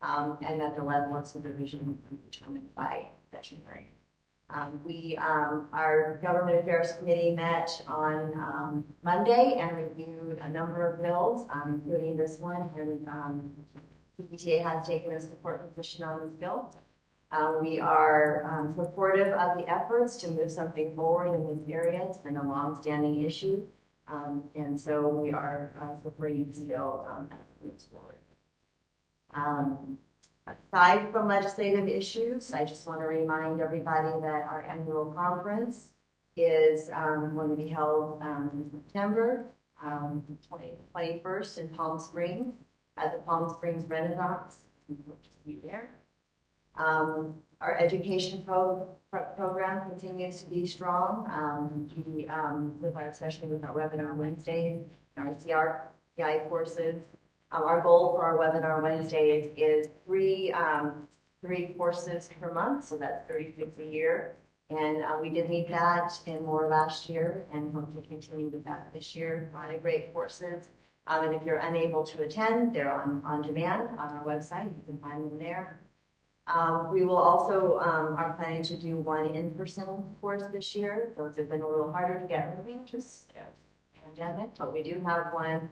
and that the level of supervision will be determined by veterinarian. Our Government Affairs Committee met on Monday and reviewed a number of bills, including this one, and PTA has taken a support position on this bill. We are supportive of the efforts to move something forward in this area. It's been a long-standing issue, and so we are supporting this bill as it moves forward. Aside from legislative issues, I just want to remind everybody that our annual conference is going to be held in September 21st in Palm Springs at the Palm Springs Renaissance. Be there. Our education program continues to be strong. Especially with our webinar Wednesdays, our CRPI courses. Our goal for our webinar Wednesdays is three courses per month, so that's 36 a year. And we did meet that and more last year, and hope to continue with that this year. A lot of great courses. And if you're unable to attend, they're on demand on our website. You can find them there. We will also are planning to do one in-person course this year. Those have been a little harder to get moving, just pandemic, but we do have one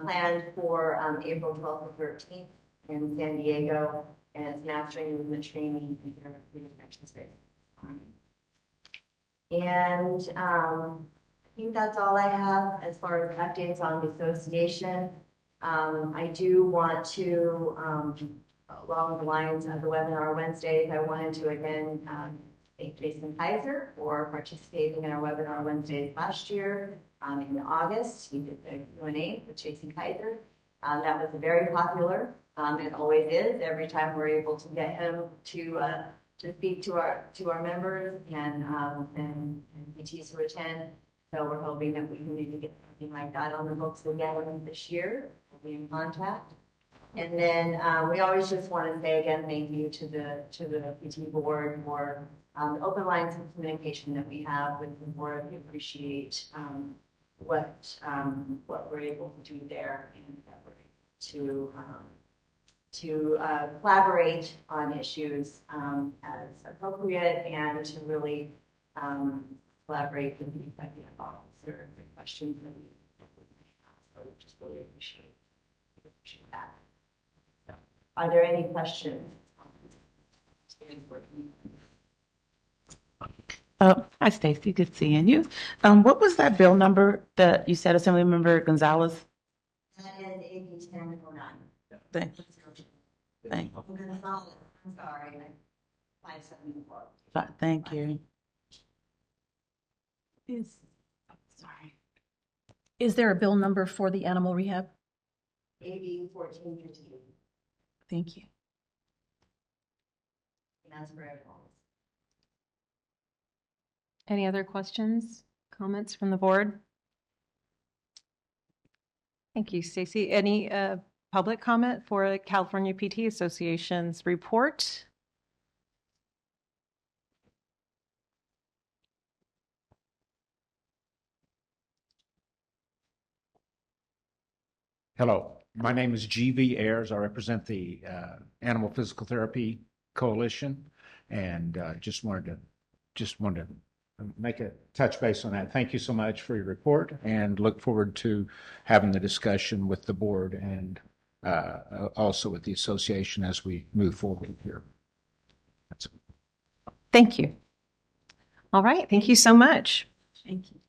planned for April 12th to 13th in San Diego, and it's mastering movement training in the connection space. And I think that's all I have as far as updates on the association. I do want to, along the lines of the webinar Wednesdays, I wanted to again thank Jason Kaiser for participating in our webinar Wednesdays last year. In August, he did the Q&A with Jason Kaiser. That was very popular. It always is. Every time we're able to get him to speak to our members and PTs who attend. So we're hoping that we can maybe get something like that on the books again this year. We'll be in contact. And then we always just want to say again, thank you to the PT board for the open lines of communication that we have with the board. We appreciate what we're able to do there, and that we're able to collaborate on issues as appropriate, and to really collaborate with the executive officer for questions that we have. So we just really appreciate that. So, are there any questions? Hi, Stacy. Good seeing you. What was that bill number that you said, Assemblymember Gonzalez? That is AB 1009. Thank you. Thank you. I'm sorry. 574. Thank you. Is there a bill number for the animal rehab? AB 1458. Thank you. And that's for everyone. Any other questions, comments from the board? Thank you, Stacy. Any public comment for the California PT Association's report? Hello, my name is G.V. Ayers. I represent the Animal Physical Therapy Coalition, and just wanted to make a touch base on that. Thank you so much for your report, and look forward to having the discussion with the board and also with the association as we move forward here. That's it. Thank you. All right, thank you so much. Thank you.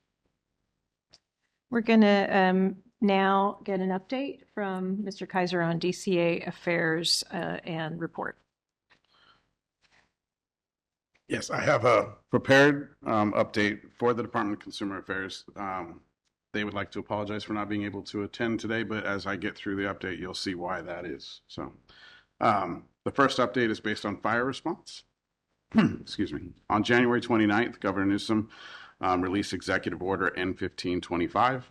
We're going to now get an update from Mr. Kaiser on DCA affairs and report. Yes, I have a prepared update for the Department of Consumer Affairs. They would like to apologize for not being able to attend today, but as I get through the update, you'll see why that is. So the first update is based on fire response. Excuse me. On January 29th, Governor Newsom released Executive Order N1525,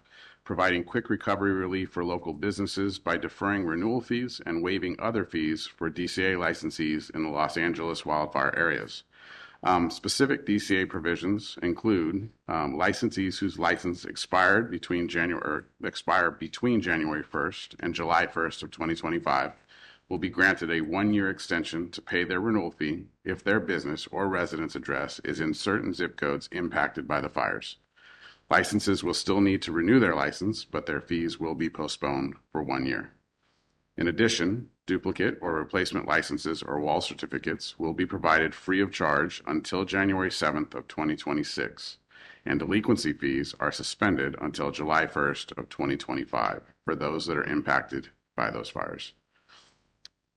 providing quick recovery relief for local businesses by deferring renewal fees and waiving other fees for DCA licensees in the Los Angeles wildfire areas. Specific DCA provisions include licensees whose license expired between January 1st and July 1st of 2025 will be granted a one-year extension to pay their renewal fee if their business or residence address is in certain zip codes impacted by the fires. Licenses will still need to renew their license, but their fees will be postponed for 1 year. In addition, duplicate or replacement licenses or wall certificates will be provided free of charge until January 7th of 2026, and delinquency fees are suspended until July 1st of 2025 for those that are impacted by those fires.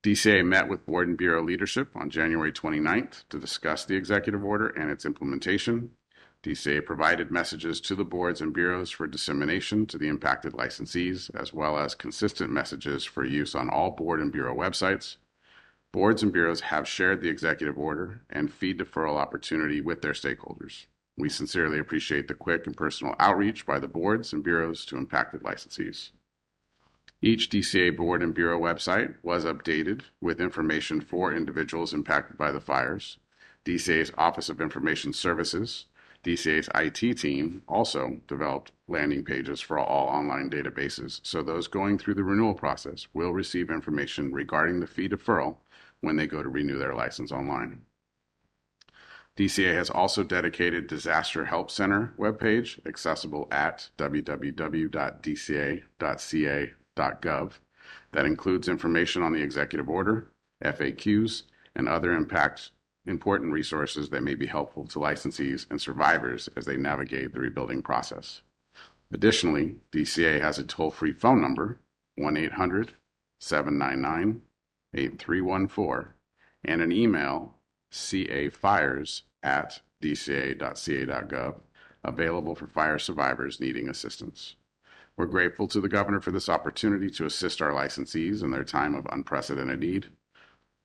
DCA met with Board and Bureau leadership on January 29th to discuss the executive order and its implementation. DCA provided messages to the boards and bureaus for dissemination to the impacted licensees, as well as consistent messages for use on all board and bureau websites. Boards and bureaus have shared the executive order and fee deferral opportunity with their stakeholders. We sincerely appreciate the quick and personal outreach by the boards and bureaus to impacted licensees. Each DCA board and bureau website was updated with information for individuals impacted by the fires. DCA's Office of Information Services, DCA's IT team also developed landing pages for all online databases, so those going through the renewal process will receive information regarding the fee deferral when they go to renew their license online. DCA has also dedicated Disaster Help Center webpage accessible at www.dca.ca.gov that includes information on the executive order, FAQs, and other important resources that may be helpful to licensees and survivors as they navigate the rebuilding process. Additionally, DCA has a toll-free phone number, 1-800-799-8314, and an email, cafires@dca.ca.gov, available for fire survivors needing assistance. We're grateful to the Governor for this opportunity to assist our licensees in their time of unprecedented need.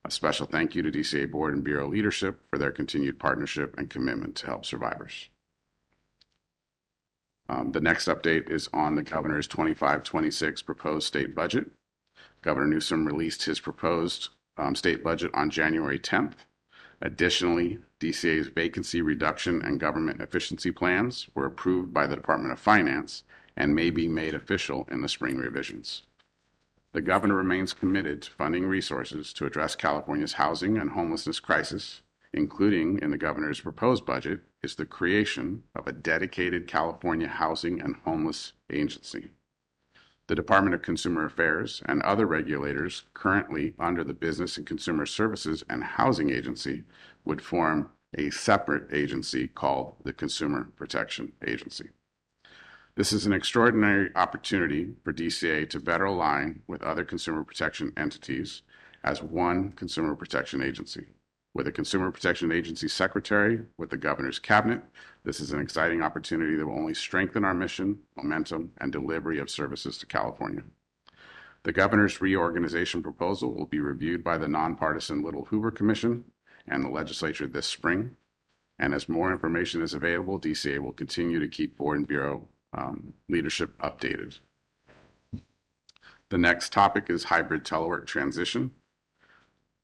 A special thank you to DCA Board and Bureau leadership for their continued partnership and commitment to help survivors. The next update is on the Governor's 25-26 proposed state budget. Governor Newsom released his proposed state budget on January 10th. Additionally, DCA's vacancy reduction and government efficiency plans were approved by the Department of Finance and may be made official in the spring revisions. The Governor remains committed to funding resources to address California's housing and homelessness crisis, including in the Governor's proposed budget is the creation of a dedicated California Housing and Homeless Agency. The Department of Consumer Affairs and other regulators currently under the Business and Consumer Services and Housing Agency would form a separate agency called the Consumer Protection Agency. This is an extraordinary opportunity for DCA to better align with other consumer protection entities as one consumer protection agency. With a Consumer Protection Agency Secretary with the Governor's Cabinet, this is an exciting opportunity that will only strengthen our mission, momentum, and delivery of services to California. The Governor's reorganization proposal will be reviewed by the nonpartisan Little Hoover Commission and the legislature this spring. And as more information is available, DCA will continue to keep Board and Bureau leadership updated. The next topic is hybrid telework transition.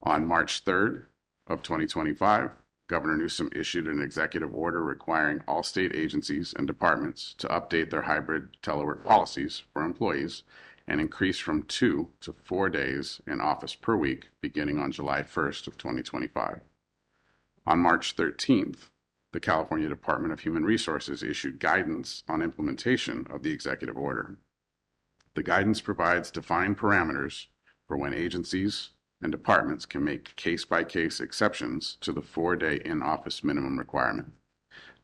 On March 3rd of 2025, Governor Newsom issued an executive order requiring all state agencies and departments to update their hybrid telework policies for employees and increase from 2 to 4 days in office per week beginning on July 1st of 2025. On March 13th, the California Department of Human Resources issued guidance on implementation of the executive order. The guidance provides defined parameters for when agencies and departments can make case-by-case exceptions to the 4-day in-office minimum requirement.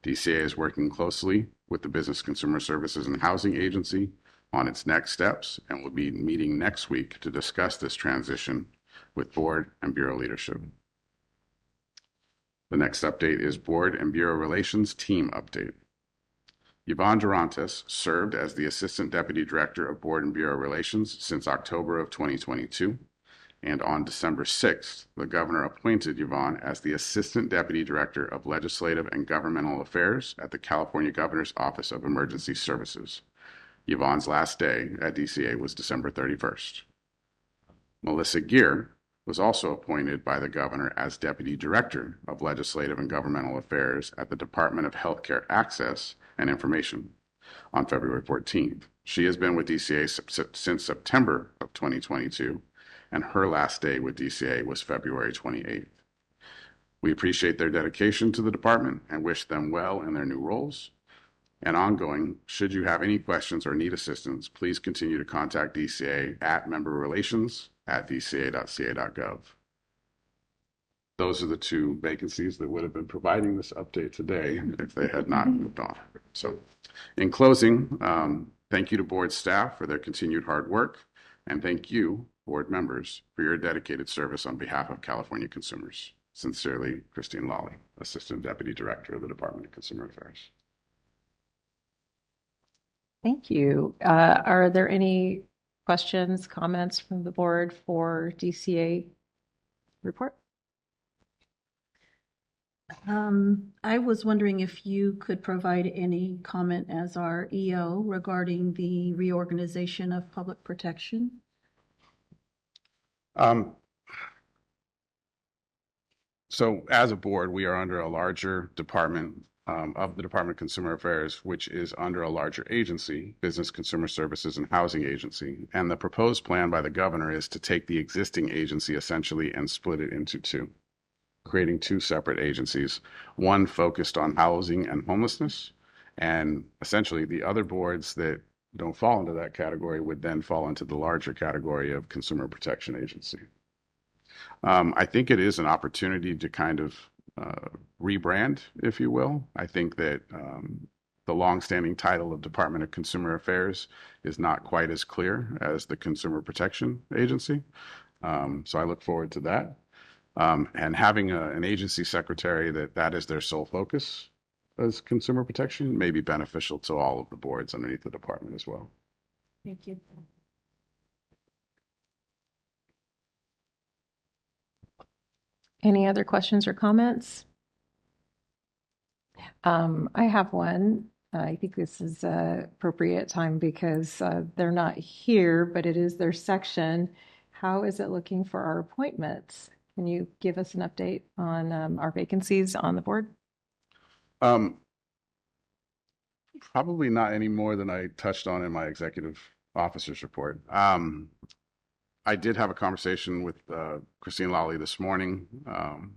DCA is working closely with the Business Consumer Services and Housing Agency on its next steps and will be meeting next week to discuss this transition with Board and Bureau leadership. The next update is Board and Bureau Relations Team Update. Yvonne Durantes served as the Assistant Deputy Director of Board and Bureau Relations since October of 2022. And on December 6th, the Governor appointed Yvonne as the Assistant Deputy Director of Legislative and Governmental Affairs at the California Governor's Office of Emergency Services. Yvonne's last day at DCA was December 31st. Melissa Gear was also appointed by the Governor as Deputy Director of Legislative and Governmental Affairs at the Department of Healthcare Access and Information on February 14th. She has been with DCA since September of 2022. And her last day with DCA was February 28th. We appreciate their dedication to the department and wish them well in their new roles. And ongoing, should you have any questions or need assistance, please continue to contact DCA at memberrelations@dca.ca.gov. Those are the two vacancies that would have been providing this update today if they had not moved on. So in closing, thank you to board staff for their continued hard work. And thank you board members, for your dedicated service on behalf of California consumers. Sincerely, Christine Lawley, Assistant Deputy Director of the Department of Consumer Affairs. Thank you. Are there any questions, comments from the board for DCA report? I was wondering if you could provide any comment as our EO regarding the reorganization of public protection? So as a board, we are under a larger department of the Department of Consumer Affairs, which is under a larger agency, Business Consumer Services and Housing Agency. And the proposed plan by the governor is to take the existing agency essentially and split it into two, creating two separate agencies, one focused on housing and homelessness, and essentially the other boards that don't fall into that category would then fall into the larger category of Consumer Protection Agency. I think it is an opportunity to kind of rebrand, if you will. I think that the longstanding title of Department of Consumer Affairs is not quite as clear as the Consumer Protection Agency. So I look forward to that. And having an agency secretary that is their sole focus as consumer protection may be beneficial to all of the boards underneath the department as well. Thank you. Any other questions or comments? I have one. I think this is appropriate time because they're not here, but it is their section. How is it looking for our appointments? Can you give us an update on our vacancies on the board? Probably not any more than I touched on in my executive officer's report. I did have a conversation with Christine Lawley this morning.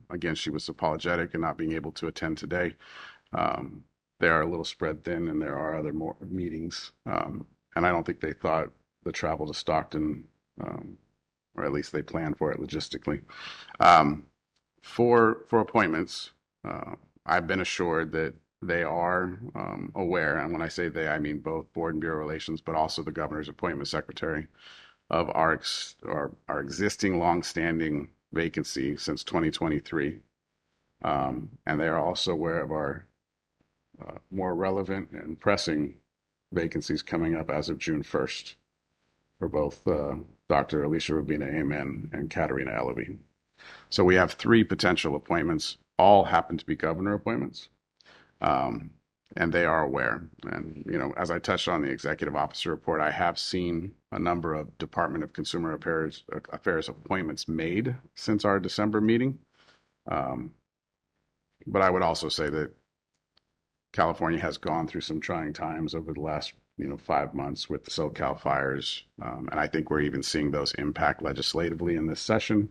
Again, she was apologetic in not being able to attend today. They are a little spread thin and there are other more meetings. And I don't think they thought the travel to Stockton, or at least they planned for it logistically. For appointments, I've been assured that they are aware, and when I say they, I mean both Board and Bureau Relations, but also the Governor's Appointment Secretary, of our existing longstanding vacancy since 2023. And they are also aware of our more relevant and pressing vacancies coming up as of June 1st for both Dr. Alicia Rubina Amen and Katerina Eleby. So we have 3 potential appointments, all happen to be governor appointments. And they are aware. And, you know, as I touched on the executive officer report, I have seen a number of Department of Consumer Affairs appointments made since our December meeting. But I would also say that California has gone through some trying times over the last, 5 months with the SoCal fires. And I think we're even seeing those impact legislatively in this session,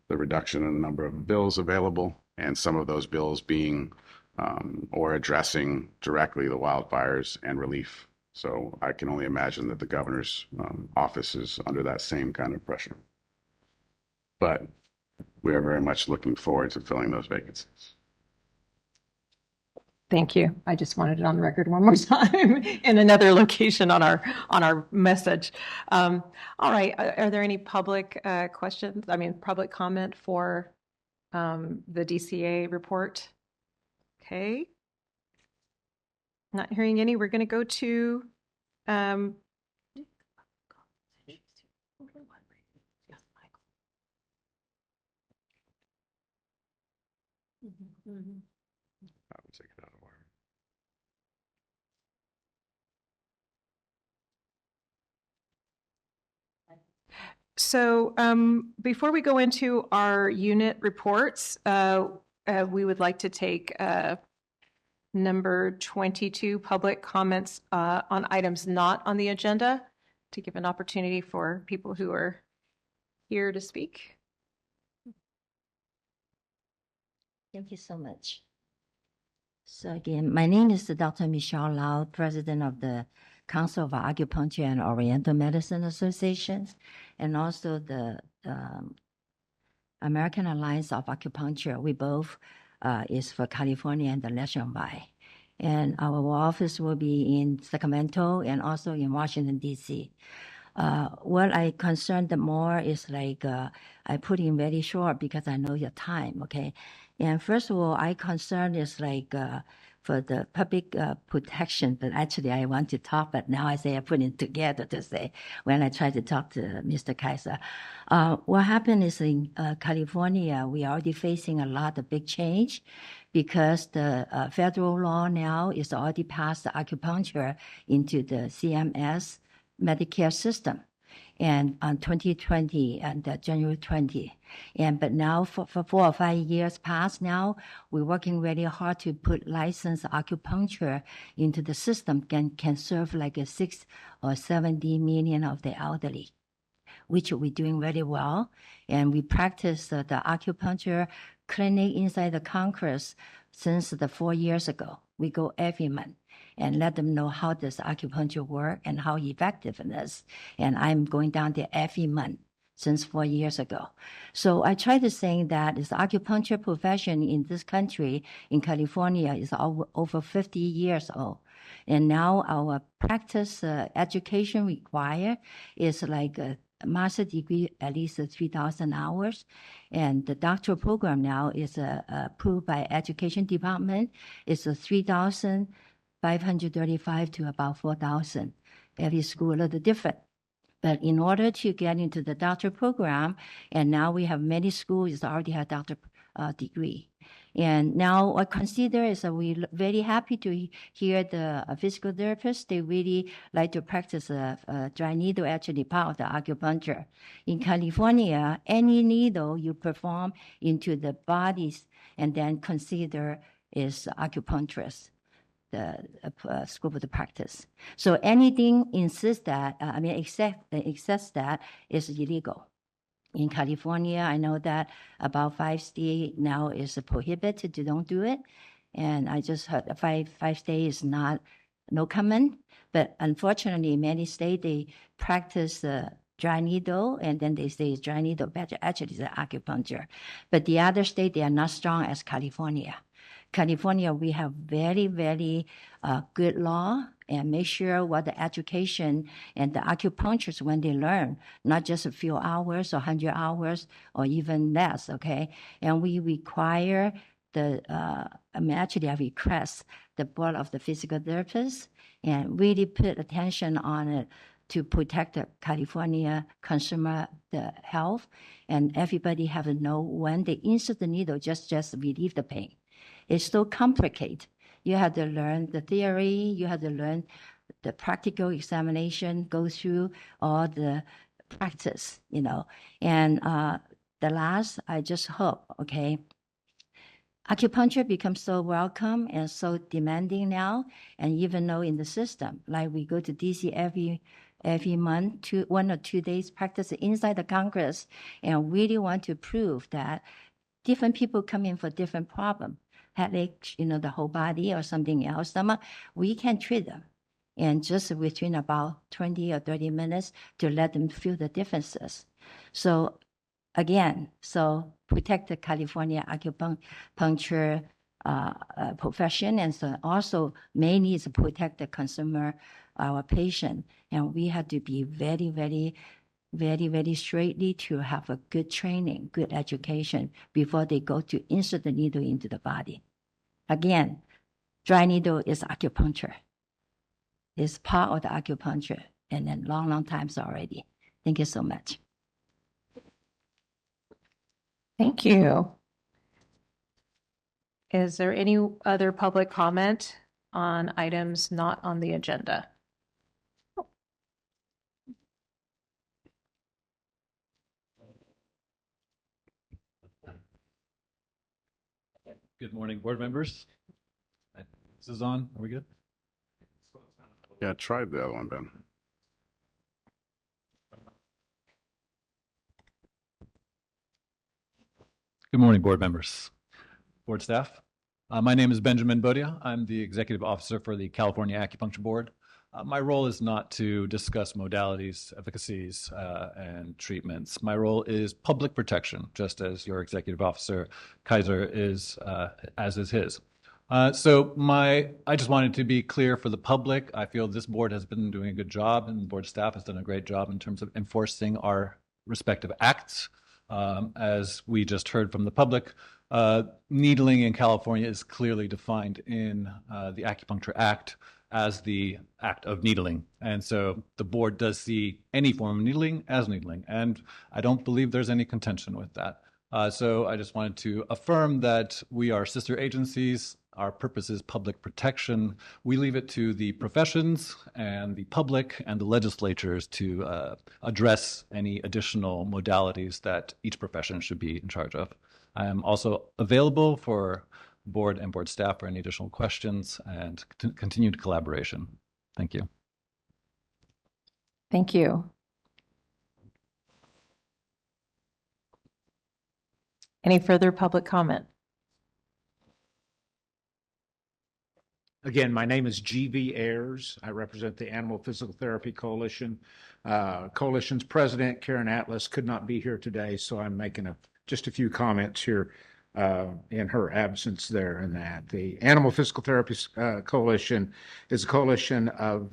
the reduction in the number of bills available, and some of those bills being or addressing directly the wildfires and relief. So I can only imagine that the governor's office is under that same kind of pressure. But we are very much looking forward to filling those vacancies. Thank you. I just wanted it on record one more time in another location on our message. All right. Are there any public questions? Public comment for the DCA report? Okay. Not hearing any. We're going to go to So before we go into our unit reports, we would like to take number 22, public comments on items not on the agenda, to give an opportunity for people who are here to speak. Thank you so much. So again, my name is Dr. Michelle Lau, President of the Council of Acupuncture and Oriental Medicine Associations, and also the American Alliance of Acupuncture. We both is for California and the nationwide. And our office will be in Sacramento and also in Washington, D.C. What I concerned more is like I put in very short because I know your time, okay? And first of all, I concerned is like for the public protection, but actually I want to talk, but now I say I put it together to say when I try to talk to Mr. Kaiser. What happened is in California, we are already facing a lot of big change because the federal law now is already passed the acupuncture into the CMS Medicare system and on 2020 and January 20. But now for 4 or 5 years past now, we're working really hard to put licensed acupuncture into the system can serve like a 6 or 70 million of the elderly, which we're doing very well. And we practice the acupuncture clinic inside the Congress since the 4 years ago. We go every month and let them know how does acupuncture work and how effective it is. And I'm going down there every month since 4 years ago. So I try to say that the acupuncture profession in this country, in California, is over 50 years old. And now our practice education required is like a master degree, at least 3,000 hours. And the doctoral program now is approved by education department. It's 3,535 to about 4,000. Every school a little different. But in order to get into the doctoral program, and now we have many schools that already have doctor degree. And now I consider is that we're very happy to hear the physical therapists. They really like to practice dry needle, actually part of the acupuncture. In California, any needle you perform into the bodies and then consider is acupuncturist, the scope of the practice. So anything insists that, except that is illegal. In California, I know that about 5 states now is prohibited to don't do it. And I just heard 5 states is no comment. But unfortunately, many states, they practice dry needle, and then they say dry needle, but actually it's acupuncture. But the other state, they are not strong as California. California, we have very, very good law and make sure what the education and the acupuncturists when they learn, not just a few hours or 100 hours or even less, okay? And we require actually I request the board of the physical therapists and really put attention on it to protect the California consumer the health, and everybody have to know when they insert the needle, just relieve the pain. It's so complicated. You have to learn the theory, you have to learn the practical examination, go through all the practice, you know. And the last, I just hope, okay, acupuncture becomes so welcome and so demanding now, and even though in the system, like we go to DC every month, 1 or 2 days practice inside the Congress, and really want to prove that different people come in for different problems. Headache, the whole body or something else, we can treat them. And just within about 20 or 30 minutes to let them feel the differences. So again, protect the California acupuncture profession, and so also mainly is to protect the consumer, our patient. And we have to be very, very, very, very straightly to have a good training, good education before they go to insert the needle into the body. Again, dry needle is acupuncture. It's part of the acupuncture, and then long times already. Thank you so much. Thank you. Is there any other public comment on items not on the agenda? Good morning, board members. This is on. Are we good? Yeah, try the other one, Ben. Good morning, board members, board staff. My name is Benjamin Bodia. I'm the executive officer for the California Acupuncture Board. My role is not to discuss modalities, efficacies, and treatments. My role is public protection, just as your executive officer, Kaiser, is, as is his. I just wanted to be clear for the public. I feel this board has been doing a good job, and the board staff has done a great job in terms of enforcing our respective acts. As we just heard from the public, needling in California is clearly defined in the Acupuncture Act as the act of needling. And so the board does see any form of needling as needling, and I don't believe there's any contention with that. So I just wanted to affirm that we are sister agencies. Our purpose is public protection. We leave it to the professions and the public and the legislatures to address any additional modalities that each profession should be in charge of. I am also available for board and board staff for any additional questions and continued collaboration. Thank you. Thank you. Any further public comment? Again, my name is G.V. Ayers. I represent the Animal Physical Therapy Coalition. Coalition's president, Karen Atlas, could not be here today, so I'm making just a few comments here in her absence there and that. The Animal Physical Therapy Coalition is a coalition of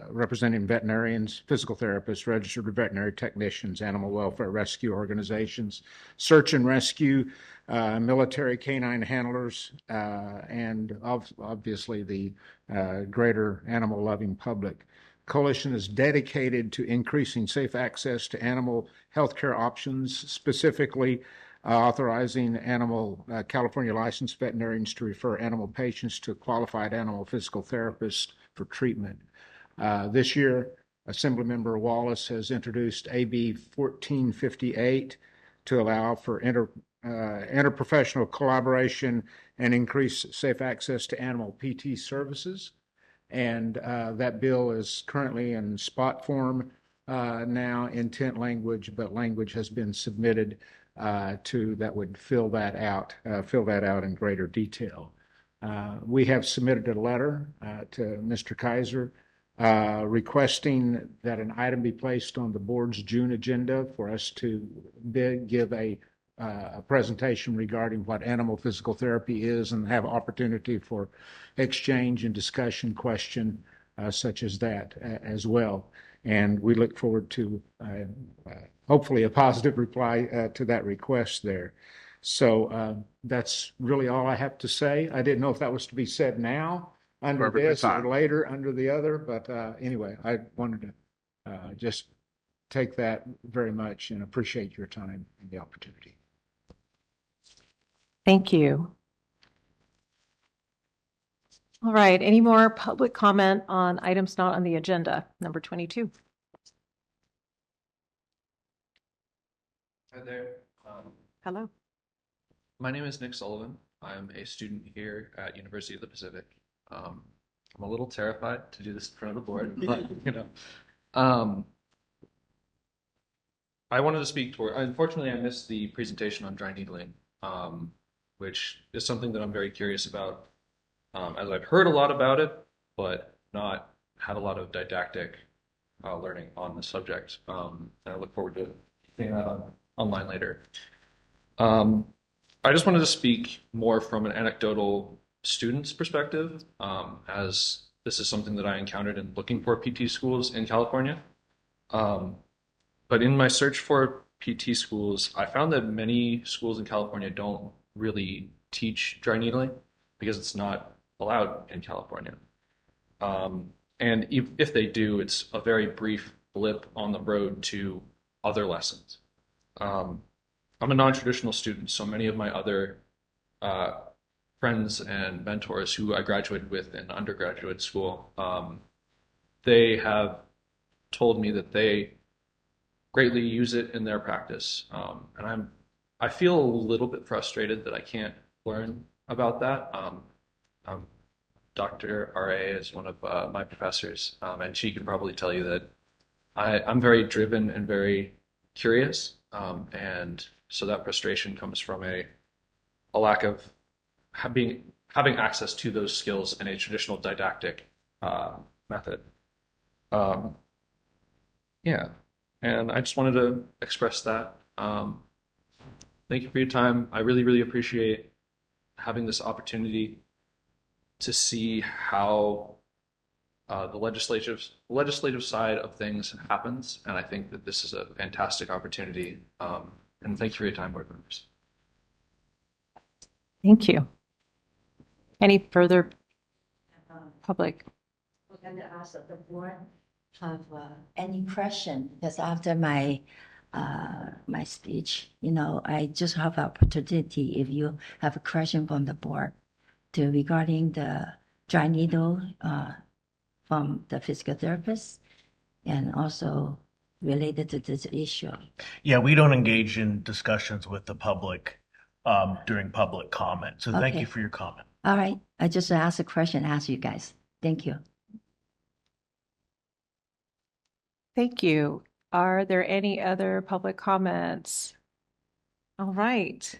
representing veterinarians, physical therapists, registered veterinary technicians, animal welfare rescue organizations, search and rescue, military canine handlers, and obviously the greater animal-loving public. Coalition is dedicated to increasing safe access to animal healthcare options, specifically authorizing California licensed veterinarians to refer animal patients to qualified animal physical therapists for treatment. This year, Assemblymember Wallace has introduced AB 1458 to allow for interprofessional collaboration and increase safe access to animal PT services. And that bill is currently in spot form now, intent language, but language has been submitted that would fill that out in greater detail. We have submitted a letter to Mr. Kaiser requesting that an item be placed on the board's June agenda for us to give a presentation regarding what animal physical therapy is and have opportunity for exchange and discussion question such as that as well. And we look forward to hopefully a positive reply to that request there. So that's really all I have to say. I didn't know if that was to be said now under Perfectly this fine. or later under the other, but anyway, I wanted to just take that very much and appreciate your time and the opportunity. Thank you. All right, any more public comment on items not on the agenda? Number 22. Hi there. Hello. My name is Nick Sullivan. I'm a student here at University of the Pacific. I'm a little terrified to do this in front of the board, but I wanted to speak toward. Unfortunately, I missed the presentation on dry needling, which is something that I'm very curious about. As I've heard a lot about it, but not had a lot of didactic learning on the subject. And I look forward to seeing that online later. I just wanted to speak more from an anecdotal student's perspective, as this is something that I encountered in looking for PT schools in California. But in my search for PT schools, I found that many schools in California don't really teach dry needling because it's not allowed in California. And if they do, it's a very brief blip on the road to other lessons. I'm a non-traditional student, so many of my other friends and mentors who I graduated with in undergraduate school, they have told me that they greatly use it in their practice. And I feel a little bit frustrated that I can't learn about that. Dr. R.A. is one of my professors, and she can probably tell you that I'm very driven and very curious, and so that frustration comes from a lack of having access to those skills in a traditional didactic method. Yeah, and I just wanted to express that. Thank you for your time. I really, really appreciate having this opportunity to see how the legislative side of things happens, and I think that this is a fantastic opportunity. And thank you for your time, board members. Thank you. Any further public? We're going to ask if the board have any question, because after my my speech, I just have opportunity if you have a question from the board regarding the dry needle from the physical therapist and also related to this issue. Yeah, we don't engage in discussions with the public during public comment. So thank Okay. you for your comment. All right, I just asked a question, ask you guys. Thank you. Thank you. Are there any other public comments? All right.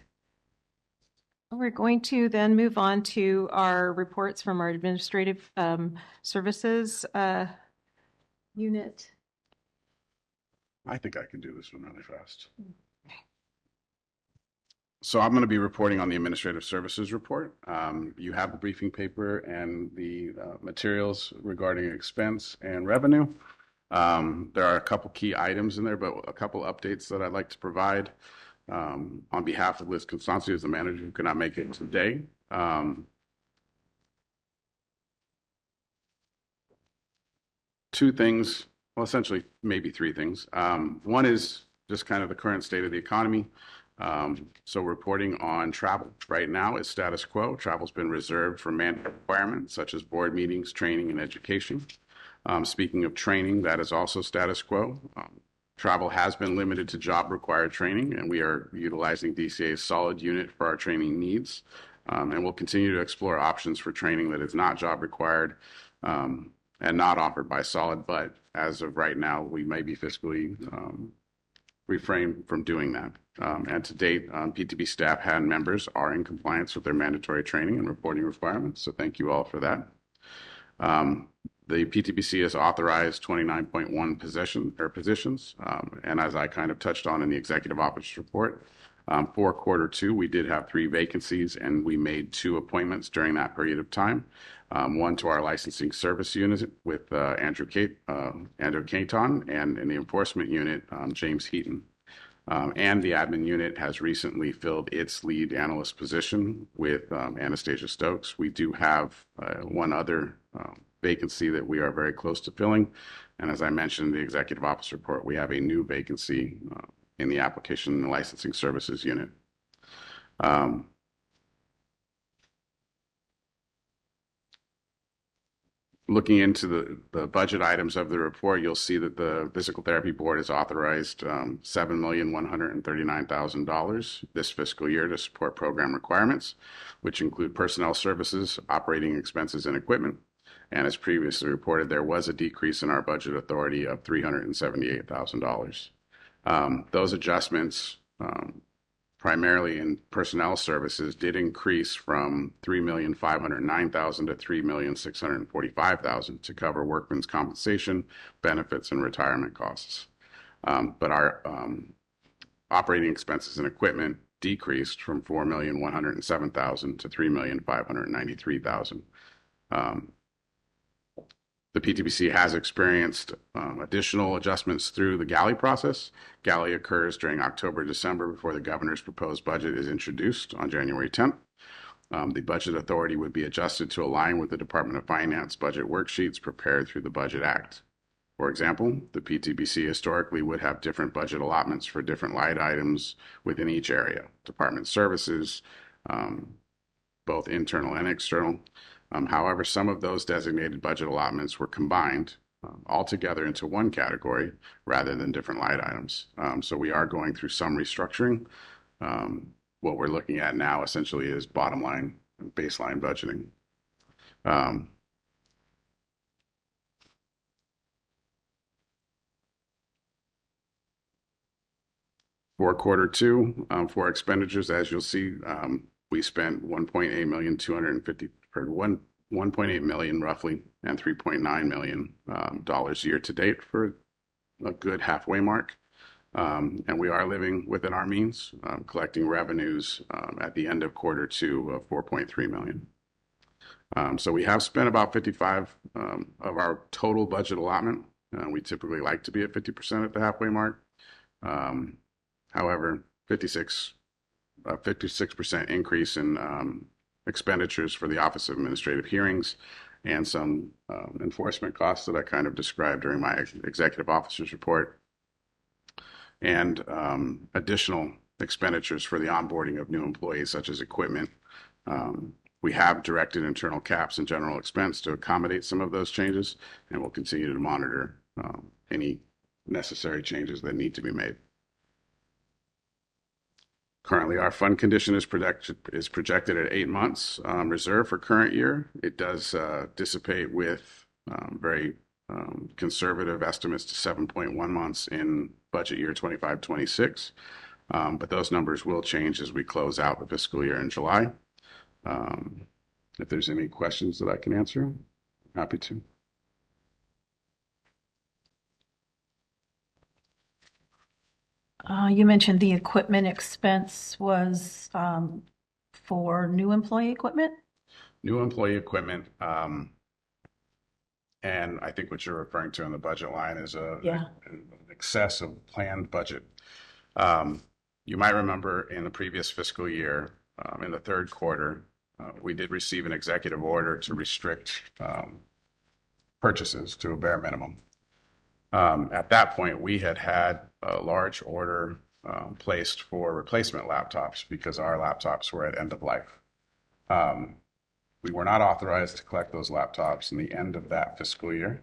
We're going to then move on to our reports from our administrative services unit. I think I can do this one really fast. So I'm going to be reporting on the administrative services report. You have the briefing paper and the materials regarding expense and revenue. There are a couple key items in there, but a couple updates that I'd like to provide on behalf of Liz Constancio, as the manager who cannot make it today. Two things, well, essentially maybe three things. One is just kind of the current state of the economy. So reporting on travel right now is status quo. Travel's been reserved for mandatory requirements such as board meetings, training, and education. Speaking of training, that is also status quo. Travel has been limited to job-required training, and we are utilizing DCA's solid unit for our training needs. And we'll continue to explore options for training that is not job-required and not offered by solid, but as of right now, we may be fiscally refrained from doing that. And to date, PTB staff and members are in compliance with their mandatory training and reporting requirements, so thank you all for that. The PTBC has authorized 29.1 positions, and as I kind of touched on in the executive office report, for Q2, we did have 3 vacancies, and we made 2 appointments during that period of time. One to our licensing service unit with Andrew Caton, and in the enforcement unit, James Heaton. And the admin unit has recently filled its lead analyst position with Anastasia Stokes. We do have one other vacancy that we are very close to filling. And as I mentioned in the executive office report, we have a new vacancy in the application and licensing services unit. Looking into the budget items of the report, you'll see that the Physical Therapy Board has authorized $7,139,000 this fiscal year to support program requirements, which include personnel services, operating expenses, and equipment. And as previously reported, there was a decrease in our budget authority of $378,000. Those adjustments, primarily in personnel services, did increase from $3,509,000 to $3,645,000 to cover workmen's compensation, benefits, and retirement costs. But our operating expenses and equipment decreased from $4,107,000 to $3,593,000. The PTBC has experienced additional adjustments through the GALI process. GALI occurs during October, December before the governor's proposed budget is introduced on January 10th. The budget authority would be adjusted to align with the Department of Finance budget worksheets prepared through the Budget Act. For example, the PTBC historically would have different budget allotments for different line items within each area. Department services, both internal and external. However, some of those designated budget allotments were combined altogether into one category rather than different line items. So we are going through some restructuring. What we're looking at now essentially is bottom line baseline budgeting. For Q2, for expenditures, as you'll see, we spent $1.8 million roughly, and $3.9 million year to date for a good halfway mark. And we are living within our means, collecting revenues at the end of Q2 of $4.3 million. So we have spent about 55 of our total budget allotment. We typically like to be at 50% at the halfway mark. However, 56% increase in expenditures for the Office of Administrative Hearings and some enforcement costs that I kind of described during my executive officer's report, and additional expenditures for the onboarding of new employees, such as equipment. We have directed internal caps and general expense to accommodate some of those changes, and we'll continue to monitor any necessary changes that need to be made. Currently, our fund condition is projected at 8 months reserve for current year. It does dissipate with very conservative estimates to 7.1 months in budget year 25-26. But those numbers will change as we close out the fiscal year in July. If there's any questions that I can answer, I'm happy to. You mentioned the equipment expense was for new employee equipment? New employee equipment, and I think what you're referring to in the budget line is an excess of planned budget. You might remember in the previous fiscal year, in the third quarter, we did receive an executive order to restrict purchases to a bare minimum. At that point, we had a large order placed for replacement laptops because our laptops were at end of life. We were not authorized to collect those laptops in the end of that fiscal year.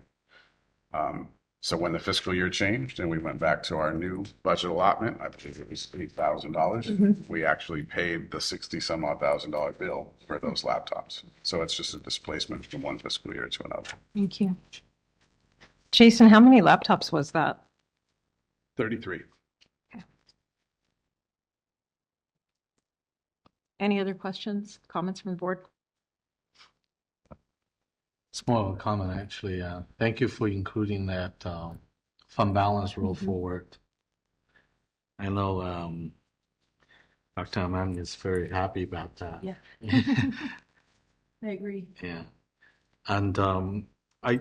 So when the fiscal year changed and we went back to our new budget allotment, I believe it was $8,000, we actually paid the $60-some-odd-thousand bill for those laptops. So it's just a displacement from one fiscal year to another. Thank you. Jason, how many laptops was that? 33. Any other questions, comments from the board? It's more of a comment, actually. Thank you for including that fund balance roll forward. I know Dr. Amam is very happy about that. Yeah. I agree. Yeah. And I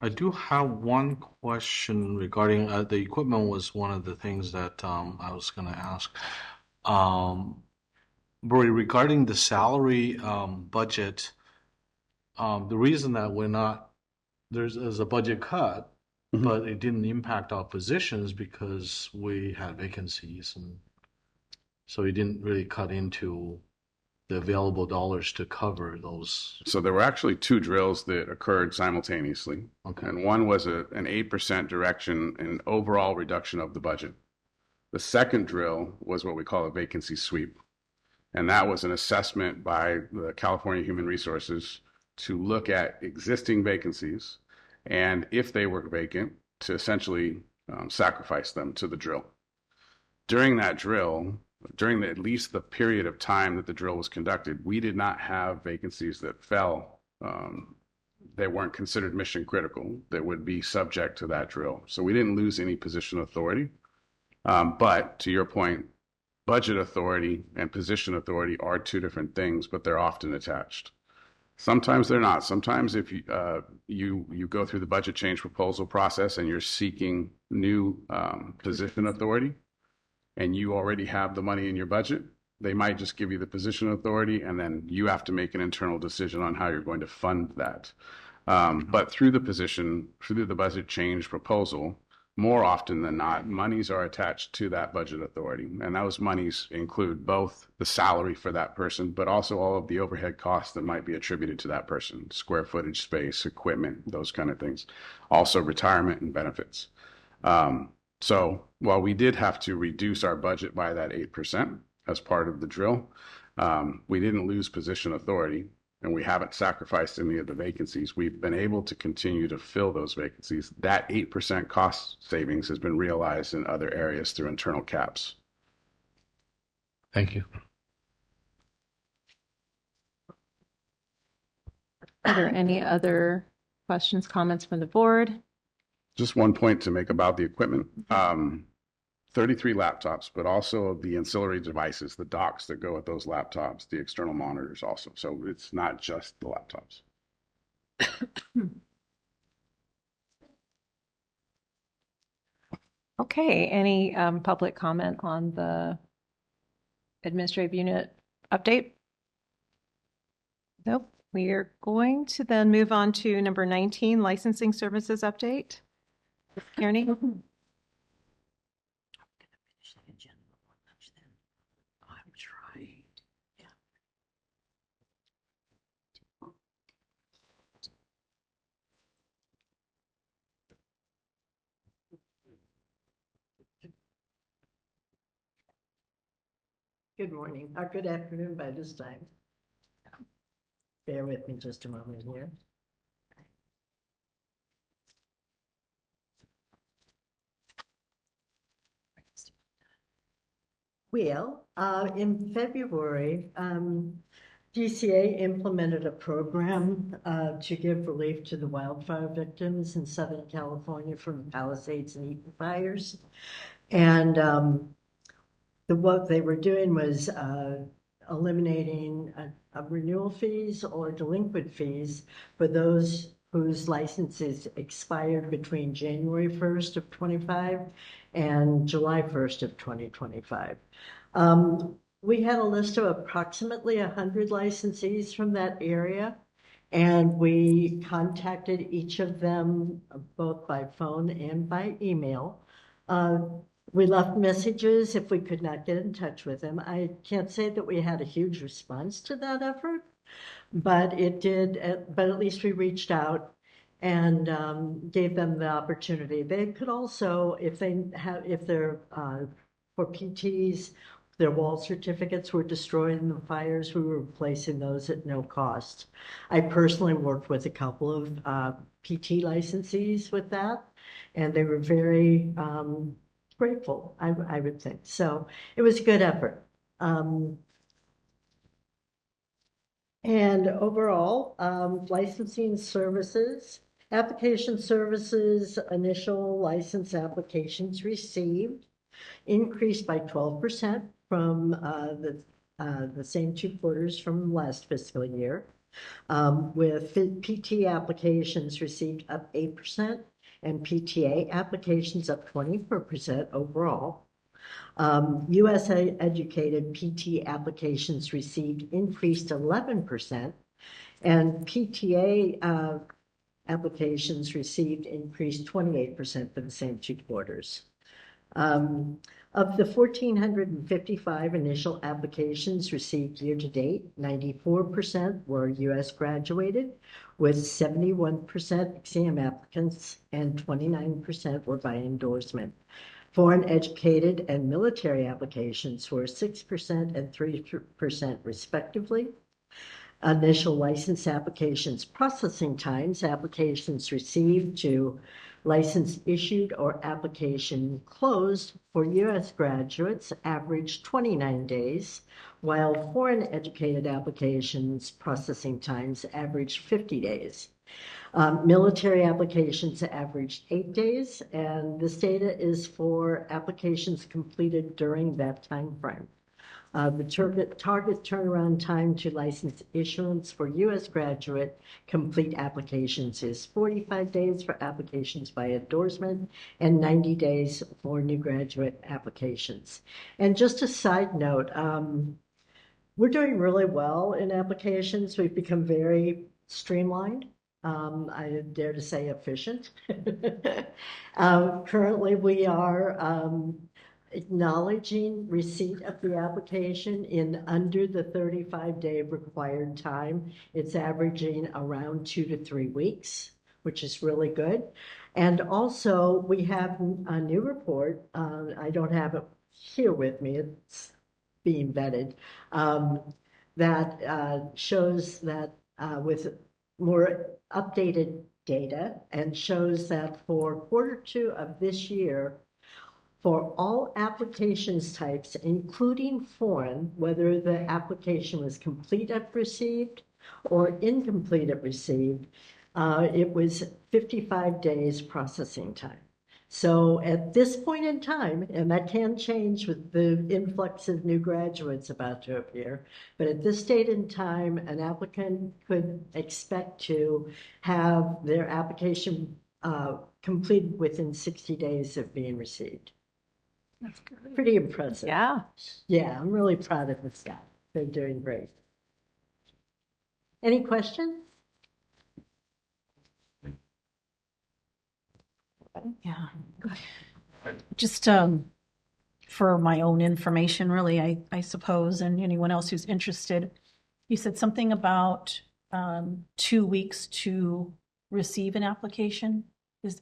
do have one question regarding the equipment was one of the things that I was going to ask. Regarding the salary budget, the reason that we're not, there's a budget cut, but it didn't impact our positions because we had vacancies. And so it didn't really cut into the available dollars to cover those. So there were actually two drills that occurred simultaneously. Okay. And one was an 8% direction and overall reduction of the budget. The second drill was what we call a vacancy sweep. And that was an assessment by the California Human Resources to look at existing vacancies and if they were vacant, to essentially sacrifice them to the drill. During that drill, during at least the period of time that the drill was conducted, we did not have vacancies that fell, that weren't considered mission critical, that would be subject to that drill. So we didn't lose any position authority. But to your point, budget authority and position authority are two different things, but they're often attached. Sometimes they're not. Sometimes if you go through the budget change proposal process and you're seeking new position authority, and you already have the money in your budget, they might just give you the position authority, and then you have to make an internal decision on how you're going to fund that. But through the budget change proposal, more often than not, monies are attached to that budget authority. And those monies include both the salary for that person, but also all of the overhead costs that might be attributed to that person, square footage, space, equipment, those kind of things. Also retirement and benefits. So while we did have to reduce our budget by that 8% as part of the drill, we didn't lose position authority, and we haven't sacrificed any of the vacancies. We've been able to continue to fill those vacancies. That 8% cost savings has been realized in other areas through internal caps. Thank you. Are there any other questions, comments from the board? Just one point to make about the equipment. 33 laptops, but also the ancillary devices, the docks that go with those laptops, the external monitors also. So it's not just the laptops. Okay, any public comment on the administrative unit update? Nope. We are going to then move on to number 19, licensing services update. Kearney? Good morning, or good afternoon by this time. Bear with me just a moment here. Well, in February, DCA implemented a program to give relief to the wildfire victims in Southern California from the Palisades and Eaton fires. And what they were doing was eliminating renewal fees or delinquent fees for those whose licenses expired between January 1st of 25 and July 1st of 2025. We had a list of approximately 100 licensees from that area, and we contacted each of them both by phone and by email. We left messages if we could not get in touch with them. I can't say that we had a huge response to that effort, but it did, but at least we reached out and gave them the opportunity. They could also, if they're for PTs, their wall certificates were destroyed in the fires, we were replacing those at no cost. I personally worked with a couple of PT licensees with that, and they were very grateful, I would think. So it was a good effort. And overall, licensing services, application services, initial license applications received increased by 12% from the same 2 quarters from last fiscal year, with PT applications received up 8%, and PTA applications up 24% overall. U.S. educated PT applications received increased 11%, and PTA applications received increased 28% for the same 2 quarters. Of the 1,455 initial applications received year to date, 94% were U.S. graduated, with 71% exam applicants and 29% were by endorsement. Foreign educated and military applications were 6% and 3% respectively. Initial license applications processing times, applications received to license issued or application closed for U.S. graduates averaged 29 days, while foreign educated applications processing times averaged 50 days. Military applications averaged 8 days, and this data is for applications completed during that time frame. The target turnaround time to license issuance for U.S. graduate complete applications is 45 days for applications by endorsement and 90 days for new graduate applications. And just a side note, we're doing really well in applications. We've become very streamlined. I dare to say efficient. Currently, we are acknowledging receipt of the application in under the 35-day required time. It's averaging around 2 to 3 weeks, which is really good. And also, we have a new report. I don't have it here with me. It's being vetted. That shows that with more updated data, and shows that for Q2 of this year, for all applications types, including foreign, whether the application was complete at received or incomplete at received, it was 55 days processing time. So at this point in time, and that can change with the influx of new graduates about to appear, but at this date and time, an applicant could expect to have their application completed within 60 days of being received. That's good. Pretty impressive. Yeah. Yeah, I'm really proud of the staff. They're doing great. Any questions? Yeah. Just for my own information, really, I suppose, and anyone else who's interested, you said something about 2 weeks to receive an application.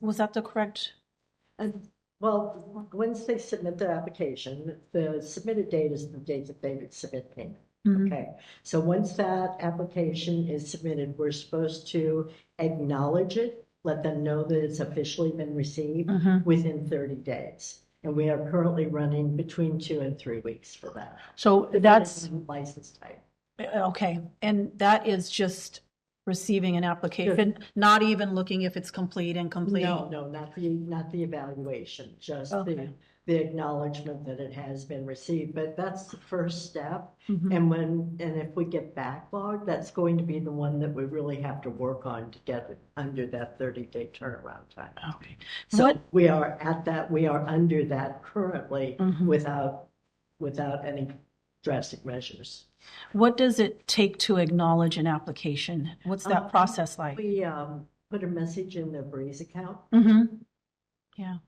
Was that the correct? Well, once they submit their application, the submitted date is the date that they would submit payment. Mhm. Okay, so once that application is submitted, we're supposed to acknowledge it, let them know that it's officially been received Mhm. within 30 days. And we are currently running between 2 and 3 weeks for that. So that's Depending on license type. okay, and that is just receiving an application, not even looking if it's complete and complete. No, not the evaluation, just Okay. the acknowledgement that it has been received, but that's the first step. Mhm. And if we get backlogged, that's going to be the one that we really have to work on to get it under that 30-day turnaround time. Okay. So we are under that currently Mhm. without any drastic measures. What does it take to acknowledge an application? What's that process like? We put a message in the Breeze account. Mm-hmm. Yeah.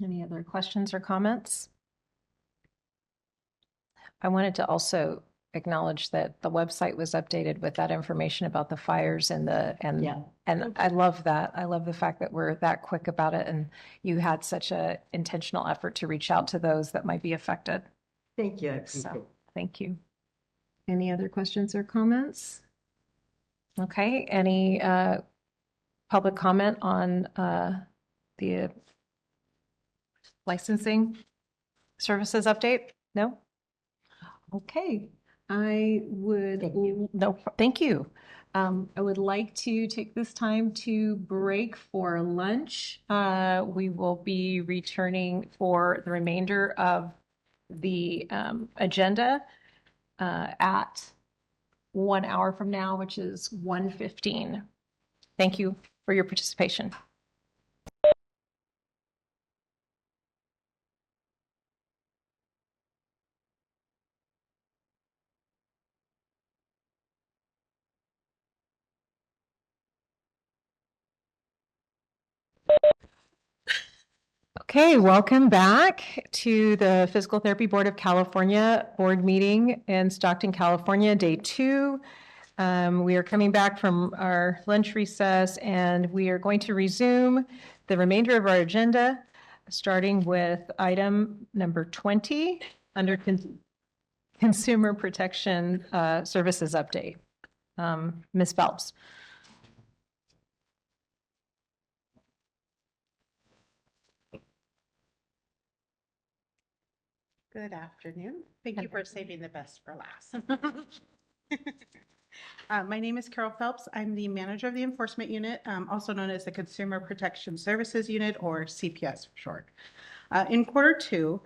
Any other questions or comments? I wanted to also acknowledge that the website was updated with that information about the fires and and I love that. I love the fact that we're that quick about it and you had such a intentional effort to reach out to those that might be affected. Thank you. I appreciate it. So, thank you. Any other questions or comments? Okay, any public comment on the licensing services update? No? Okay, I would, no, thank you. I would like to take this time to break for lunch. We will be returning for the remainder of the agenda at 1 hour from now, which is 1:15. Thank you for your participation. Okay, welcome back to the Physical Therapy Board of California board meeting in Stockton, California, day 2. We are coming back from our lunch recess and we are going to resume the remainder of our agenda, starting with item number 20 under Consumer Protection Services Update. Ms. Phelps. Good afternoon. Thank you for saving the best for last. My name is Carol Phelps. I'm the manager of the enforcement unit, also known as the Consumer Protection Services Unit, or CPS for short. In Q2,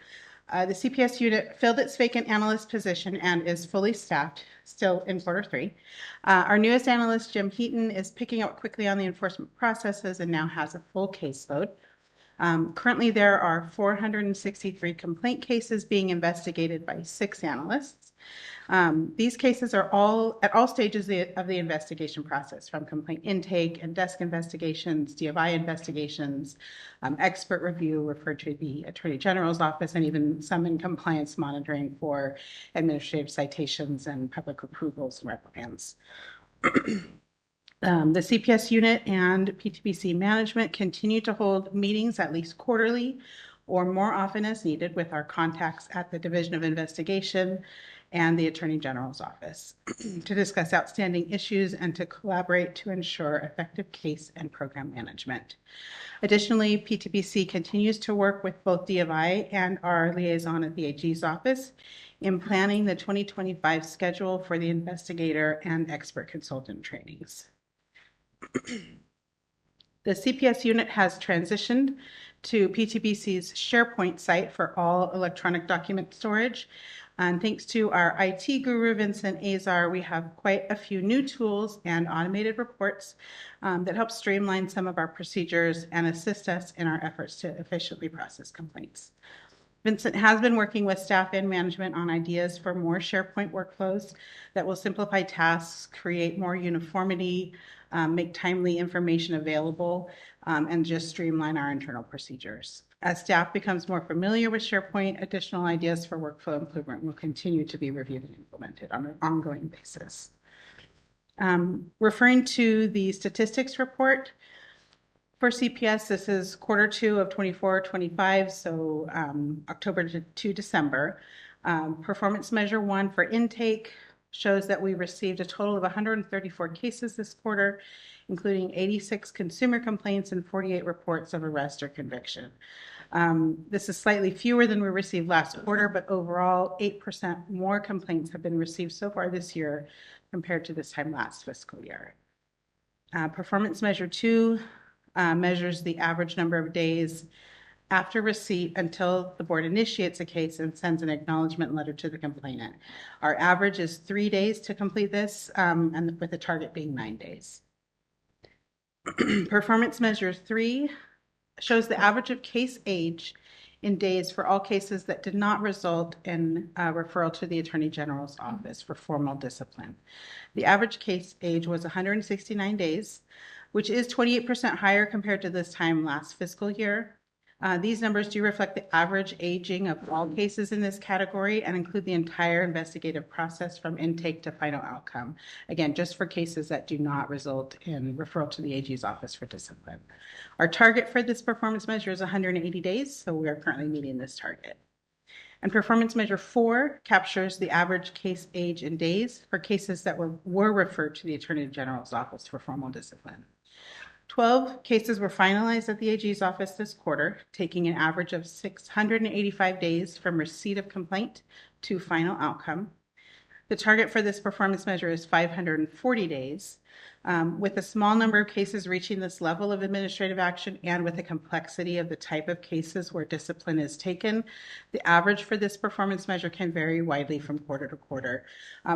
the CPS unit filled its vacant analyst position and is fully staffed still in Q3. Our newest analyst, Jim Heaton, is picking up quickly on the enforcement processes and now has a full caseload. Currently, there are 463 complaint cases being investigated by 6 analysts. These cases are all at all stages of the investigation process, from complaint intake and desk investigations, DFI investigations, expert review referred to the Attorney General's office, and even some in compliance monitoring for administrative citations and public approvals and reprimands. The CPS unit and PTBC management continue to hold meetings at least quarterly or more often as needed with our contacts at the Division of Investigation and the Attorney General's Office to discuss outstanding issues and to collaborate to ensure effective case and program management. Additionally, PTBC continues to work with both DFI and our liaison at the AG's office in planning the 2025 schedule for the investigator and expert consultant trainings. The CPS unit has transitioned to PTBC's SharePoint site for all electronic document storage. And thanks to our IT guru, Vincent Azar, we have quite a few new tools and automated reports that help streamline some of our procedures and assist us in our efforts to efficiently process complaints. Vincent has been working with staff and management on ideas for more SharePoint workflows that will simplify tasks, create more uniformity, make timely information available, and just streamline our internal procedures. As staff becomes more familiar with SharePoint, additional ideas for workflow improvement will continue to be reviewed and implemented on an ongoing basis. Referring to the statistics report for CPS, this is Q2 of 24-25, so October to December. Performance measure 1 for intake shows that we received a total of 134 cases this quarter, including 86 consumer complaints and 48 reports of arrest or conviction. This is slightly fewer than we received last quarter, but overall 8% more complaints have been received so far this year compared to this time last fiscal year. Performance measure 2 measures the average number of days after receipt until the board initiates a case and sends an acknowledgement letter to the complainant. Our average is 3 days to complete this, and with the target being 9 days. Performance measure 3 shows the average of case age in days for all cases that did not result in referral to the Attorney General's office for formal discipline. The average case age was 169 days, which is 28% higher compared to this time last fiscal year. These numbers do reflect the average aging of all cases in this category and include the entire investigative process from intake to final outcome. Again, just for cases that do not result in referral to the AG's office for discipline. Our target for this performance measure is 180 days, so we are currently meeting this target. And performance measure 4 captures the average case age in days for cases that were referred to the Attorney General's office for formal discipline. 12 cases were finalized at the AG's office this quarter, taking an average of 685 days from receipt of complaint to final outcome. The target for this performance measure is 540 days. With a small number of cases reaching this level of administrative action and with the complexity of the type of cases where discipline is taken, the average for this performance measure can vary widely from quarter to quarter.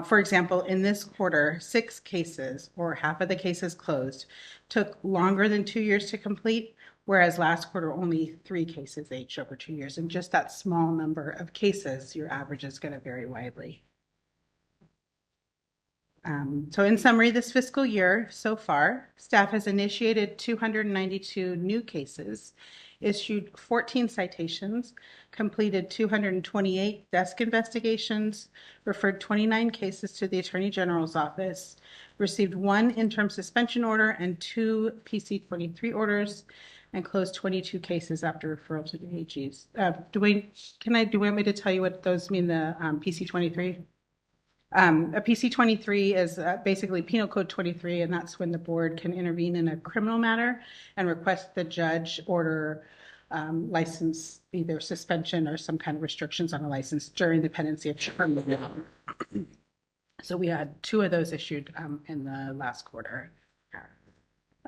For example, in this quarter, 6 cases, or half of the cases closed, took longer than 2 years to complete, whereas last quarter only 3 cases aged over 2 years. And just that small number of cases, your average is going to vary widely. So in summary, this fiscal year so far, staff has initiated 292 new cases, issued 14 citations, completed 228 desk investigations, referred 29 cases to the Attorney General's office, received 1 interim suspension order and 2 PC-23 orders, and closed 22 cases after referral to the AG's. Do you want me to tell you what those mean, the PC-23? A PC-23 is basically Penal Code 23, and that's when the board can intervene in a criminal matter and request the judge order license, either suspension or some kind of restrictions on a license during the pendency of charge. So we had 2 of those issued in the last quarter.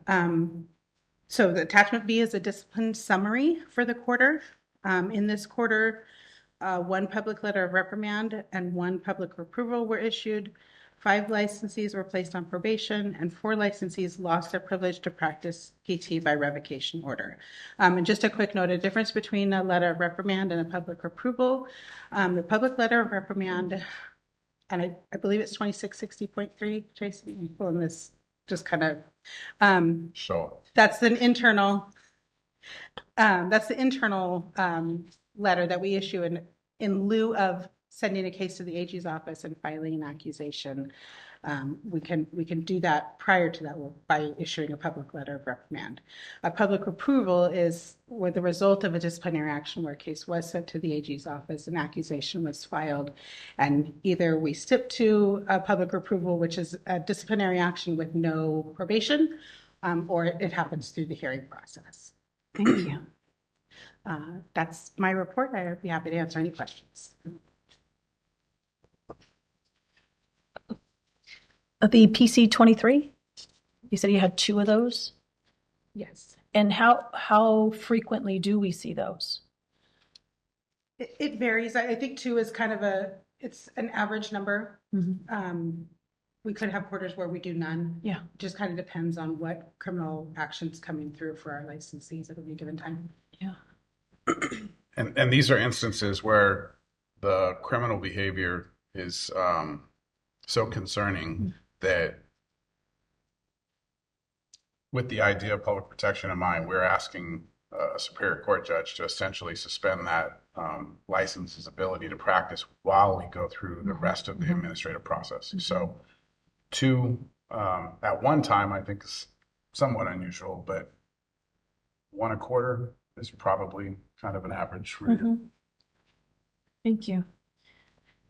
So the attachment B is a discipline summary for the quarter. In this quarter, 1 public letter of reprimand and 1 public approval were issued. 5 licensees were placed on probation, and 4 licensees lost their privilege to practice PT by revocation order. And just a quick note, a difference between a letter of reprimand and a public approval. The public letter of reprimand, and I believe it's 2660.3, Jason, I'm pulling this just kind of, that's an internal, letter that we issue in lieu of sending a case to the AG's office and filing an accusation. We can do that prior to that by issuing a public letter of reprimand. A public approval is with the result of a disciplinary action where a case was sent to the AG's office, an accusation was filed, and either we stip to a public approval, which is a disciplinary action with no probation, or it happens through the hearing process. Thank you. That's my report. I'd be happy to answer any questions. The PC 23, you said you had 2 of those? Yes. And how frequently do we see those? It varies. I think 2 is kind of it's an average number. We could have quarters where we do none. Yeah. It just kind of depends on what criminal action's coming through for our licensees at any given time. Yeah. And these are instances where the criminal behavior is so concerning that with the idea of public protection in mind, we're asking a Superior Court judge to essentially suspend that license's ability to practice while we go through the rest of the administrative process. So 2 at one time, I think is somewhat unusual, but 1 a quarter is probably kind of an average rate. Thank you.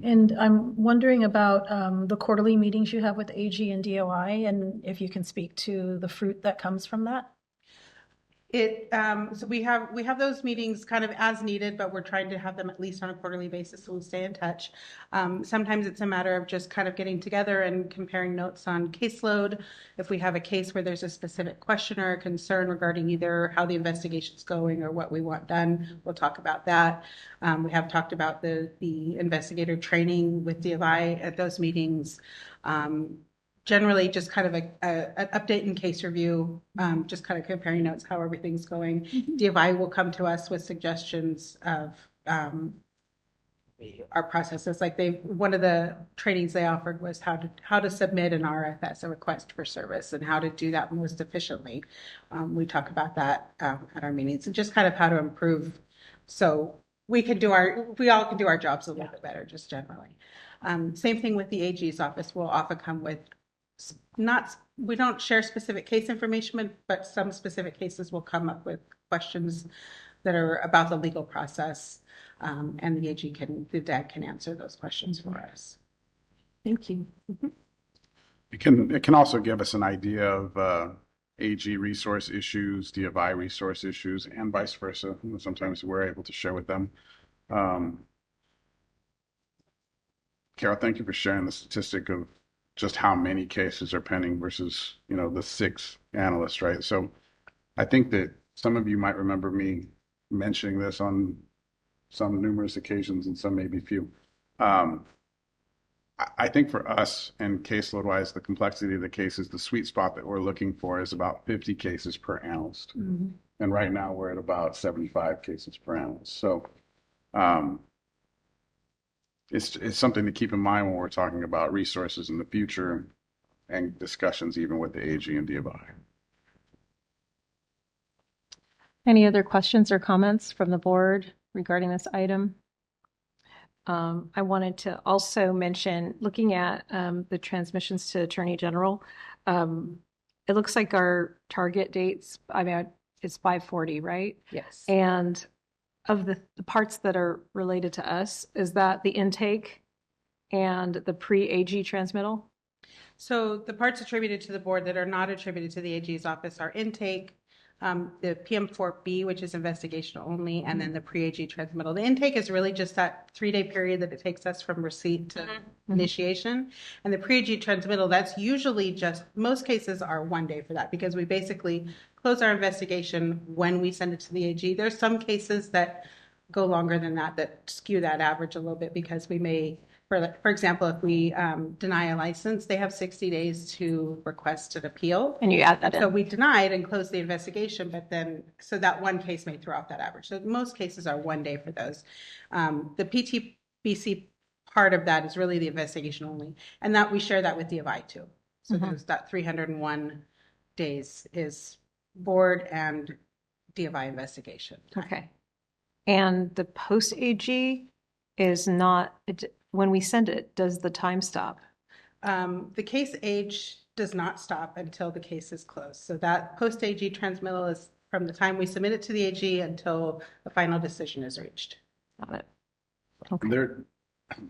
And I'm wondering about the quarterly meetings you have with AG and DOI, and if you can speak to the fruit that comes from that. So we have those meetings kind of as needed, but we're trying to have them at least on a quarterly basis, so we stay in touch. Sometimes it's a matter of just kind of getting together and comparing notes on caseload. If we have a case where there's a specific question or a concern regarding either how the investigation's going or what we want done, we'll talk about that. We have talked about the investigator training with DOI at those meetings. Generally, just kind of an update and case review, just kind of comparing notes, how everything's going. DOI will come to us with suggestions of our processes. Like one of the trainings they offered was how to submit an RFS, a request for service, and how to do that most efficiently. We talk about that at our meetings, and just kind of how to improve so we all can do our jobs a little bit better, just generally. Same thing with the AG's office. We'll often come with we don't share specific case information, but some specific cases will come up with questions that are about the legal process, and the DAG can answer those questions for us. Thank you. It can also give us an idea of AG resource issues, DOI resource issues, and vice versa. Sometimes we're able to share with them. Carol, thank you for sharing the statistic of just how many cases are pending versus, the 6 analysts, right? So I think that some of you might remember me mentioning this on some numerous occasions and some maybe few. I think for us and caseload-wise, the complexity of the cases, the sweet spot that we're looking for is about 50 cases per analyst. And right now we're at about 75 cases per analyst. So it's something to keep in mind when we're talking about resources in the future and discussions even with the AG and DOI. Any other questions or comments from the board regarding this item? I wanted to also mention, looking at the transmissions to Attorney General, it looks like our target dates, it's 540, right? Yes. And of the parts that are related to us, is that the intake and the pre-AG transmittal? So the parts attributed to the board that are not attributed to the AG's office are intake, the PM4B, which is investigation only, and then the pre-AG transmittal. The intake is really just that 3-day period that it takes us from receipt to initiation. And the pre-AG transmittal, that's usually most cases are 1 day for that, because we basically close our investigation when we send it to the AG. There's some cases that go longer than that skew that average a little bit, because we may, for example, if we deny a license, they have 60 days to request an appeal. And you add that in. So we denied and closed the investigation, but then, so that one case may throw off that average. So most cases are 1 day for those. The PTBC part of that is really the investigation only. And that we share that with DOI too. So there's that 301 days is board and DOI investigation time. Okay. And the post-AG is not, when we send it, does the time stop? The case age does not stop until the case is closed. So that post-AG transmittal is from the time we submit it to the AG until the final decision is reached. Got it. There,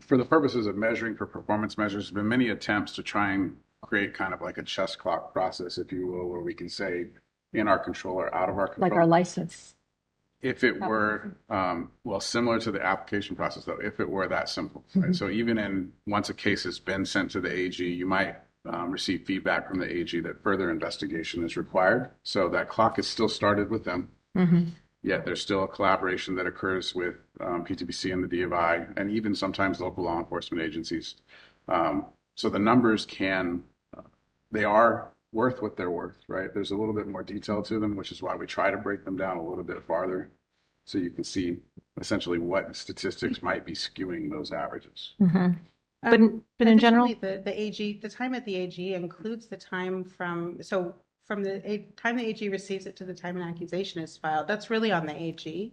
for the purposes of measuring for performance measures, there's been many attempts to try and create kind of like a chess clock process, if you will, where we can say in our control or out of our control. Like our license. If it were, well, similar to the application process, though, if it were that simple, right? So even once a case has been sent to the AG, you might receive feedback from the AG that further investigation is required. So that clock is still started with them. Yet there's still a collaboration that occurs with PTBC and the D of I, and even sometimes local law enforcement agencies. So the numbers they are worth what they're worth, right? There's a little bit more detail to them, which is why we try to break them down a little bit farther so you can see essentially what statistics might be skewing those averages. But in general, the time at the AG includes the time from the time the AG receives it to the time an accusation is filed. That's really on the AG.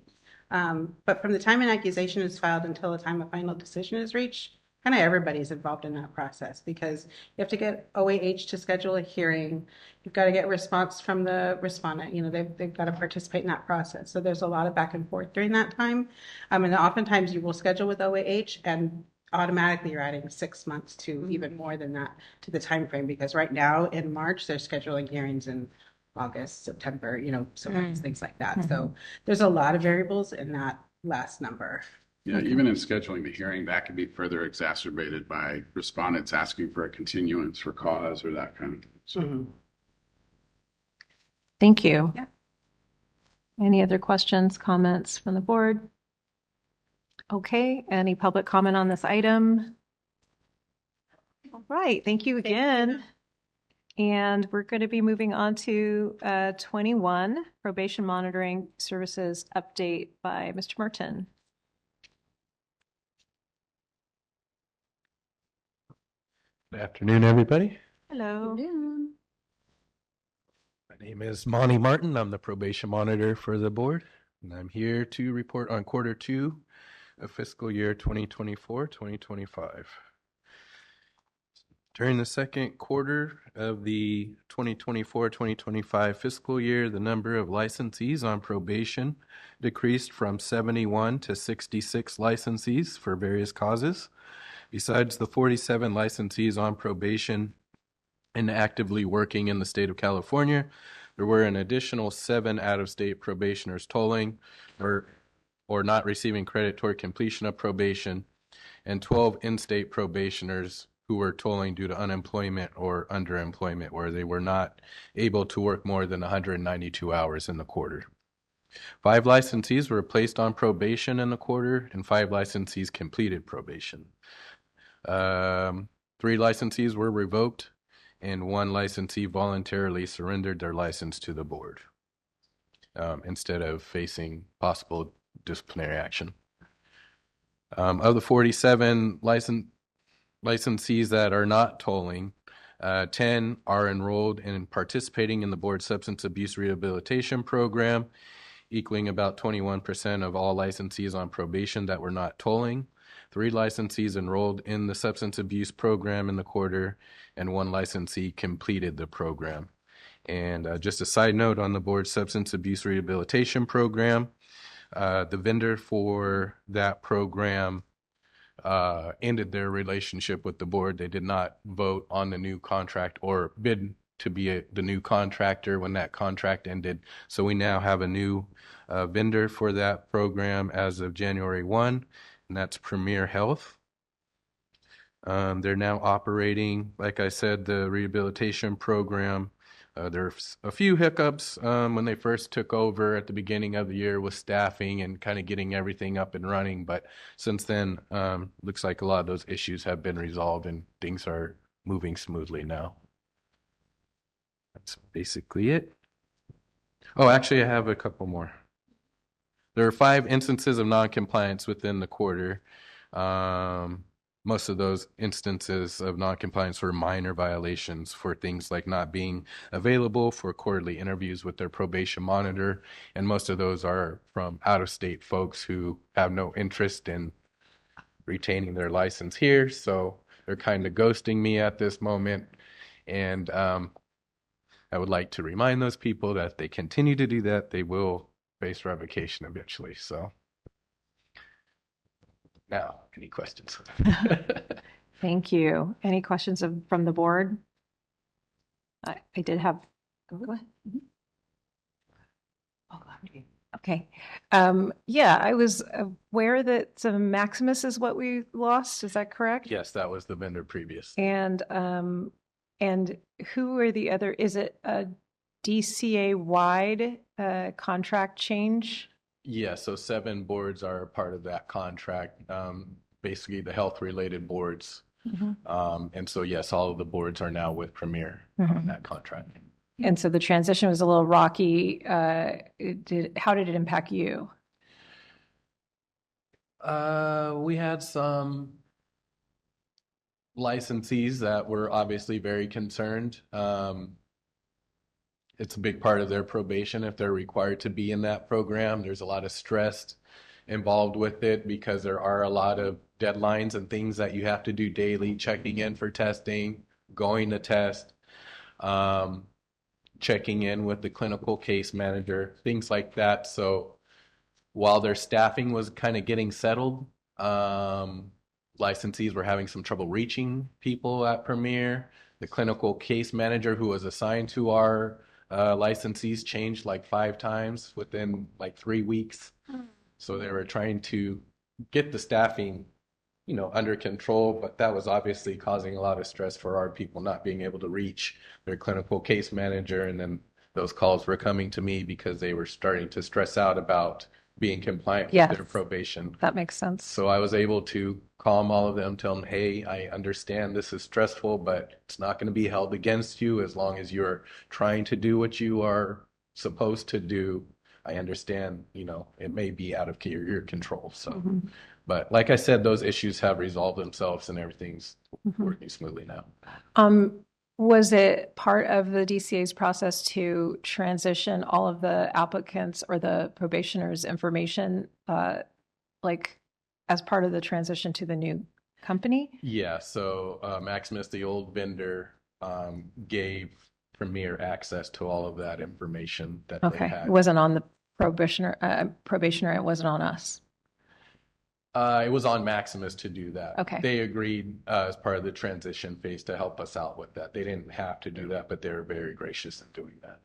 But from the time an accusation is filed until the time a final decision is reached, kind of everybody's involved in that process because you have to get OAH to schedule a hearing. You've got to get response from the respondent. You know, they've got to participate in that process. So there's a lot of back and forth during that time. And oftentimes you will schedule with OAH and automatically you're adding 6 months to even more than that to the time frame because right now in March they're scheduling hearings in August, September, you know, sometimes things like that. So there's a lot of variables in that last number. Yeah, even in scheduling the hearing, that could be further exacerbated by respondents asking for a continuance for cause or that kind of thing. So. Thank you. Any other questions, comments from the board? Okay, any public comment on this item? All right, thank you again. And we're going to be moving on to 21, probation monitoring services update by Mr. Merton. Good afternoon, everybody. Hello. My name is Monty Martin. I'm the probation monitor for the board, and I'm here to report on quarter 2 of fiscal year 2024-2025. During the second quarter of the 2024-2025 fiscal year, the number of licensees on probation decreased from 71 to 66 licensees for various causes. Besides the 47 licensees on probation and actively working in the state of California, there were an additional 7 out-of-state probationers tolling or not receiving credit toward completion of probation, and 12 in-state probationers who were tolling due to unemployment or underemployment, where they were not able to work more than 192 hours in the quarter. 5 licensees were placed on probation in the quarter, and 5 licensees completed probation. 3 licensees were revoked, and 1 licensee voluntarily surrendered their license to the board instead of facing possible disciplinary action. Of the 47 licensees that are not tolling, 10 are enrolled and participating in the board substance abuse rehabilitation program, equaling about 21% of all licensees on probation that were not tolling. 3 licensees enrolled in the substance abuse program in the quarter, and 1 licensee completed the program. And just a side note on the board substance abuse rehabilitation program, the vendor for that program ended their relationship with the board. They did not vote on the new contract or bid to be the new contractor when that contract ended. So we now have a new vendor for that program as of January 1, and that's Premier Health. They're now operating, like I said, the rehabilitation program. There's a few hiccups when they first took over at the beginning of the year with staffing and kind of getting everything up and running. But since then, looks like a lot of those issues have been resolved and things are moving smoothly now. That's basically it. Oh, actually, I have a couple more. There are 5 instances of noncompliance within the quarter. Most of those instances of noncompliance were minor violations for things like not being available for quarterly interviews with their probation monitor, and most of those are from out-of-state folks who have no interest in retaining their license here. So they're kind of ghosting me at this moment. And I would like to remind those people that if they continue to do that, they will face revocation eventually. So now, any questions? Thank you. Any questions from the board? I did have, go ahead. Okay. Yeah, I was aware that Maximus is what we lost. Is that correct? Yes, that was the vendor previous. And who are the other, is it a DCA wide contract change? Yeah, so 7 boards are part of that contract, basically the health related boards. And so, yes, all of the boards are now with Premier on that contract. And so the transition was a little rocky. How did it impact you? We had some licensees that were obviously very concerned. It's a big part of their probation if they're required to be in that program. There's a lot of stress involved with it because there are a lot of deadlines and things that you have to do daily, checking in for testing, going to test, checking in with the clinical case manager, things like that. So while their staffing was kind of getting settled, licensees were having some trouble reaching people at Premier. The clinical case manager who was assigned to our licensees changed like 5 times within like 3 weeks. So they were trying to get the staffing, under control, but that was obviously causing a lot of stress for our people not being able to reach their clinical case manager. And then those calls were coming to me because they were starting to stress out about being compliant with their probation. That makes sense. So I was able to calm all of them, tell them, hey, I understand this is stressful, but it's not going to be held against you as long as you're trying to do what you are supposed to do. I understand, it may be out of your control. So, but like I said, those issues have resolved themselves and everything's working smoothly now. Was it part of the DCA's process to transition all of the applicants or the probationers' information, like as part of the transition to the new company? Yeah, so Maximus, the old vendor, gave Premier access to all of that information that they had. It wasn't on the probationer, it wasn't on us. It was on Maximus to do that. Okay. They agreed as part of the transition phase to help us out with that. They didn't have to do that, but they were very gracious in doing that.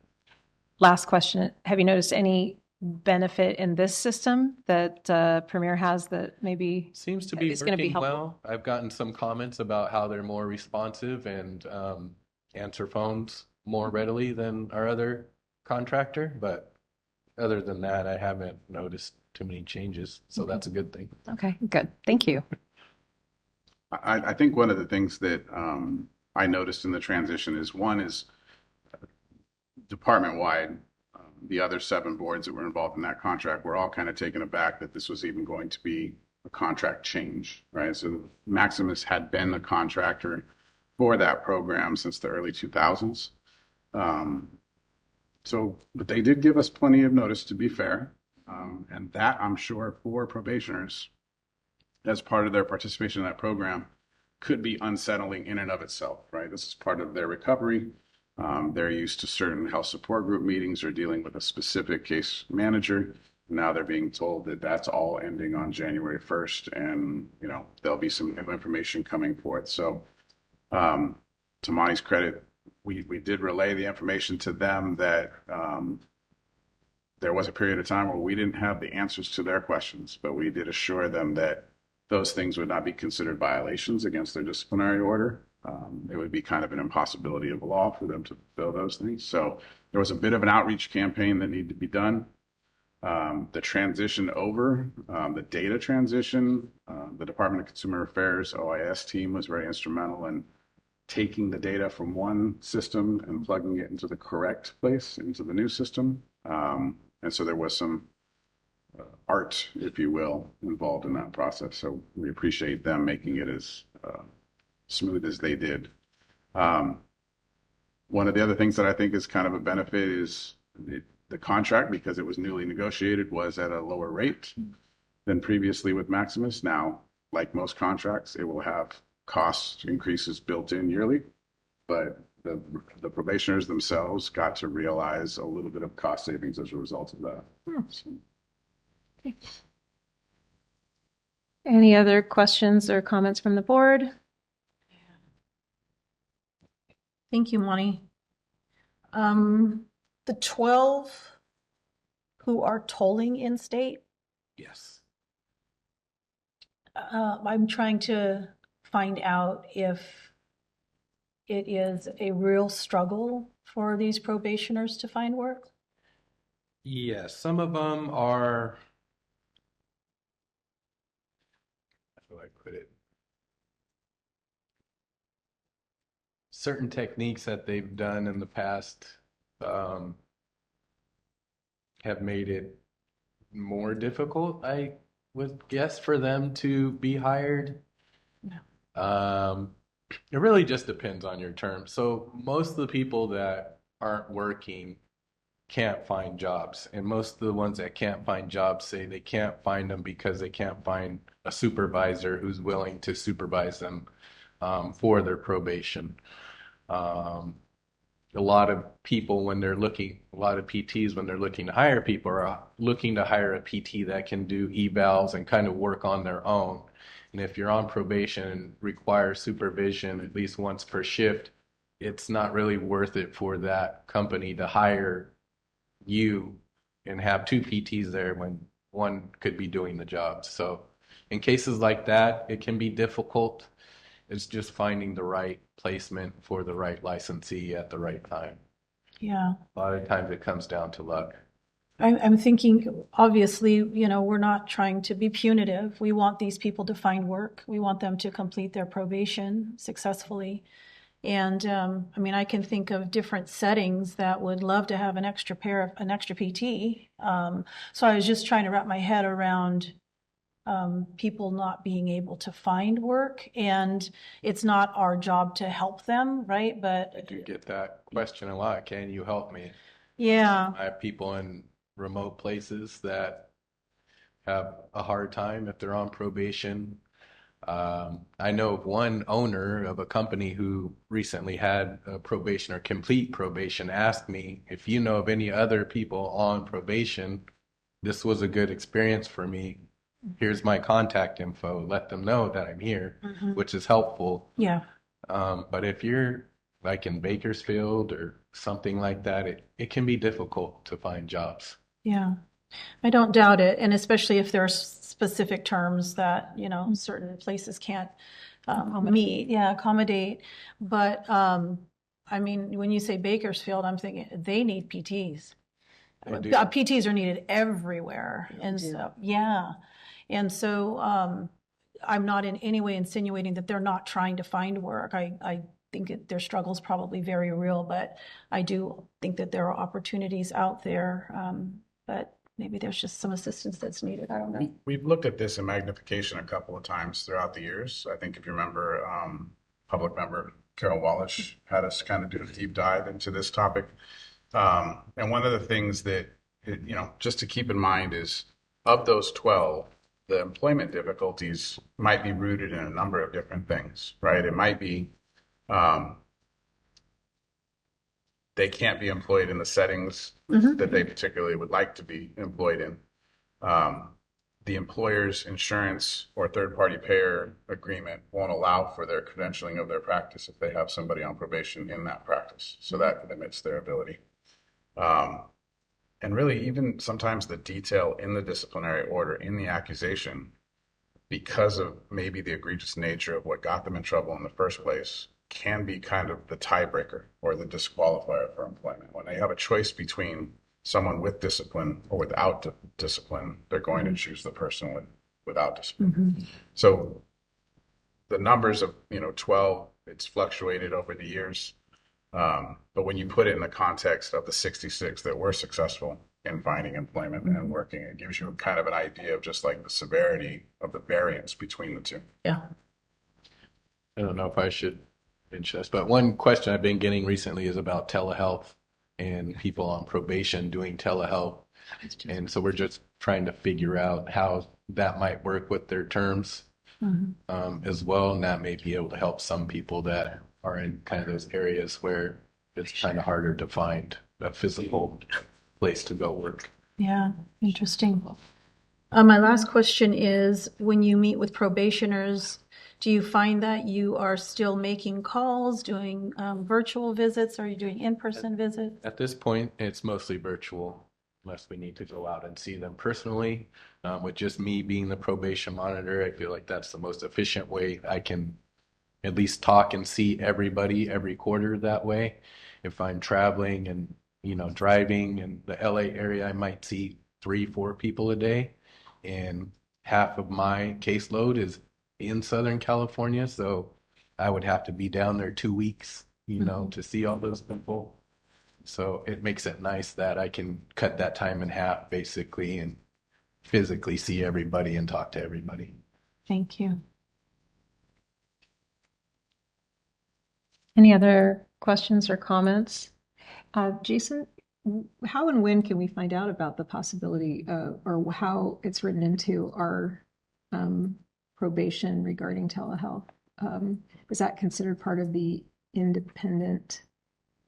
Last question. Have you noticed any benefit in this system that Premier has that maybe seems to be is going to be working helpful? well? I've gotten some comments about how they're more responsive and answer phones more readily than our other contractor, but other than that, I haven't noticed too many changes, so that's a good thing. Okay, good. Thank you. I think one of the things that I noticed in the transition is one is department-wide. The other 7 boards that were involved in that contract were all kind of taken aback that this was even going to be a contract change, right? So Maximus had been a contractor for that program since the early 2000s. But they did give us plenty of notice, to be fair. And that, I'm sure, for probationers, as part of their participation in that program, could be unsettling in and of itself, right? This is part of their recovery. They're used to certain health support group meetings or dealing with a specific case manager. Now they're being told that that's all ending on January 1st, and there'll be some new information coming forth. So, to Monty's credit, we did relay the information to them that there was a period of time where we didn't have the answers to their questions, but we did assure them that those things would not be considered violations against their disciplinary order. It would be kind of an impossibility of law for them to fulfill those things. So there was a bit of an outreach campaign that needed to be done. The transition over, the data transition, the Department of Consumer Affairs OIS team was very instrumental in taking the data from one system and plugging it into the correct place, into the new system. And so there was some art, if you will, involved in that process. So we appreciate them making it as smooth as they did. One of the other things that I think is kind of a benefit is the contract, because it was newly negotiated, was at a lower rate than previously with Maximus. Now, like most contracts, it will have cost increases built in yearly, but the probationers themselves got to realize a little bit of cost savings as a result of that. So, Any other questions or comments from the board? Thank you, Monty. The 12 who are tolling in state, Yes. I'm trying to find out if it is a real struggle for these probationers to find work. Yes, some of them are, how do I put it? Certain techniques that they've done in the past have made it more difficult, I would guess, for them to be hired. It really just depends on your term. So most of the people that aren't working can't find jobs, and most of the ones that can't find jobs say they can't find them because they can't find a supervisor who's willing to supervise them for their probation. A lot of people, when they're looking, a lot of PTs, when they're looking to hire people, are looking to hire a PT that can do evals and kind of work on their own. And if you're on probation and require supervision at least once per shift, it's not really worth it for that company to hire you and have two PTs there when one could be doing the job. So in cases like that, it can be difficult. It's just finding the right placement for the right licensee at the right time. Yeah. A lot of times it comes down to luck. I'm thinking, obviously, we're not trying to be punitive. We want these people to find work. We want them to complete their probation successfully. And I can think of different settings that would love to have an extra PT. So I was just trying to wrap my head around people not being able to find work, and it's not our job to help them, right? But I do get that question a lot. Can you help me? yeah, I have people in remote places that have a hard time if they're on probation. I know of one owner of a company who recently had a probation or complete probation asked me, if you know of any other people on probation, this was a good experience for me. Here's my contact info. Let them know that I'm here, which is helpful. Yeah. But if you're like in Bakersfield or something like that, it can be difficult to find jobs. Yeah, I don't doubt it. And especially if there are specific terms that, certain places can't meet, accommodate. But when you say Bakersfield, I'm thinking they need PTs. PTs are needed everywhere. And so, yeah. And so I'm not in any way insinuating that they're not trying to find work. I think their struggle is probably very real, but I do think that there are opportunities out there. But maybe there's just some assistance that's needed. I don't know. We've looked at this in magnification a couple of times throughout the years. I think if you remember, public member Carol Wallish had us kind of do a deep dive into this topic. And one of the things that, just to keep in mind is of those 12, the employment difficulties might be rooted in a number of different things, right? It might be they can't be employed in the settings that they particularly would like to be employed in. The employer's insurance or third-party payer agreement won't allow for their credentialing of their practice if they have somebody on probation in that practice. So that limits their ability. And really, even sometimes the detail in the disciplinary order, in the accusation, because of maybe the egregious nature of what got them in trouble in the first place, can be kind of the tiebreaker or the disqualifier for employment. When they have a choice between someone with discipline or without discipline, they're going to choose the person without discipline. So the numbers of 12, it's fluctuated over the years. But when you put it in the context of the 66 that were successful in finding employment and working, it gives you kind of an idea of just like the severity of the variance between the two. Yeah. I don't know if I should mention this, but one question I've been getting recently is about telehealth and people on probation doing telehealth. And so we're just trying to figure out how that might work with their terms. as well, and that may be able to help some people that are in kind of those areas where it's kind of harder to find a physical place to go work. Yeah, interesting. My last question is, when you meet with probationers, do you find that you are still making calls, doing virtual visits? Are you doing in-person visits? At this point, it's mostly virtual, unless we need to go out and see them personally. With just me being the probation monitor, I feel like that's the most efficient way I can at least talk and see everybody every quarter that way. If I'm traveling and, driving in the LA area, I might see 3-4 people a day. And half of my caseload is in Southern California. So I would have to be down there 2 weeks, to see all those people. So it makes it nice that I can cut that time in half basically and physically see everybody and talk to everybody. Thank you. Any other questions or comments? Jason, how and when can we find out about the possibility or how it's written into our probation regarding telehealth? Is that considered part of the independent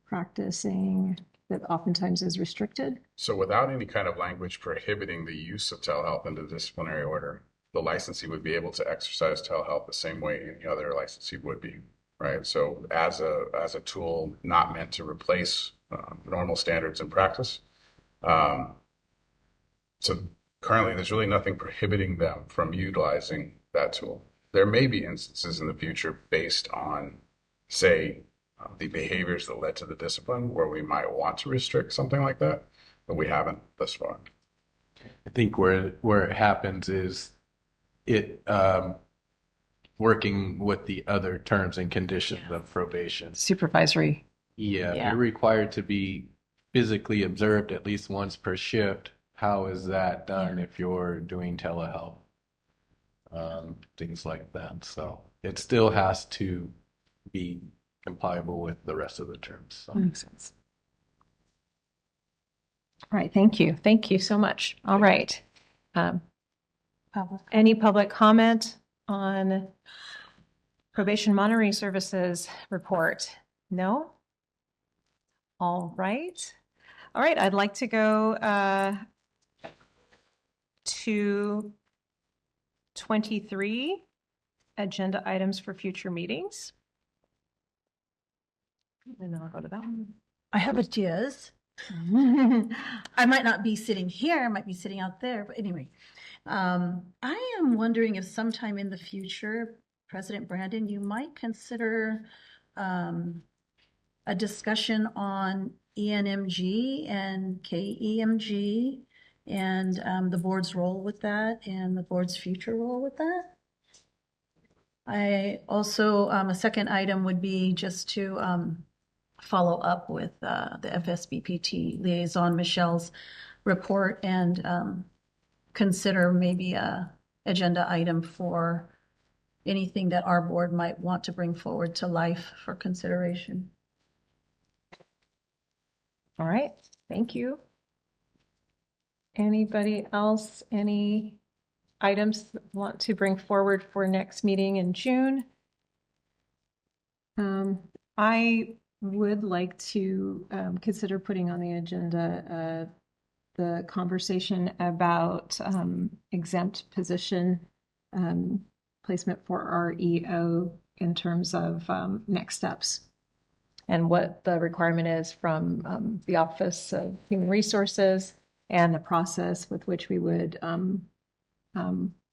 practicing that oftentimes is restricted? So without any kind of language prohibiting the use of telehealth in the disciplinary order, the licensee would be able to exercise telehealth the same way any other licensee would be, right? So as a tool not meant to replace normal standards and practice. So currently there's really nothing prohibiting them from utilizing that tool. There may be instances in the future based on, say, the behaviors that led to the discipline where we might want to restrict something like that, but we haven't thus far. I think where it happens is it working with the other terms and conditions of probation. Supervisory. Yeah, Yeah. you're required to be physically observed at least once per shift. How is that done if you're doing telehealth? Things like that. So it still has to be compliable with the rest of the terms. So. Makes sense. All right, thank you. Thank you so much. All right. Any public comment on probation monitoring services report? No? All right. All right, I'd like to go to 23 agenda items for future meetings. And then I'll go to that one. I have ideas. I might not be sitting here, I might be sitting out there, but anyway. I am wondering if sometime in the future, President Brandon, you might consider a discussion on ENMG and KEMG and the board's role with that and the board's future role with that. I also, a second item would be just to follow up with the FSBPT liaison, Michelle's report, and consider maybe a agenda item for anything that our board might want to bring forward to life for consideration. All right, thank you. Anybody else, any items that want to bring forward for next meeting in June? I would like to consider putting on the agenda the conversation about exempt position placement for our EO in terms of next steps and what the requirement is from the Office of Human Resources and the process with which we would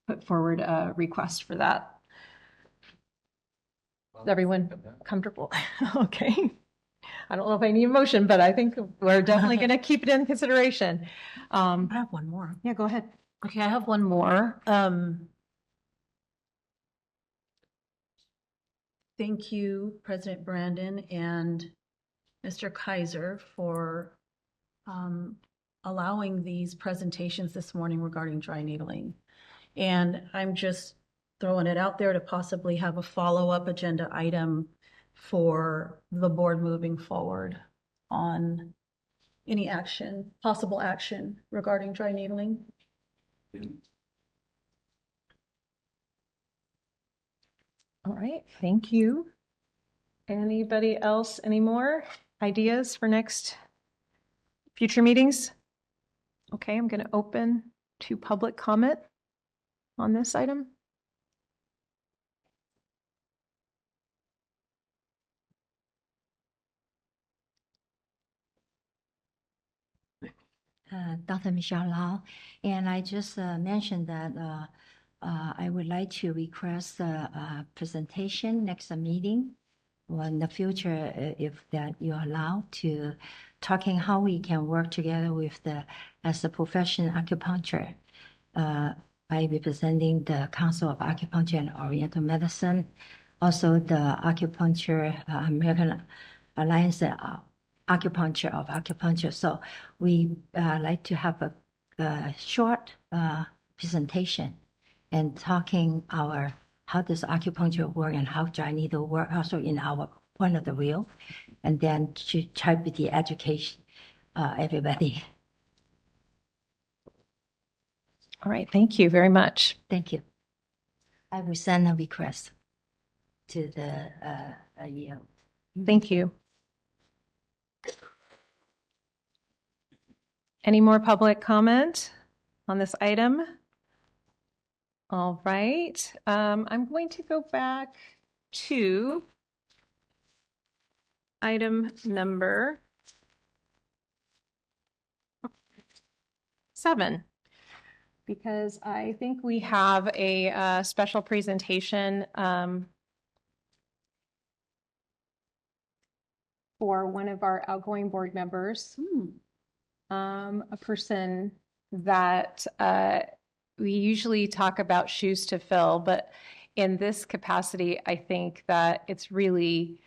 put forward a request for that. Is everyone comfortable? Okay. I don't know if I need a motion, but I think we're definitely going to keep it in consideration. I have one more. Yeah, go ahead. Okay, I have one more. Thank you, President Brandon and Mr. Kaiser, for allowing these presentations this morning regarding dry needling. And I'm just throwing it out there to possibly have a follow-up agenda item for the board moving forward on any action, possible action regarding dry needling. All right, thank you. Anybody else, any more ideas for next future meetings? Okay, I'm going to open to public comment on this item. Dr. Michelle Lau, and I just mentioned that I would like to request a presentation next meeting or in the future, if that you allow, to talking how we can work together with as a profession acupuncture. By representing the Council of Acupuncture and Oriental Medicine, also the Acupuncture American Alliance Acupuncture of Acupuncture. So we like to have a short presentation and talking how does acupuncture work and how dry needle work also in our point of the view, and then to try with the education everybody. All right, thank you very much. Thank you. I will send a request to the EO. Thank you. Any more public comment on this item? All right, I'm going to go back to item number 7, because I think we have a special presentation for one of our outgoing board members, a person that we usually talk about shoes to fill, but in this capacity, I think that it's really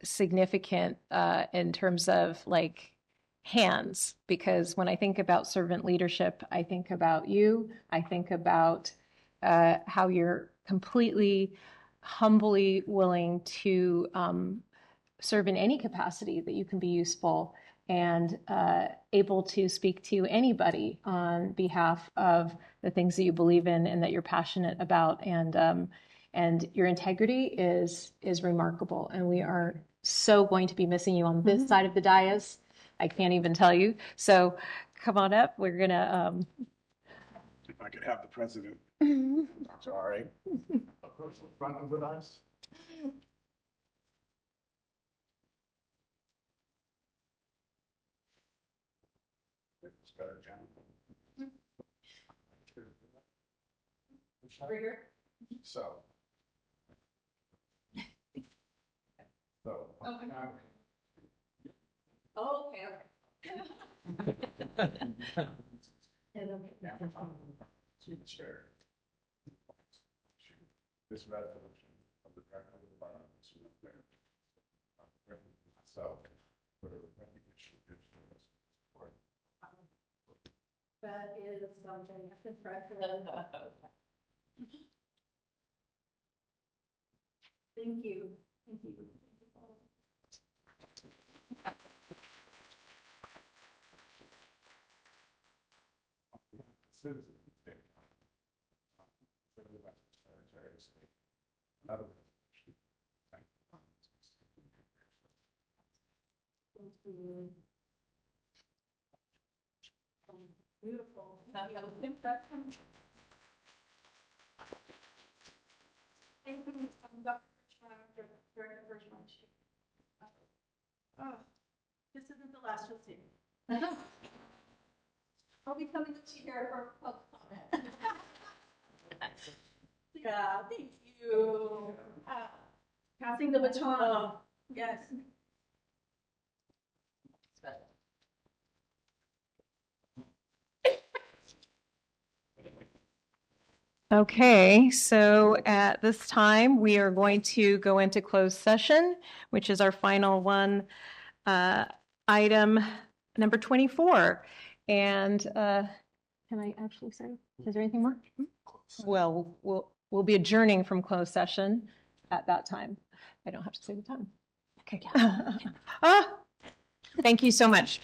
significant in terms of like hands, because when I think about servant leadership, I think about you. I think about how you're completely humbly willing to serve in any capacity that you can be useful, and able to speak to anybody on behalf of the things that you believe in and that you're passionate about. And your integrity is remarkable. And we are so going to be missing you on this side of the dais. I can't even tell you. So come on up. We're going to... If I could have the president. Sorry. Approach the front of the dais. So. Okay. Chair. This resolution of the Director of the Department of Consumer Affairs. So, for the recognition of support. That is something impressive. Thank you. Thank you. Beautiful. Thank you, Dr. During the first one. Oh, this isn't the last you'll see. I'll be coming up to here for public comment. Yeah, thank you. Passing the baton. Yes. Okay, so at this time, we are going to go into closed session, which is our final one, item number 24. And can I actually say, is there anything more? Well, we'll be adjourning from closed session at that time. I don't have to say the time. Okay. Thank you so much.